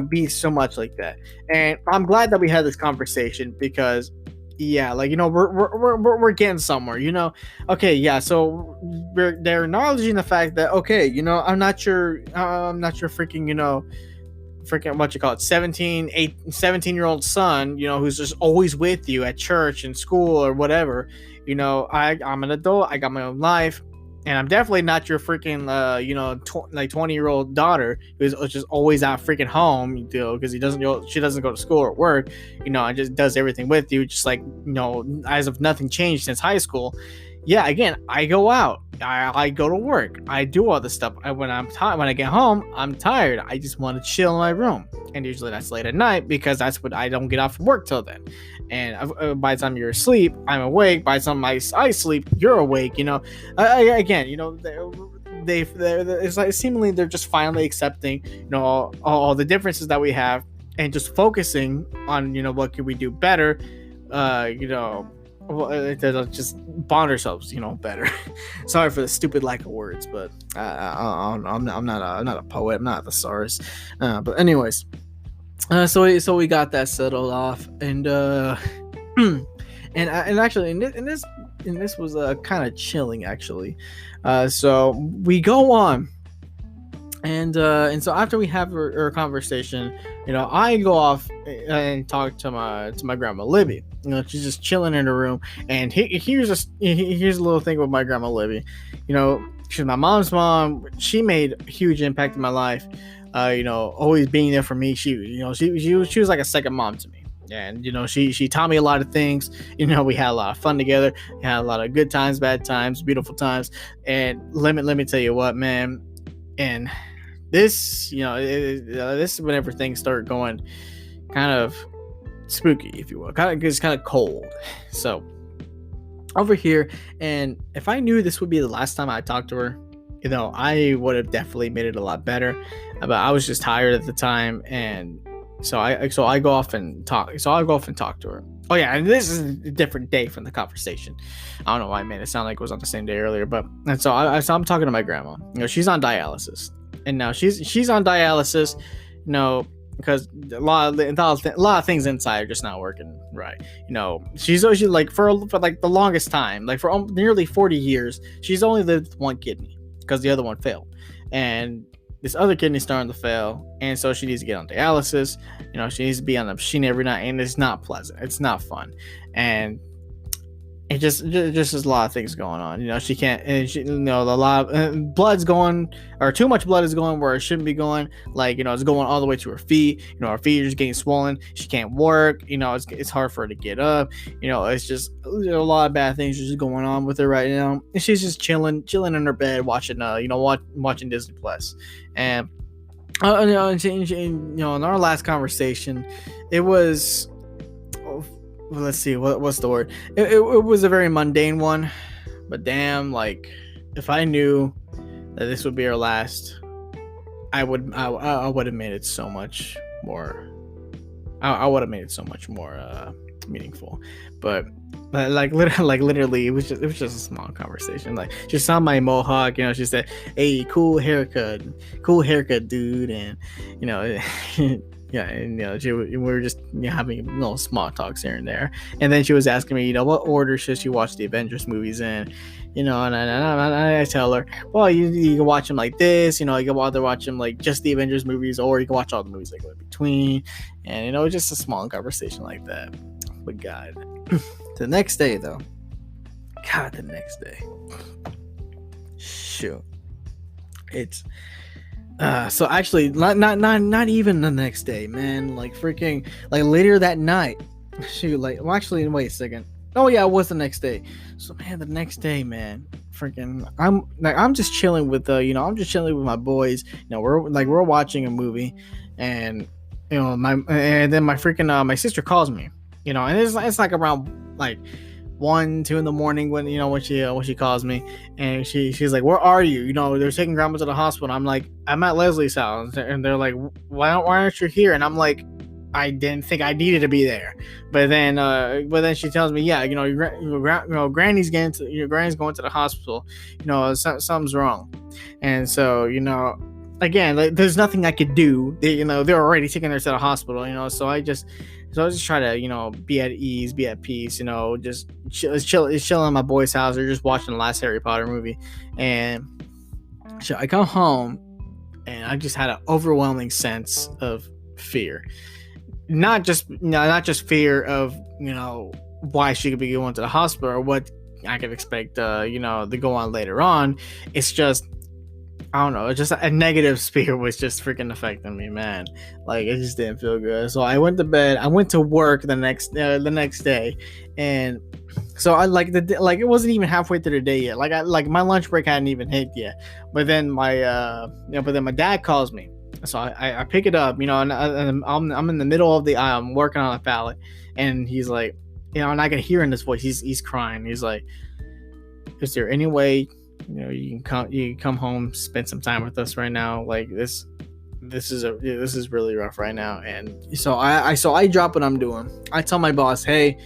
be so much like that. And I'm glad that we had this conversation because we're getting somewhere. Okay, yeah, so they're acknowledging the fact that I'm not your freaking what you call it 17-year-old son, who's just always with you at church and school or whatever. I'm an adult, I got my own life, and I'm definitely not your freaking 20-year-old daughter who's just always out freaking home, because she doesn't go to school or work, and just does everything with you, just like as if nothing changed since high school. Yeah, again, I go out, I go to work, I do all this stuff. When I get home, I'm tired. I just want to chill in my room, and usually that's late at night because that's what I don't get off from work till then. And by the time you're asleep, I'm awake. By the time I sleep, you're awake. It's like seemingly they're just finally accepting, all the differences that we have, and just focusing on, what can we do better, just bond ourselves, better. Sorry for the stupid lack of words, but I'm not a poet. I'm not a thesaurus. But anyways, so we got that settled off, and and actually, this was kind of chilling actually. So we go on. And so after we have our conversation, I go off and talk to my grandma Libby. She's just chilling in her room. And here's a little thing with my grandma Libby. She's my mom's mom. She made a huge impact in my life. Always being there for me. She was like a second mom to me. And she taught me a lot of things. We had a lot of fun together. We had a lot of good times, bad times, beautiful times. And let me tell you what, man. And this, this is whenever things start going kind of spooky, if you will. It's kind of cold. So over here. And if I knew this would be the last time I talked to her, I would have definitely made it a lot better. But I was just tired at the time, and so I go off and talk. So I go off and talk to her. Oh yeah, and this is a different day from the conversation. I don't know why I made it sound like it was on the same day earlier, but and so I'm talking to my grandma. She's on dialysis, and now she's on dialysis. Because a lot of things inside are just not working right. She's always like for like the longest time, like for nearly 40 years, she's only lived with one kidney because the other one failed, and this other kidney's starting to fail, and so she needs to get on dialysis. She needs to be on the machine every night, and it's not pleasant. It's not fun, and it just there's a lot of things going on. She can't, and a lot of blood's going, or too much blood is going where it shouldn't be going. Like, it's going all the way to her feet. Her feet are just getting swollen. She can't work. It's hard for her to get up. It's just a lot of bad things just going on with her right now. And she's just chilling in her bed, watching watching Disney Plus. And in our last conversation, it was. Let's see, what's the word? It was a very mundane one, but damn, like, if I knew that this would be our last, I would have made it so much more. I would have made it so much more meaningful. But literally, it was just a small conversation. Like, she saw my mohawk, she said, "Hey, cool haircut, dude," and yeah, and we were just having little small talks here and there, and then she was asking me, what order should she watch the Avengers movies in, and I tell her, well, you can watch them like this, you can either watch them like just the Avengers movies, or you can watch all the movies that go in between, and just a small conversation like that. But God, the next day though, shoot, it's. So actually, not even the next day, man. Like freaking, like later that night. Shoot, actually, wait a second. Oh yeah, it was the next day. So man, the next day, man, freaking, I'm just chilling with I'm just chilling with my boys. We're watching a movie, and and then my freaking my sister calls me, and it's like around like 1-2 in the morning when she calls me, and she's like, "Where are you? They're taking grandma to the hospital." I'm like, "I'm at Leslie's house," and they're like, why aren't you here?" And I'm like, I didn't think I needed to be there. But then she tells me, "Yeah, Granny's going to the hospital. Something's wrong." And so again, there's nothing I could do. They're already taking her to the hospital. So I just try to, be at ease, be at peace, just chill in my boy's house, or just watching the last Harry Potter movie. And so I come home, and I just had an overwhelming sense of fear. Not just fear of, why she could be going to the hospital, or what I could expect, to go on later on. It's just, I don't know, just a negative spirit was just freaking affecting me, man. Like, it just didn't feel good. So I went to bed. I went to work the next day, and so I it wasn't even halfway through the day yet. Like my lunch break hadn't even hit yet. But then my dad calls me. So I pick it up, and I'm in the middle of the aisle. I'm working on a pallet, and he's like, and I can hear in his voice, he's crying. He's like, "Is there any way you can come home, spend some time with us right now? Like this is really rough right now." And so I drop what I'm doing. I tell my boss, "Hey,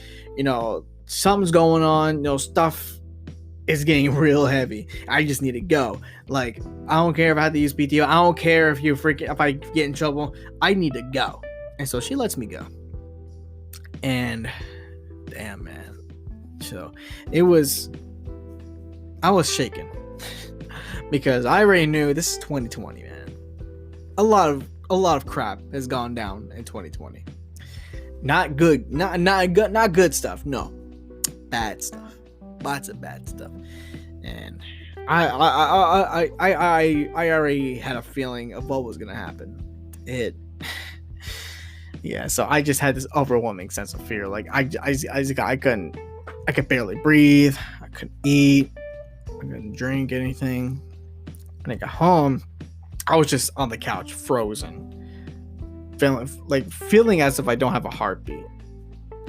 something's going on. Stuff is getting real heavy. I just need to go. Like, I don't care if I have to use PTO. I don't care if I get in trouble. I need to go." And so she lets me go. And damn, man. So I was shaken because I already knew this is 2020, man. A lot of crap has gone down in 2020. Not good, not good stuff. No, bad stuff. Lots of bad stuff. And I already had a feeling of what was gonna happen. Yeah. So I just had this overwhelming sense of fear. Like I could barely breathe. I couldn't eat. I couldn't drink anything. When I got home, I was just on the couch, frozen, feeling as if I don't have a heartbeat,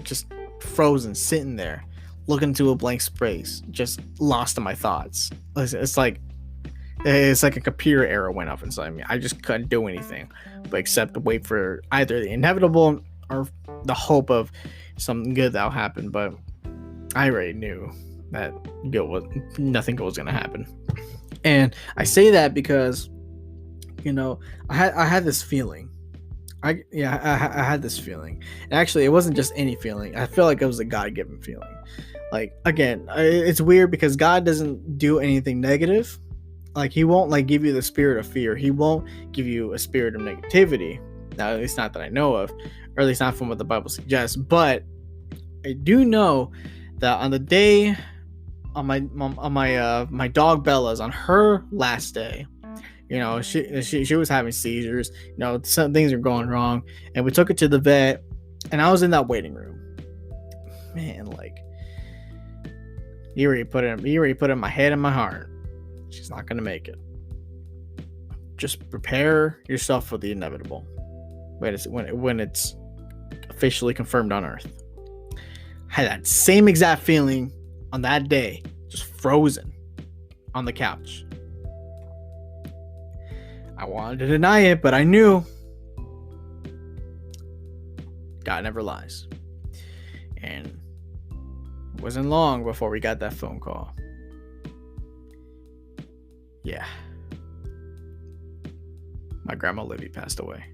just frozen, sitting there, looking into a blank space, just lost in my thoughts. It's like a computer error went off inside me. I just couldn't do anything but except wait for either the inevitable or the hope of something good that'll happen. But I already knew that nothing good was gonna happen. And I say that because, I had this feeling. I had this feeling. And actually, it wasn't just any feeling. I feel like it was a God-given feeling. Like, again, it's weird because God doesn't do anything negative. Like, he won't give you the spirit of fear. He won't give you a spirit of negativity. Now, at least not that I know of, or at least not from what the Bible suggests. But I do know that on the day on my dog Bella's, on her last day, she was having seizures. Some things are going wrong, and we took her to the vet, and I was in that waiting room. Man, you already put in my head and my heart. She's not gonna make it. Just prepare yourself for the inevitable. When it's officially confirmed on Earth. I had that same exact feeling on that day, just frozen on the couch. I wanted to deny it, but I knew God never lies. And it wasn't long before we got that phone call. Yeah. My grandma Livy passed away.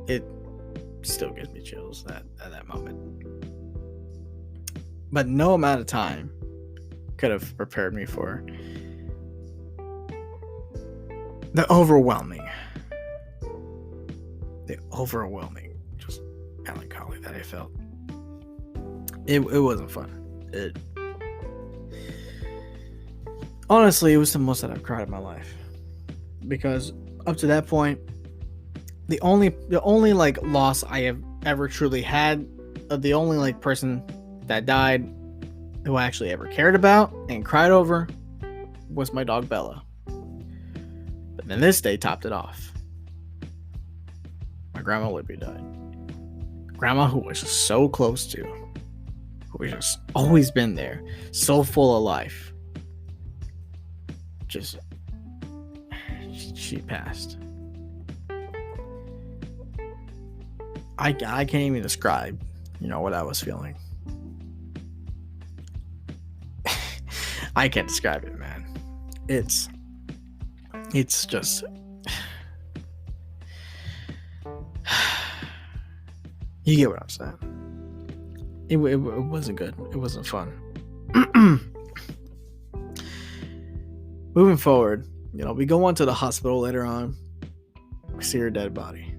It still gives me chills at that moment. But no amount of time could have prepared me for the overwhelming just melancholy that I felt. It wasn't fun. Honestly, it was the most that I've cried in my life, because up to that point, the only loss I have ever truly had, the only person that died who I actually ever cared about and cried over, was my dog Bella. But then this day topped it off. My grandma Libby died. Grandma who was just so close to, who was just always been there, so full of life. She passed. I can't even describe, what I was feeling. I can't describe it, man. It's just, you get what I'm saying. It wasn't good. It wasn't fun. Moving forward, we go on to the hospital later on. We see her dead body.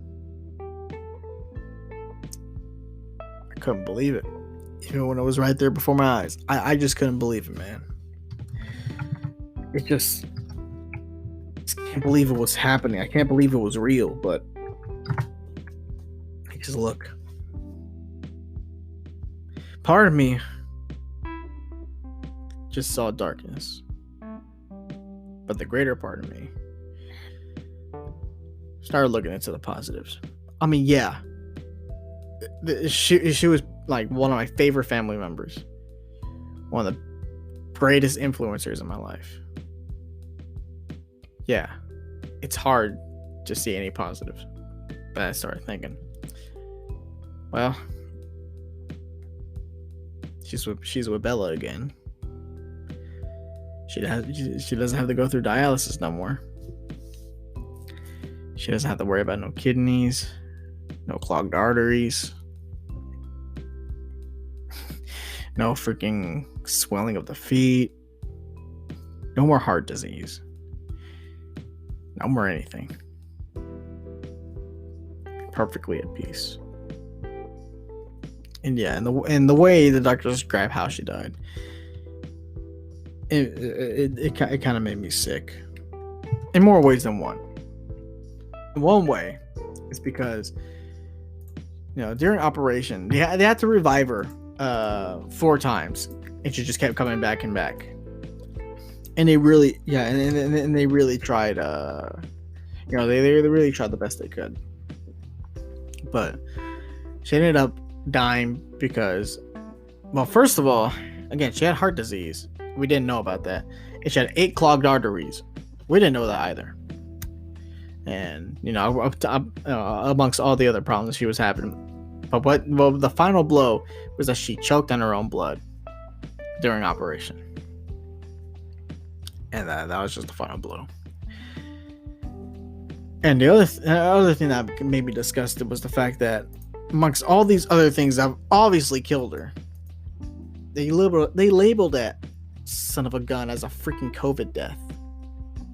I couldn't believe it. Even when it was right there before my eyes. I just couldn't believe it, man. It just can't believe it was happening. I can't believe it was real, but just look. Part of me just saw darkness. But the greater part of me started looking into the positives. I mean, yeah. She was one of my favorite family members. One of the greatest influencers in my life. Yeah. It's hard to see any positives. But I started thinking, well, she's with Bella again. She doesn't have to go through dialysis no more. She doesn't have to worry about no kidneys, no clogged arteries, no freaking swelling of the feet, no more heart disease, no more anything. Perfectly at peace. And yeah, and the way the doctors describe how she died, it kind of made me sick in more ways than one. In one way, it's because during operation they had to revive her 4 times, and she just kept coming back and back. And they really and they really tried they really tried the best they could. But she ended up dying because, well, first of all, again, she had heart disease. We didn't know about that. And she had 8 clogged arteries. We didn't know that either. And, amongst all the other problems she was having. But the final blow was that she choked on her own blood during operation. And that was just the final blow. And the other thing that made me disgusted was the fact that amongst all these other things that have obviously killed her, they labeled that son of a gun as a freaking COVID death.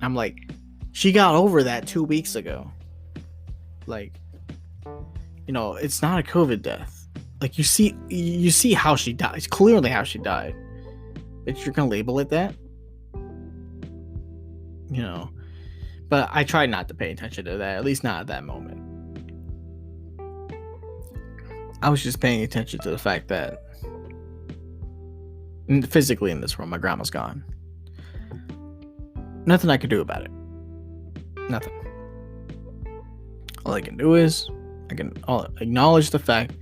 I'm like, she got over that 2 weeks ago. Like, it's not a COVID death. Like, you see how she died. It's clearly how she died. But you're gonna label it that? But I tried not to pay attention to that, at least not at that moment. I was just paying attention to the fact that physically in this room, my grandma's gone. Nothing I could do about it. Nothing. All I can do is I'll acknowledge the fact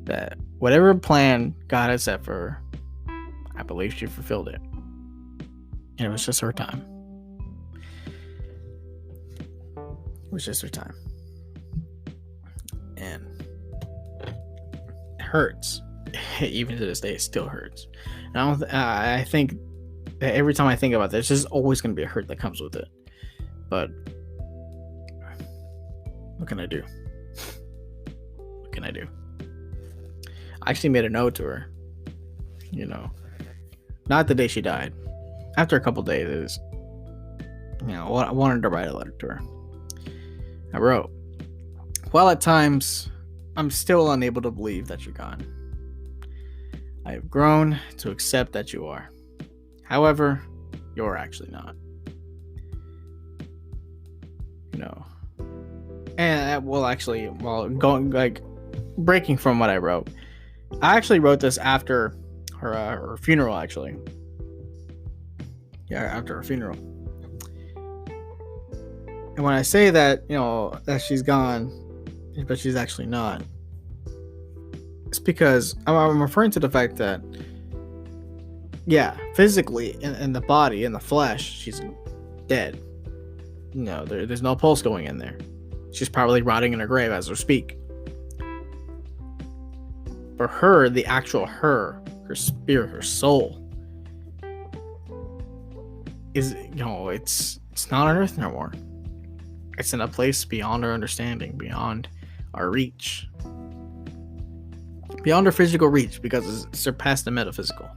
that whatever plan God had set for her, I believe she fulfilled it. And it was just her time. It was just her time. And it hurts. Even to this day, it still hurts. And I think that every time I think about this, there's always going to be a hurt that comes with it. But what can I do? What can I do? I actually made a note to her. Not the day she died. After a couple days, I wanted to write a letter to her. I wrote, "While at times I'm still unable to believe that you're gone, I have grown to accept that you are. However, you're actually not." And breaking from what I wrote, I actually wrote this after her funeral, actually. Yeah, after her funeral. And when I say that, that she's gone, but she's actually not, it's because I'm referring to the fact that, yeah, physically, in the body, in the flesh, she's dead. There's no pulse going in there. She's probably rotting in her grave as we speak. For her, the actual her spirit, her soul, is, it's not on earth no more. It's in a place beyond our understanding, beyond our reach, beyond our physical reach, because it's surpassed the metaphysical.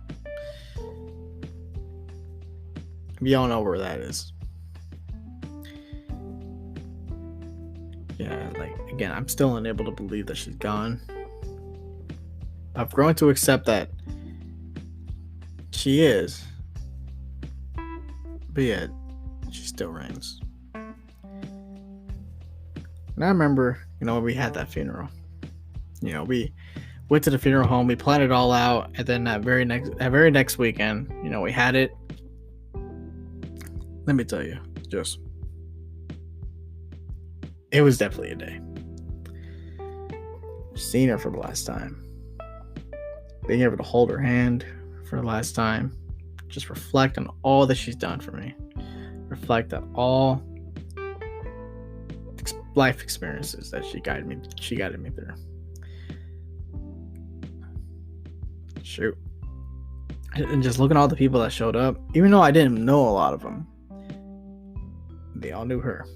We all know where that is. Yeah, again, I'm still unable to believe that she's gone. I've grown to accept that she is, but yet she still reigns. And I remember, when we had that funeral. We went to the funeral home, we planned it all out, and then that very next weekend, we had it. Let me tell you, it was definitely a day. Seeing her for the last time. Being able to hold her hand for the last time. Just reflect on all that she's done for me. Reflect on all life experiences that she guided me through. Shoot. And just looking at all the people that showed up, even though I didn't know a lot of them, they all knew her.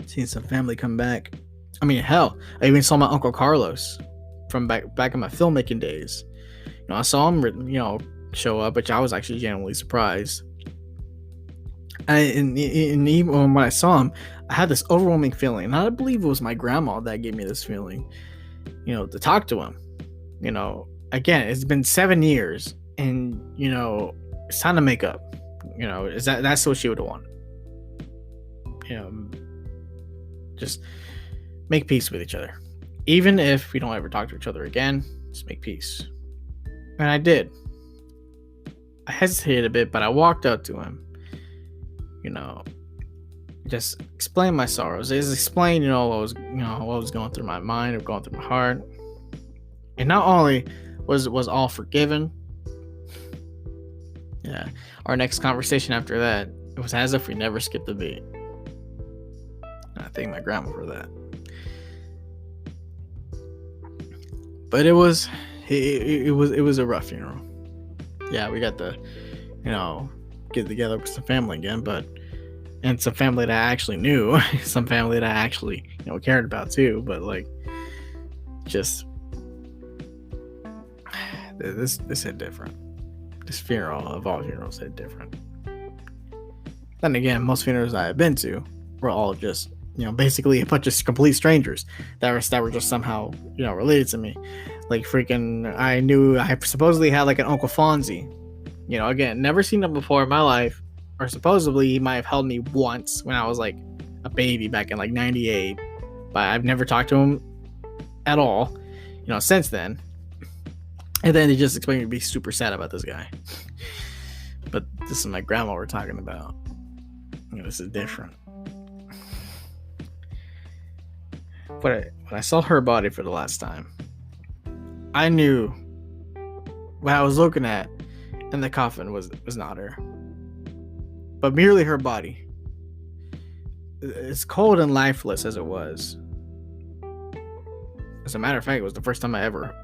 Seeing some family come back. I mean, hell, I even saw my Uncle Carlos from back in my filmmaking days. I saw him, show up, which I was actually genuinely surprised. And even when I saw him, I had this overwhelming feeling. And I believe it was my grandma that gave me this feeling, to talk to him. Again, it's been 7 years, and, it's time to make up. That's what she would have wanted. Just make peace with each other. Even if we don't ever talk to each other again, just make peace. And I did. I hesitated a bit, but I walked up to him, just explain my sorrows. Just explain, what was going through my mind or going through my heart. And not only was all forgiven, yeah, our next conversation after that, it was as if we never skipped a beat. And I thank my grandma for that. But it was a rough funeral. Yeah, we got to, get together with some family again, and some family that I actually knew, some family that I actually, cared about too. But like, just this hit different. This funeral of all funerals hit different. Then again, most funerals I have been to were all just, basically a bunch of complete strangers that were just somehow, related to me. Like freaking, I supposedly had like an Uncle Fonzie. Again, never seen him before in my life, or supposedly he might have held me once when I was like a baby back in like 98, but I've never talked to him at all, since then. And then he just expected me to be super sad about this guy. But this is my grandma we're talking about. This is different. But when I saw her body for the last time, I knew what I was looking at in the coffin was not her, but merely her body. As cold and lifeless as it was. As a matter of fact, it was the first time I ever,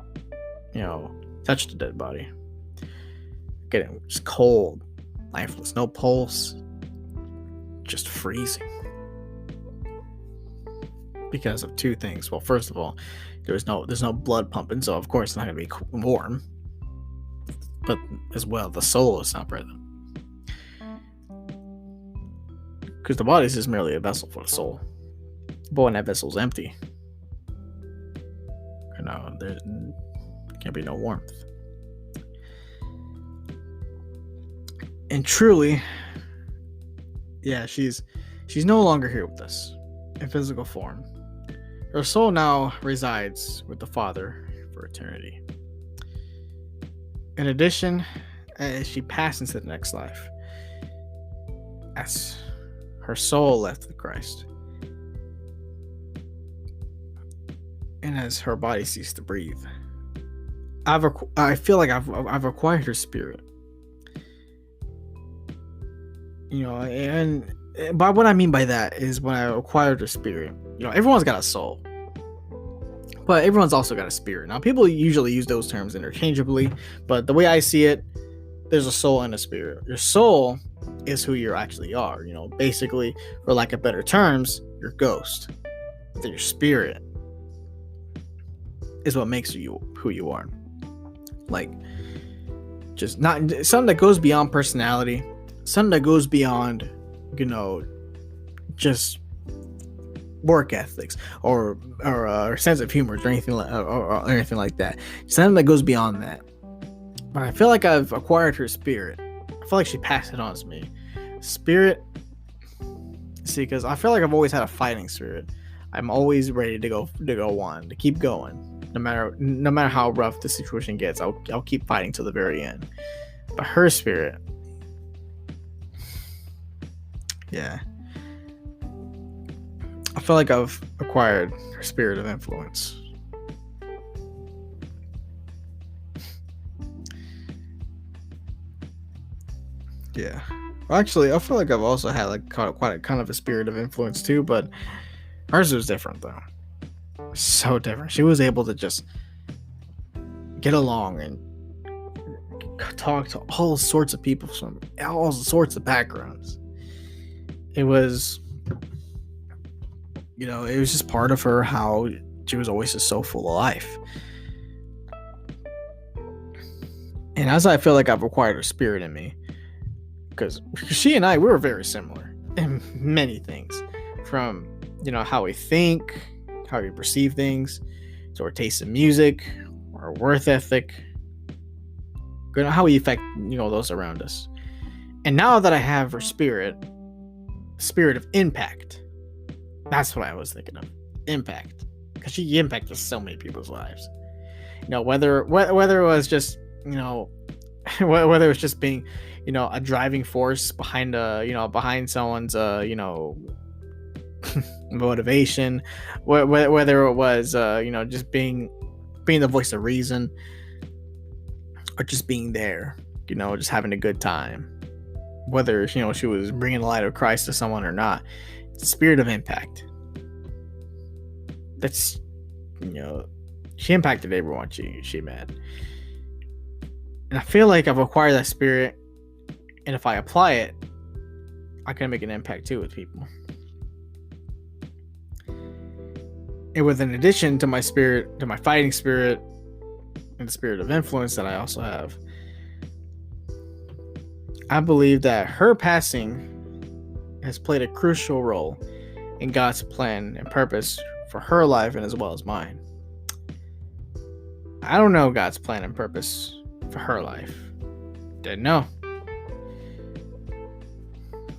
touched a dead body. Getting just cold, lifeless, no pulse, just freezing. Because of two things. Well, first of all, there's no blood pumping, so of course it's not gonna be warm. But as well, the soul is not present, because the body is just merely a vessel for the soul. But when that vessel's empty, there can't be no warmth. And truly, yeah, she's no longer here with us in physical form. Her soul now resides with the Father for eternity. In addition, as she passed into the next life, as her soul left with Christ, and as her body ceased to breathe, I feel like I've acquired her spirit. And by what I mean by that is when I acquired her spirit, everyone's got a soul, but everyone's also got a spirit. Now, people usually use those terms interchangeably, but the way I see it, there's a soul and a spirit. Your soul is who you actually are. Basically, for lack of better terms, your ghost. But then your spirit is what makes you who you are. Like, just not something that goes beyond personality, something that goes beyond, just work ethics or sense of humor or anything like that. Something that goes beyond that. But I feel like I've acquired her spirit. I feel like she passed it on to me. Spirit. See, because I feel like I've always had a fighting spirit. I'm always ready to go on, to keep going. No matter how rough the situation gets, I'll keep fighting till the very end. But her spirit, yeah, I feel like I've acquired her spirit of influence. Yeah. Well, actually, I feel like I've also had like quite a kind of a spirit of influence too, but hers was different though. So different. She was able to just get along and talk to all sorts of people from all sorts of backgrounds. It was, it was just part of her, how she was always just so full of life. And as I feel like I've acquired her spirit in me, because she and I, we were very similar in many things, from how we think, how we perceive things, to our taste in music, our worth ethic, how we affect those around us. And now that I have her spirit of impact, that's what I was thinking of, impact, because she impacted so many people's lives. Whether it was just whether it was just being a driving force behind behind someone's motivation, whether it was just being the voice of reason, or just being there, just having a good time, whether she was bringing the light of Christ to someone or not. It's the spirit of impact. That's she impacted everyone she met, and I feel like I've acquired that spirit, and if I apply it, I can make an impact too with people. And with an addition to my spirit, to my fighting spirit, and the spirit of influence that I also have, I believe that her passing has played a crucial role in God's plan and purpose for her life and as well as mine. I don't know God's plan and purpose for her life. Didn't know.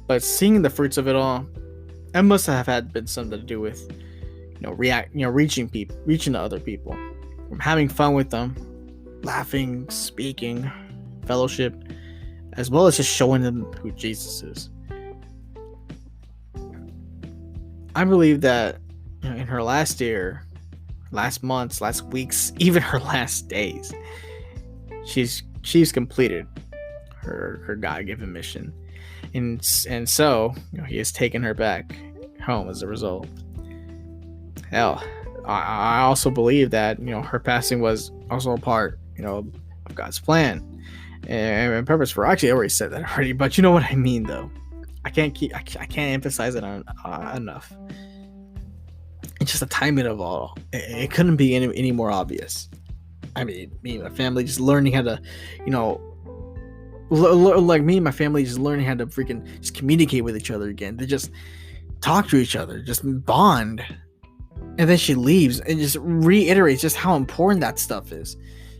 But seeing the fruits of it all, it must have had been something to do with reaching to other people, from having fun with them, laughing, speaking, fellowship, as well as just showing them who Jesus is. I believe that in her last year, last months, last weeks, even her last days, she's completed her God-given mission, and so he has taken her back home as a result. Hell, I also believe that her passing was also a part of God's plan and purpose for. Actually, I already said that already, but you know what I mean though. I can't emphasize it enough. It's just the timing of all. It couldn't be any more obvious. I mean, me and my family just learning how to, like me and my family just learning how to freaking just communicate with each other again. To just talk to each other, just bond. And then she leaves and just reiterates just how important that stuff is.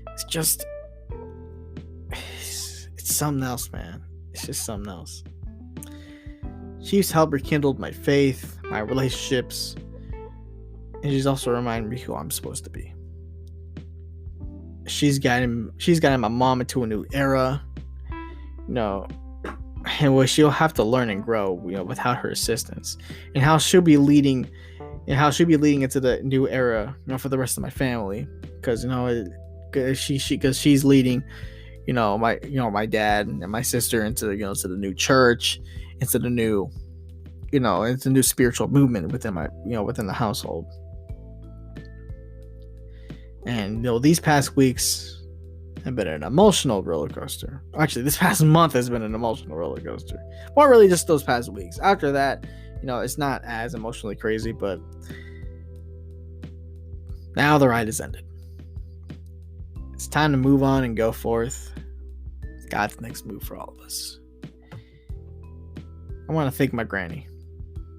It's something else, man. It's just something else. She's helped rekindle my faith, my relationships, and she's also reminded me who I'm supposed to be. She's guiding my mom into a new era, and where she'll have to learn and grow, without her assistance, and how she'll be leading into the new era, for the rest of my family, because she's leading, my dad and my sister into to the new church, into the new, it's a new spiritual movement within within the household. And these past weeks have been an emotional roller coaster. Actually, this past month has been an emotional roller coaster. Well, really just those past weeks. After that, it's not as emotionally crazy, but now the ride has ended. It's time to move on and go forth. It's God's next move for all of us. I want to thank my granny.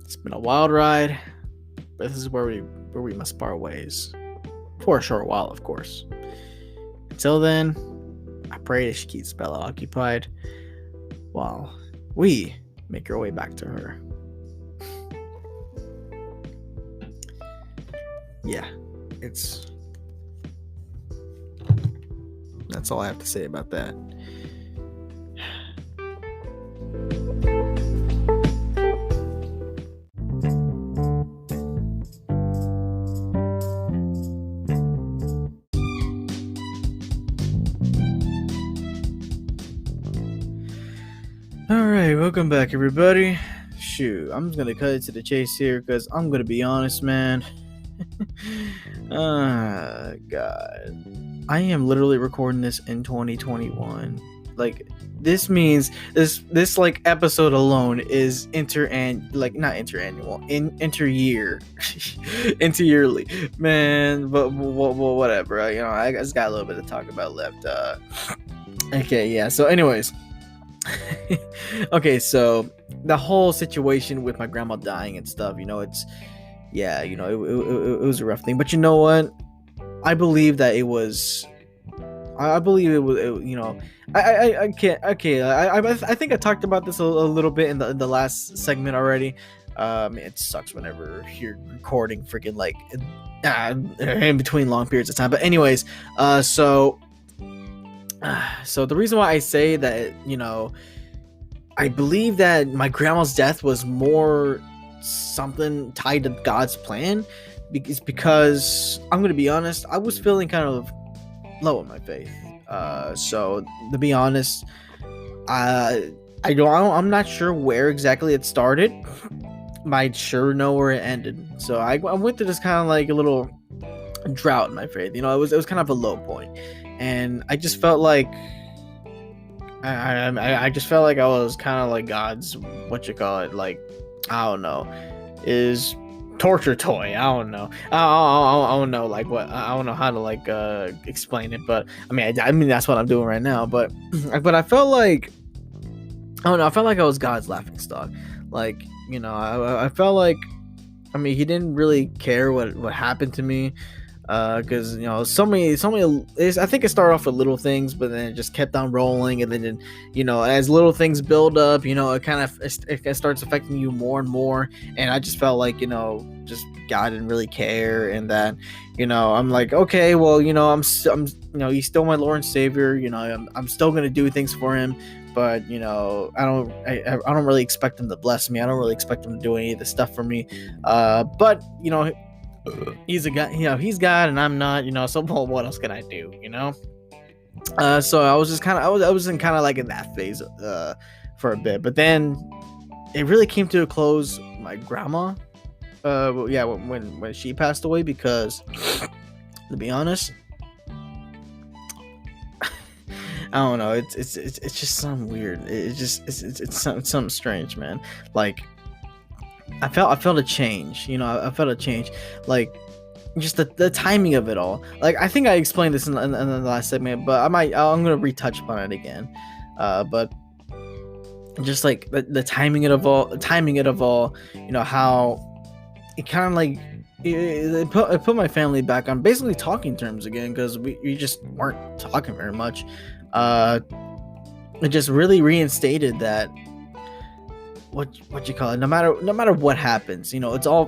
It's been a wild ride, but this is where we must part ways. For a short while, of course. Until then, I pray that she keeps Bella occupied while we make our way back to her. Yeah, that's all I have to say about that. Alright, welcome back everybody. Shoot, I'm just gonna cut it to the chase here because I'm gonna be honest, man. God. I am literally recording this in 2021. Like, this means this like episode alone is inter-year, inter-yearly, man. But whatever. I just got a little bit to talk about left. Okay, yeah. So, anyways. Okay, so the whole situation with my grandma dying and stuff, it was a rough thing. But you know what? I believe that it was. I think I talked about this a little bit in the last segment already. It sucks whenever you're recording freaking like in between long periods of time. But anyways, so the reason why I say that, I believe that my grandma's death was more something tied to God's plan. It's because I'm gonna be honest, I was feeling kind of low in my faith. So to be honest, I'm not sure where exactly it started. Might sure know where it ended. So I went through this kind of like a little drought in my faith. It was kind of a low point, and I just felt like I just felt like I was kind of like God's, what you call it, like, I don't know, is torture toy. I don't know. I don't know, like, what, I don't know how to like explain it, but I mean that's what I'm doing right now. But I felt like, I don't know, I felt like I was God's laughing stock. Like, I felt like, I mean, he didn't really care what happened to me. Because so many. I think it started off with little things, but then it just kept on rolling, and then as little things build up, it kind of it starts affecting you more and more. And I just felt like just God didn't really care, and that I'm like, okay, well, I'm he's still my Lord and Savior. I'm still gonna do things for him, but I don't really expect him to bless me. I don't really expect him to do any of this stuff for me. But he's a guy, he's God and I'm not, so well, what else can I do, so I was just I was in kind of like in that phase for a bit, but then it really came to a close. My grandma, when she passed away, because to be honest, I don't know, it's just something weird. It's something strange, man. Like, I felt a change, I felt a change, like, just the timing of it all. Like, I think I explained this in the last segment, but I'm gonna retouch upon it again. But just like the timing of all, how it kind of like it put my family back on basically talking terms again, because we just weren't talking very much. It just really reinstated that, what you call it, no matter what happens, it's all,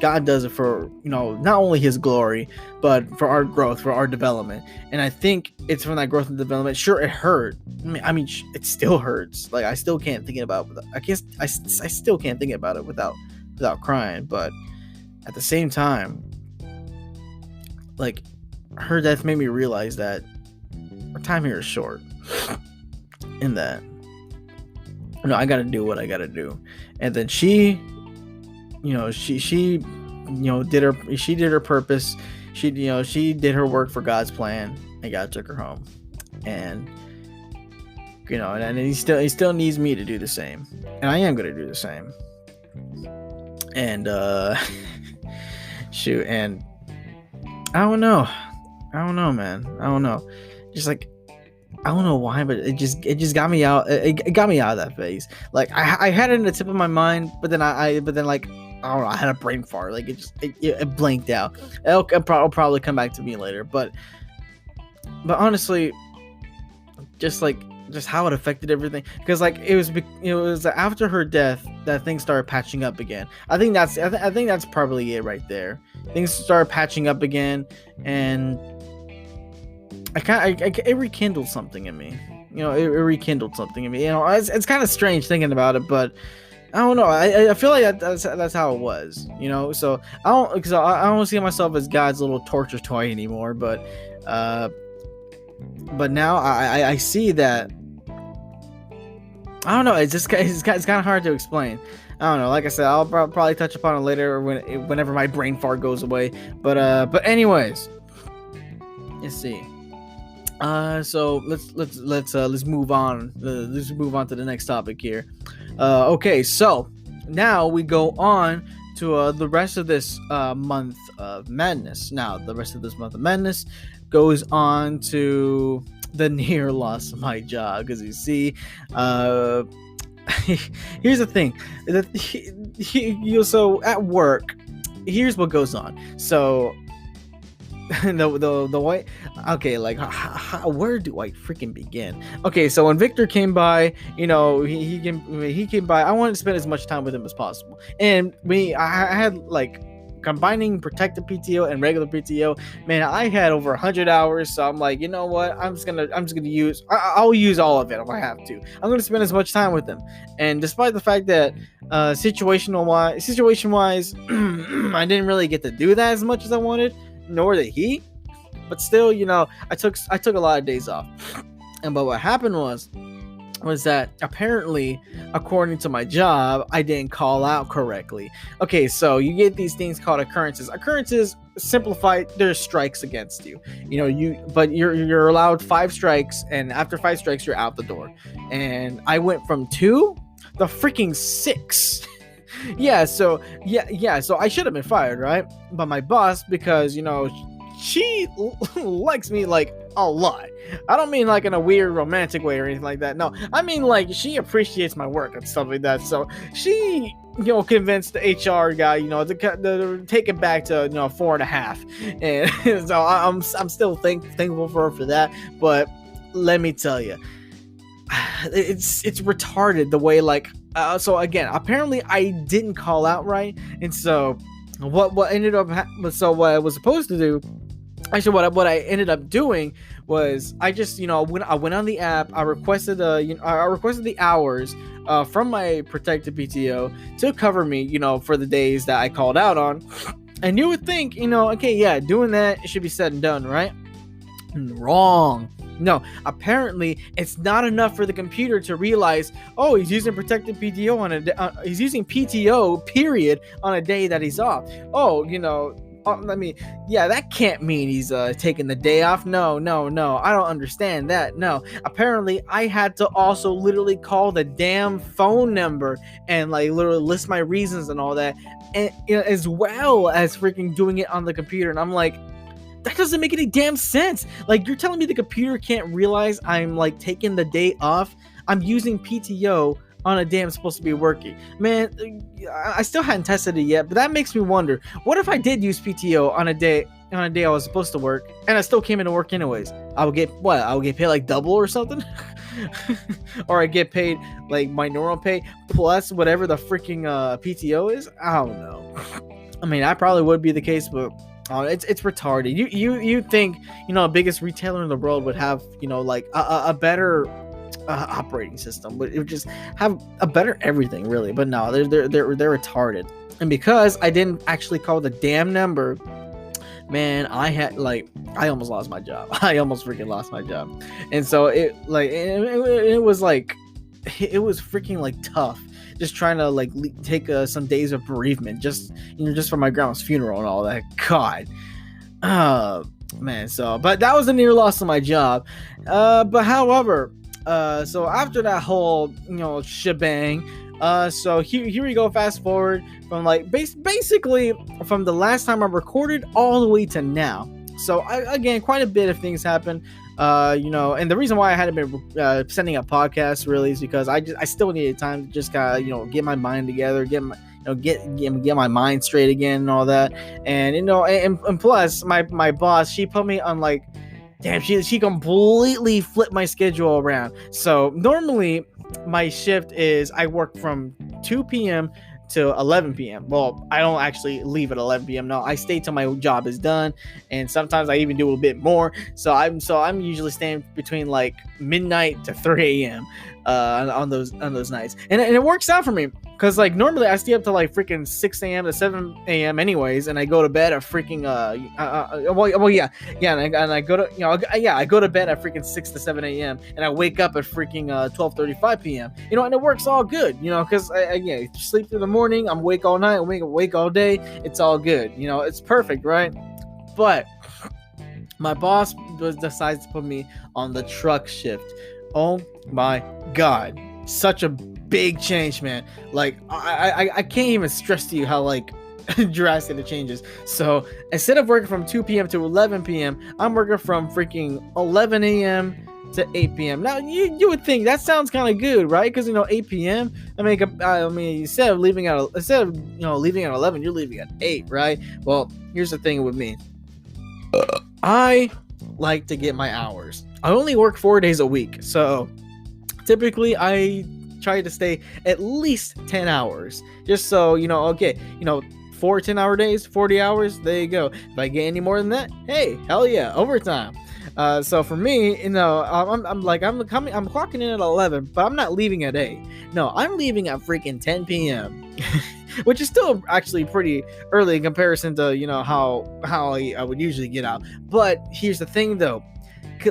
God does it for, not only his glory, but for our growth, for our development. And I think it's from that growth and development. Sure, it hurt. I mean it still hurts. Like, I still can't think about it I still can't think about it without crying. But at the same time, like, her death made me realize that our time here is short, in that I gotta do what I gotta do. And then she did her purpose. She did her work for God's plan, and God took her home. And and he still needs me to do the same, and I am gonna do the same. And shoot, and I don't know, man. I don't know. Just like, I don't know why, but it just got me out. It got me out of that phase. Like, I had it in the tip of my mind, but then I don't know, I had a brain fart. Like, it blanked out. It'll probably come back to me later. But honestly, just how it affected everything, because like it was after her death that things started patching up again. I think that's probably it right there. Things started patching up again, and it rekindled something in me. It rekindled something in me. It's kind of strange thinking about it, but I don't know. I feel like that's how it was. So I don't see myself as God's little torture toy anymore. But now I see that. I don't know. It's kind of hard to explain. I don't know. Like I said, I'll probably touch upon it later whenever my brain fart goes away. But anyways, let's see. So let's move on. Let's move on to the next topic here. Okay, so now we go on to the rest of this month of madness. Now, the rest of this month of madness goes on to the near loss of my job, because you see, here's the thing. So at work, here's what goes on. So the white, okay, like, where do I freaking begin? Okay, so when Victor came by, he came by, I wanted to spend as much time with him as possible, and I had like combining protected PTO and regular PTO, man, I had over 100 hours. So I'm like, you know what? I'll use all of it if I have to. I'm gonna spend as much time with them. And despite the fact that situation wise, I didn't really get to do that as much as I wanted, nor did he. But still, I took a lot of days off. But what happened was that apparently, according to my job, I didn't call out correctly. Okay, so you get these things called occurrences. Occurrences, simplified, there's strikes against you. But you're allowed 5 strikes, and after 5 strikes, you're out the door. And I went from 2 to freaking 6. So I should have been fired, right? But my boss, because she likes me like a lot. I don't mean like in a weird romantic way or anything like that. No, I mean like she appreciates my work and stuff like that. So she, convinced the HR guy, to take it back to 4.5. And so I'm still thankful for her for that. But let me tell you, it's retarded the way so again, apparently I didn't call out right, and so what ended up what I was supposed to do. Actually, what I ended up doing was I just when I went on the app, I requested the hours from my protected PTO to cover me for the days that I called out on. And you would think okay, yeah, doing that, it should be said and done, right? Wrong. No, apparently it's not enough for the computer to realize, oh, he's using protected PTO he's using PTO period on a day that he's off. That can't mean he's taking the day off. No, I don't understand that. No, apparently I had to also literally call the damn phone number and literally list my reasons and all that, and as well as freaking doing it on the computer. And I'm like, that doesn't make any damn sense. You're telling me the computer can't realize I'm taking the day off? I'm using PTO on a day I'm supposed to be working. Man, I still hadn't tested it yet, but that makes me wonder, what if I did use PTO on a day I was supposed to work, and I still came into work anyways? I would get paid double or something? Or I get paid my normal pay plus whatever the freaking PTO is? I don't know. I mean, that probably would be the case, but it's retarded. You think the biggest retailer in the world would have a better operating system, but it would just have a better everything, really. But no, they're retarded. And because I didn't actually call the damn number, man, I almost lost my job. I almost freaking lost my job. And so it was freaking tough, just trying to take some days of bereavement just for my grandma's funeral and all that. God, man. So, but that was a near loss of my job. But however, so after that whole shebang, so here we go. Fast forward from basically from the last time I recorded all the way to now. So again, quite a bit of things happened. And the reason why I hadn't been sending up podcasts really is because I still needed time to just get my mind together, get my mind straight again and all that. And and plus my boss, she put me on damn, she completely flipped my schedule around. So normally my shift is I work from 2 p.m. to 11 p.m. Well, I don't actually leave at 11 p.m. No, I stay till my job is done, and sometimes I even do a bit more. So I'm usually staying between midnight to 3 a.m. On those nights, and it works out for me because normally I stay up to freaking 6 a.m. to 7 a.m. anyways, and I go to bed at freaking and I go to I go to bed at freaking 6 to 7 a.m. and I wake up at freaking 12:35 p.m. And it works all good, because I sleep through the morning, I'm awake all night, I'm awake all day, it's all good, it's perfect, right? But my boss decides to put me on the truck shift. Oh my god, such a big change, man. I can't even stress to you how drastic the changes. So instead of working from 2 p.m. to 11 p.m., I'm working from freaking 11 a.m. to 8 p.m. Now you would think that sounds kind of good, right? Because 8 p.m. I mean instead of leaving at 11, you're leaving at 8, right? Well, here's the thing with me. I like to get my hours. I only work 4 days a week, so typically I try to stay at least 10 hours, just so 4 10-hour days, 40 hours, there you go. If I get any more than that, hey, hell yeah, overtime. So for me, I'm clocking in at 11, but I'm not leaving at 8. No, I'm leaving at freaking 10 p.m. Which is still actually pretty early in comparison to how I would usually get out. But here's the thing though,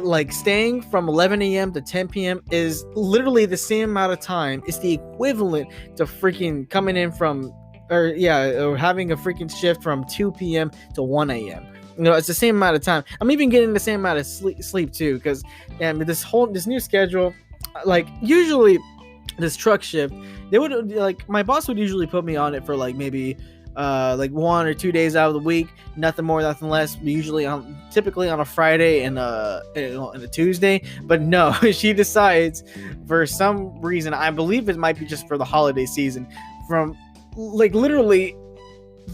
like staying from 11 a.m. to 10 p.m. is literally the same amount of time. It's the equivalent to freaking coming in from or having a freaking shift from 2 p.m. to 1 a.m. It's the same amount of time. I'm even getting the same amount of sleep too, because this new schedule, like usually this truck shift, they would my boss would usually put me on it for maybe 1 or 2 days out of the week, nothing more, nothing less. Usually typically on a Friday and a Tuesday. But no, she decides for some reason, I believe it might be just for the holiday season, from literally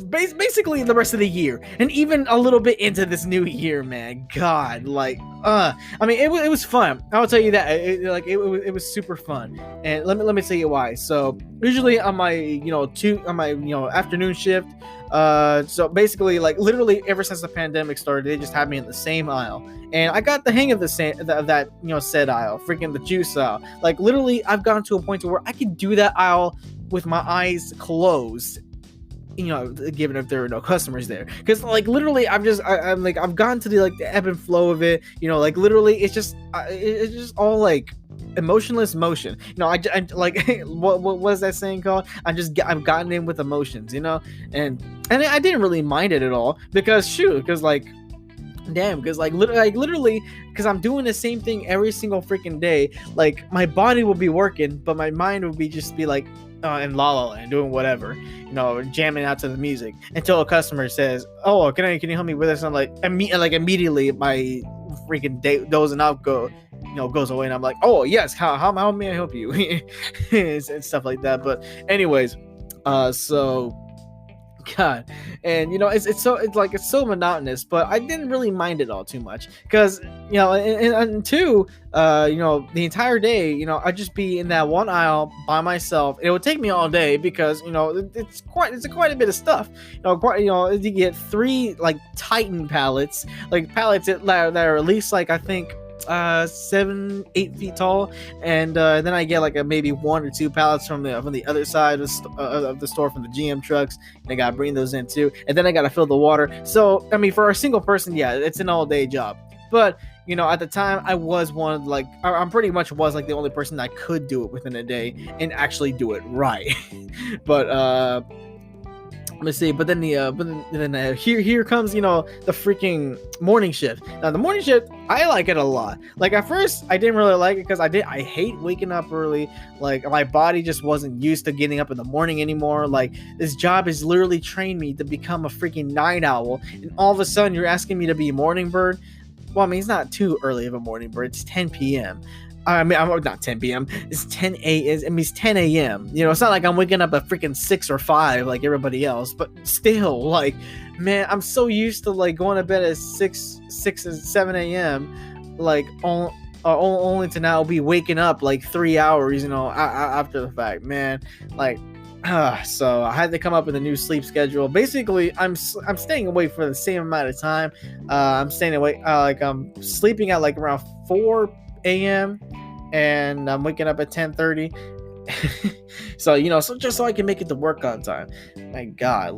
basically the rest of the year and even a little bit into this new year, man. God, I mean, it was fun. I'll tell you that. It was super fun. And let me tell you why. So usually on my afternoon shift, so basically literally ever since the pandemic started, they just had me in the same aisle, and I got the hang of that said aisle, freaking the juice aisle. Literally I've gotten to a point to where I can do that aisle with my eyes closed, given if there are no customers there, because literally I've gotten to the ebb and flow of it, literally it's just all emotionless motion. I what was that saying called? I've gotten in with emotions, and I didn't really mind it at all, because literally because I'm doing the same thing every single freaking day. My body will be working, but my mind will be in La La Land doing whatever, jamming out to the music, until a customer says, "Oh, can you help me with this?" I'm immediately my freaking dozing out goes away, and I'm like, "Oh yes, how may I help you?" and stuff like that. But anyways, so God, and it's so monotonous, but I didn't really mind it all too much, because and two, the entire day, I'd just be in that one aisle by myself. It would take me all day, because it's quite a bit of stuff. You get 3 Titan pallets, pallets that are at least I think 7-8 feet tall, and then I get maybe 1 or 2 pallets from the other side of the store, from the GM trucks, and I gotta bring those in too, and then I gotta fill the water. So I mean, for a single person, yeah, it's an all-day job. But at the time, I was I'm pretty much was the only person that could do it within a day and actually do it right. But let's see. But then here comes the freaking morning shift. Now the morning shift, I like it a lot. At first I didn't really like it, because I hate waking up early. My body just wasn't used to getting up in the morning anymore. This job has literally trained me to become a freaking night owl, and all of a sudden you're asking me to be a morning bird. Well, I mean, it's not too early of a morning bird. It's 10 p.m. I mean, I'm not 10 p.m. It's 10 a.m. I mean, it's 10 a.m. It's not like I'm waking up at freaking 6 or 5 like everybody else. But still, man, I'm so used to going to bed at 6 and 7 a.m. Only to now be waking up 3 hours, after the fact, man. So I had to come up with a new sleep schedule. Basically, I'm staying awake for the same amount of time. I'm staying awake. I'm sleeping at around 4 a.m. and I'm waking up at 10:30. So just so I can make it to work on time. My God,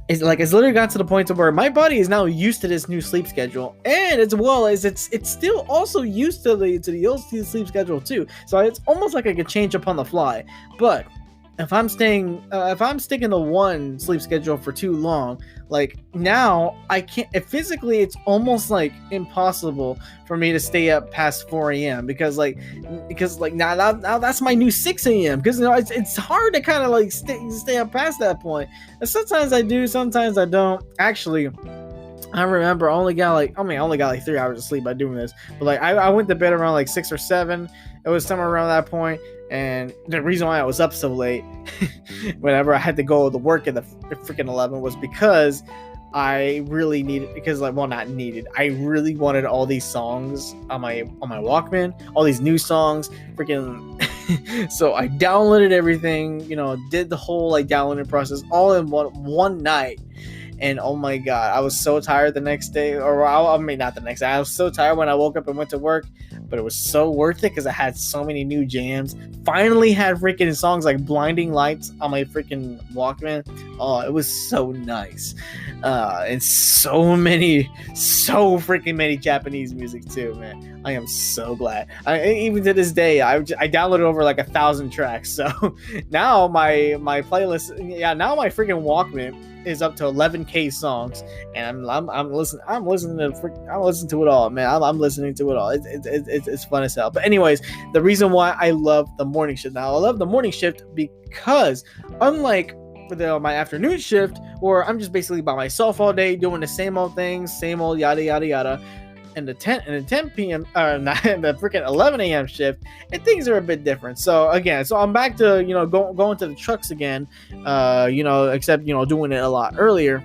it's literally got to the point to where my body is now used to this new sleep schedule, and as well as it's still also used to the old sleep schedule too. So it's almost like I could change up on the fly. But if I'm sticking to one sleep schedule for too long, now I can't. Physically, it's almost impossible for me to stay up past 4 a.m. because now that's my new 6 a.m. Because it's hard to kind of stay up past that point. And sometimes I do, sometimes I don't. Actually, I remember I only got 3 hours of sleep by doing this. But I went to bed around 6 or 7. It was somewhere around that point. And the reason why I was up so late whenever I had to go to work at the freaking 11 was because I really needed, I really wanted all these songs on my Walkman, all these new songs, freaking So I downloaded everything, did the whole like downloading process all in one night. And oh my god, I was so tired the next day, or I mean not the next day. I was so tired when I woke up and went to work, but it was so worth it because I had so many new jams. Finally had freaking songs like Blinding Lights on my freaking Walkman. Oh, it was so nice. And so freaking many Japanese music too, man. I am so glad. Even to this day, I downloaded over like 1,000 tracks. So now my playlist, now my freaking Walkman is up to 11K songs, and I'm listening to it all, man. I'm listening to it all. It's fun as hell. But anyways, the reason why I love the morning shift now, I love the morning shift because unlike my afternoon shift, where I'm just basically by myself all day doing the same old things, same old yada yada yada. And the 10 p.m. And the freaking 11 a.m. shift, and things are a bit different. So again, I'm back to going to the trucks again, except doing it a lot earlier.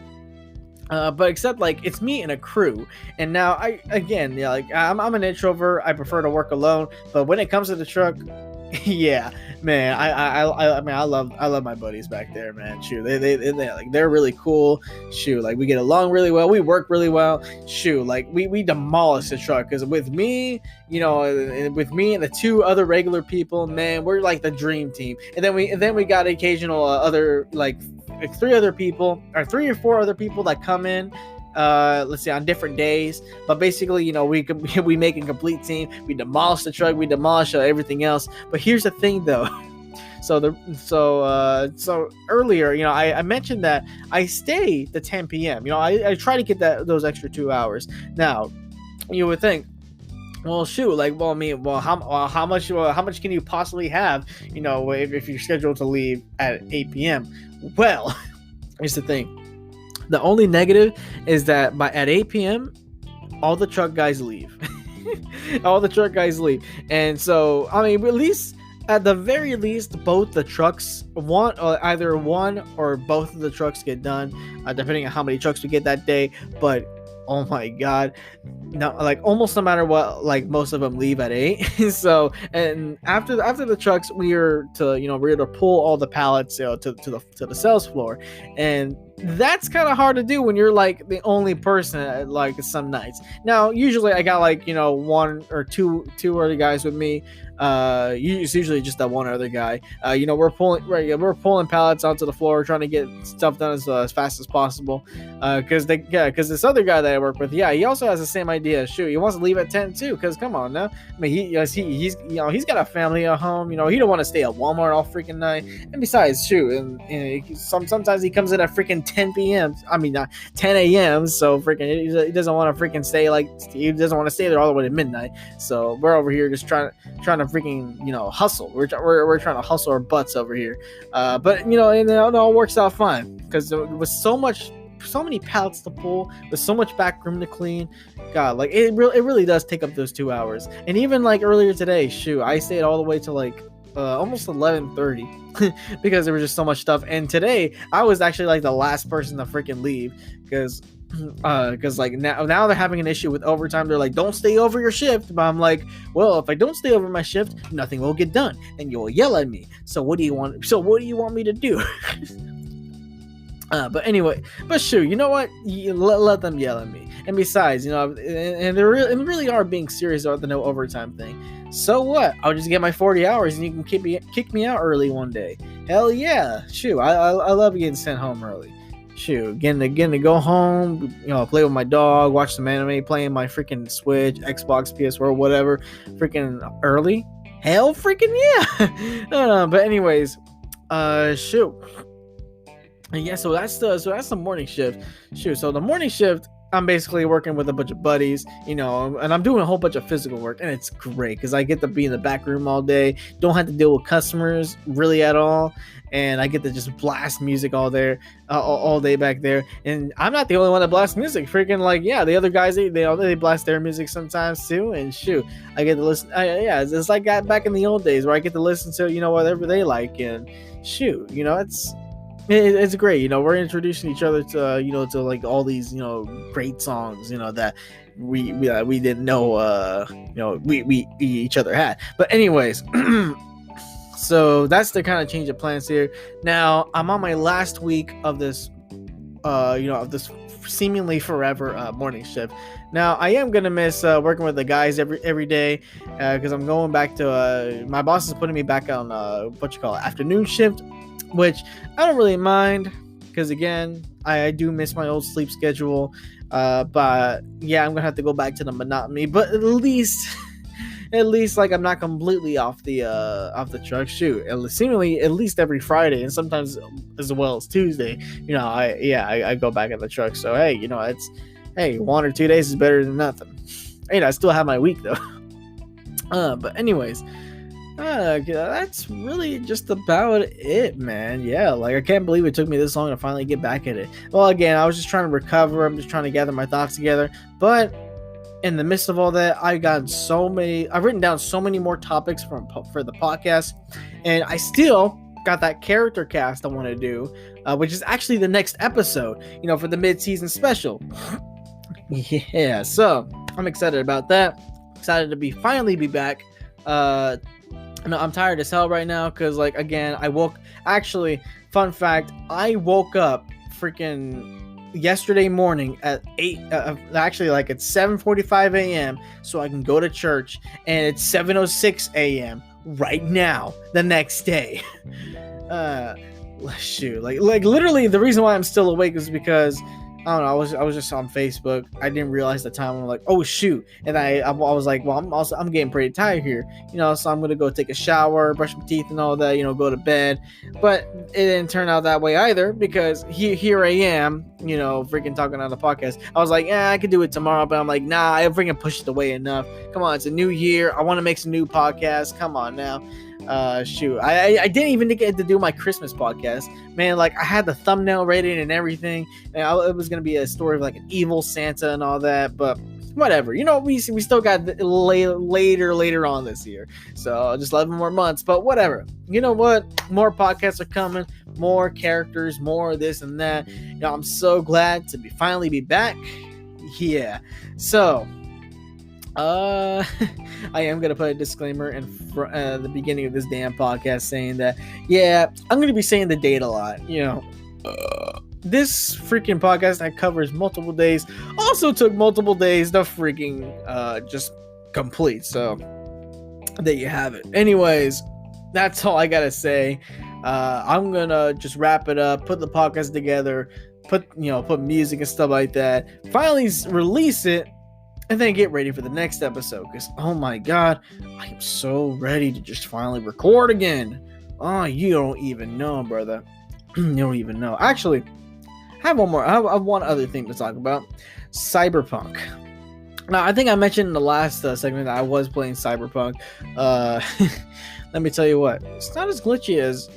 But except like it's me and a crew, and now I'm an introvert. I prefer to work alone. But when it comes to the truck, yeah, man, I mean I love my buddies back there, man. Shoot, they're really cool. Shoot, like we get along really well. We work really well. Shoot, like we demolish the truck because with me and the two other regular people, man, we're like the dream team. And then we got occasional other like 3 or 4 other people that come in, let's say on different days, but basically we make a complete team. We demolish the truck, we demolish everything else. But here's the thing though. So earlier, I mentioned that I stay to 10 p.m. I try to get those extra 2 hours. Now you would think, well, shoot, how much can you possibly have, if you're scheduled to leave at 8 p.m.? Well, here's the thing. The only negative is that at 8 p.m., all the truck guys leave. All the truck guys leave. And so, I mean, at the very least, both the trucks, either one or both of the trucks get done, depending on how many trucks we get that day. But oh my god, no, like almost no matter what, like most of them leave at 8. So, and after the trucks, we're to pull all the pallets to the sales floor, and that's kind of hard to do when you're like the only person at like some nights. Now usually I got like 1 or 2 other guys with me. It's usually just that one other guy. We're pulling pallets onto the floor, trying to get stuff done as fast as possible. Because this other guy that I work with, he also has the same idea. Shoot, he wants to leave at 10 too. Because come on now, I mean he's got a family at home. He don't want to stay at Walmart all freaking night. And besides, shoot, and sometimes he comes in at freaking 10 p.m. I mean not 10 a.m. So freaking he doesn't want to freaking stay he doesn't want to stay there all the way to midnight. So we're over here just trying to freaking hustle. We're trying to hustle our butts over here. But and it all works out fine because with so many pallets to pull, with so much back room to clean, god, like it really does take up those 2 hours. And even like earlier today, shoot, I stayed all the way to like almost 11:30 because there was just so much stuff. And today I was actually like the last person to freaking leave because like now they're having an issue with overtime. They're like, don't stay over your shift. But I'm like, well, if I don't stay over my shift, nothing will get done and you'll yell at me. So what do you want me to do? But anyway, shoot, you know what? Let them yell at me. And besides, and they really are being serious about the no overtime thing. So what? I'll just get my 40 hours and you can kick me out early one day. Hell yeah. Shoot, I love getting sent home early. Shoot, getting to go home, play with my dog, watch some anime, playing my freaking Switch, Xbox, PS4, whatever, freaking early. Hell freaking yeah. But anyways, shoot. Yeah, so that's the morning shift. Shoot, so the morning shift, I'm basically working with a bunch of buddies, and I'm doing a whole bunch of physical work, and it's great because I get to be in the back room all day, don't have to deal with customers really at all, and I get to just blast music all day back there. And I'm not the only one that blasts music. Freaking like, yeah, the other guys they blast their music sometimes too, and shoot, I get to listen. It's like that back in the old days where I get to listen to whatever they like, and shoot, it's great. We're introducing each other to to like all these great songs that we didn't know we each other had. But anyways, So that's the kind of change of plans here. Now I'm on my last week of this of this seemingly forever morning shift. Now I am gonna miss working with the guys every day, because I'm going back to my boss is putting me back on afternoon shift, which I don't really mind, because again I do miss my old sleep schedule. But yeah, I'm gonna have to go back to the monotony, but at least like I'm not completely off the truck. Shoot, seemingly at least every Friday, and sometimes as well as Tuesday, I go back at the truck. So hey, it's 1 or 2 days is better than nothing. I still have my week though. But anyways, that's really just about it, man. Yeah, like I can't believe it took me this long to finally get back at it. Well, again, I was just trying to recover. I'm just trying to gather my thoughts together, but in the midst of all that, I've written down so many more topics for the podcast, and I still got that character cast I want to do, which is actually the next episode, for the mid-season special. Yeah, so I'm excited about that. Excited to finally be back. I'm tired as hell right now, because again, fun fact, I woke up freaking yesterday morning at 8 actually at 7:45 a.m. so I can go to church, and it's 7:06 a.m. right now the next day. Shoot, literally the reason why I'm still awake is because I don't know, I was just on Facebook. I didn't realize the time. I'm like, oh shoot, and I was like, well, I'm getting pretty tired here, so I'm gonna go take a shower, brush my teeth and all that, go to bed. But it didn't turn out that way either, because here I am, freaking talking on the podcast. I was like, I could do it tomorrow, but I'm like, nah, I freaking pushed it away enough. Come on, it's a new year. I want to make some new podcasts. Come on now. Shoot, I didn't even get to do my Christmas podcast, man. I had the thumbnail ready and everything, and it was gonna be a story of an evil Santa and all that, but whatever, we still got later on this year, so just 11 more months, but whatever. You know what, more podcasts are coming, more characters, more this and that. I'm so glad to finally be back. Yeah, so I am going to put a disclaimer in the beginning of this damn podcast saying that, I'm going to be saying the date a lot. This freaking podcast that covers multiple days also took multiple days to freaking just complete. So there you have it. Anyways, that's all I got to say. I'm going to just wrap it up, put the podcast together, put music and stuff like that, finally release it, and then get ready for the next episode, because, oh my god, I am so ready to just finally record again. Oh, you don't even know, brother. You don't even know. Actually, I have one more. I have one other thing to talk about. Cyberpunk. Now, I think I mentioned in the last segment that I was playing Cyberpunk. Let me tell you what. It's not as glitchy as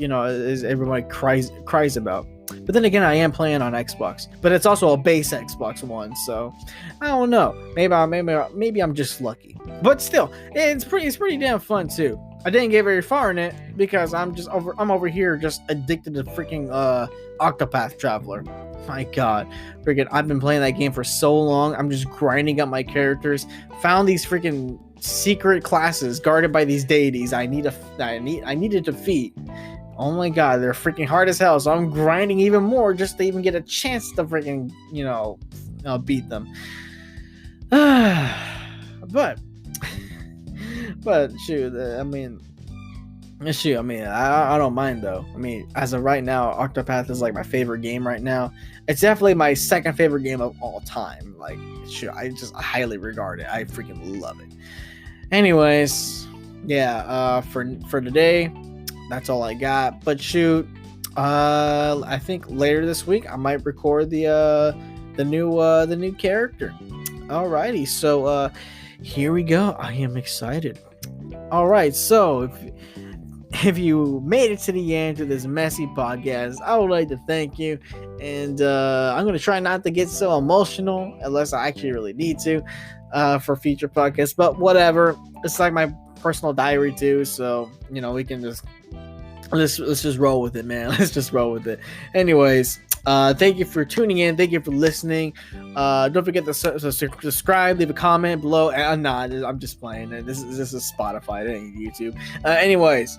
everybody cries about. But then again, I am playing on Xbox, but it's also a base Xbox One, so I don't know. Maybe I'm just lucky. But still, it's pretty damn fun too. I didn't get very far in it because I'm over here just addicted to freaking Octopath Traveler. My god, freaking! I've been playing that game for so long. I'm just grinding up my characters. Found these freaking secret classes guarded by these deities. I need to defeat. Oh my god, they're freaking hard as hell, so I'm grinding even more just to even get a chance to freaking, beat them. But shoot, I don't mind though. As of right now, Octopath is my favorite game right now. It's definitely my second favorite game of all time. I just highly regard it. I freaking love it. Anyways, for today, that's all I got. But shoot, I think later this week I might record the new character. Alrighty, so here we go. I am excited. Alright, so if you made it to the end of this messy podcast, I would like to thank you. And I'm going to try not to get so emotional unless I actually really need to for future podcasts. But whatever. It's like my personal diary too. So, we can just... Let's just roll with it, man. Let's just roll with it. Anyways, thank you for tuning in. Thank you for listening. Don't forget to subscribe, leave a comment below. I'm just playing it. This is Spotify. It ain't YouTube. Anyways,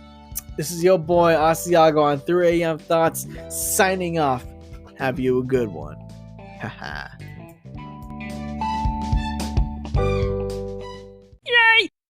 This is your boy Asiago on 3 AM Thoughts signing off. Have you a good one. Haha.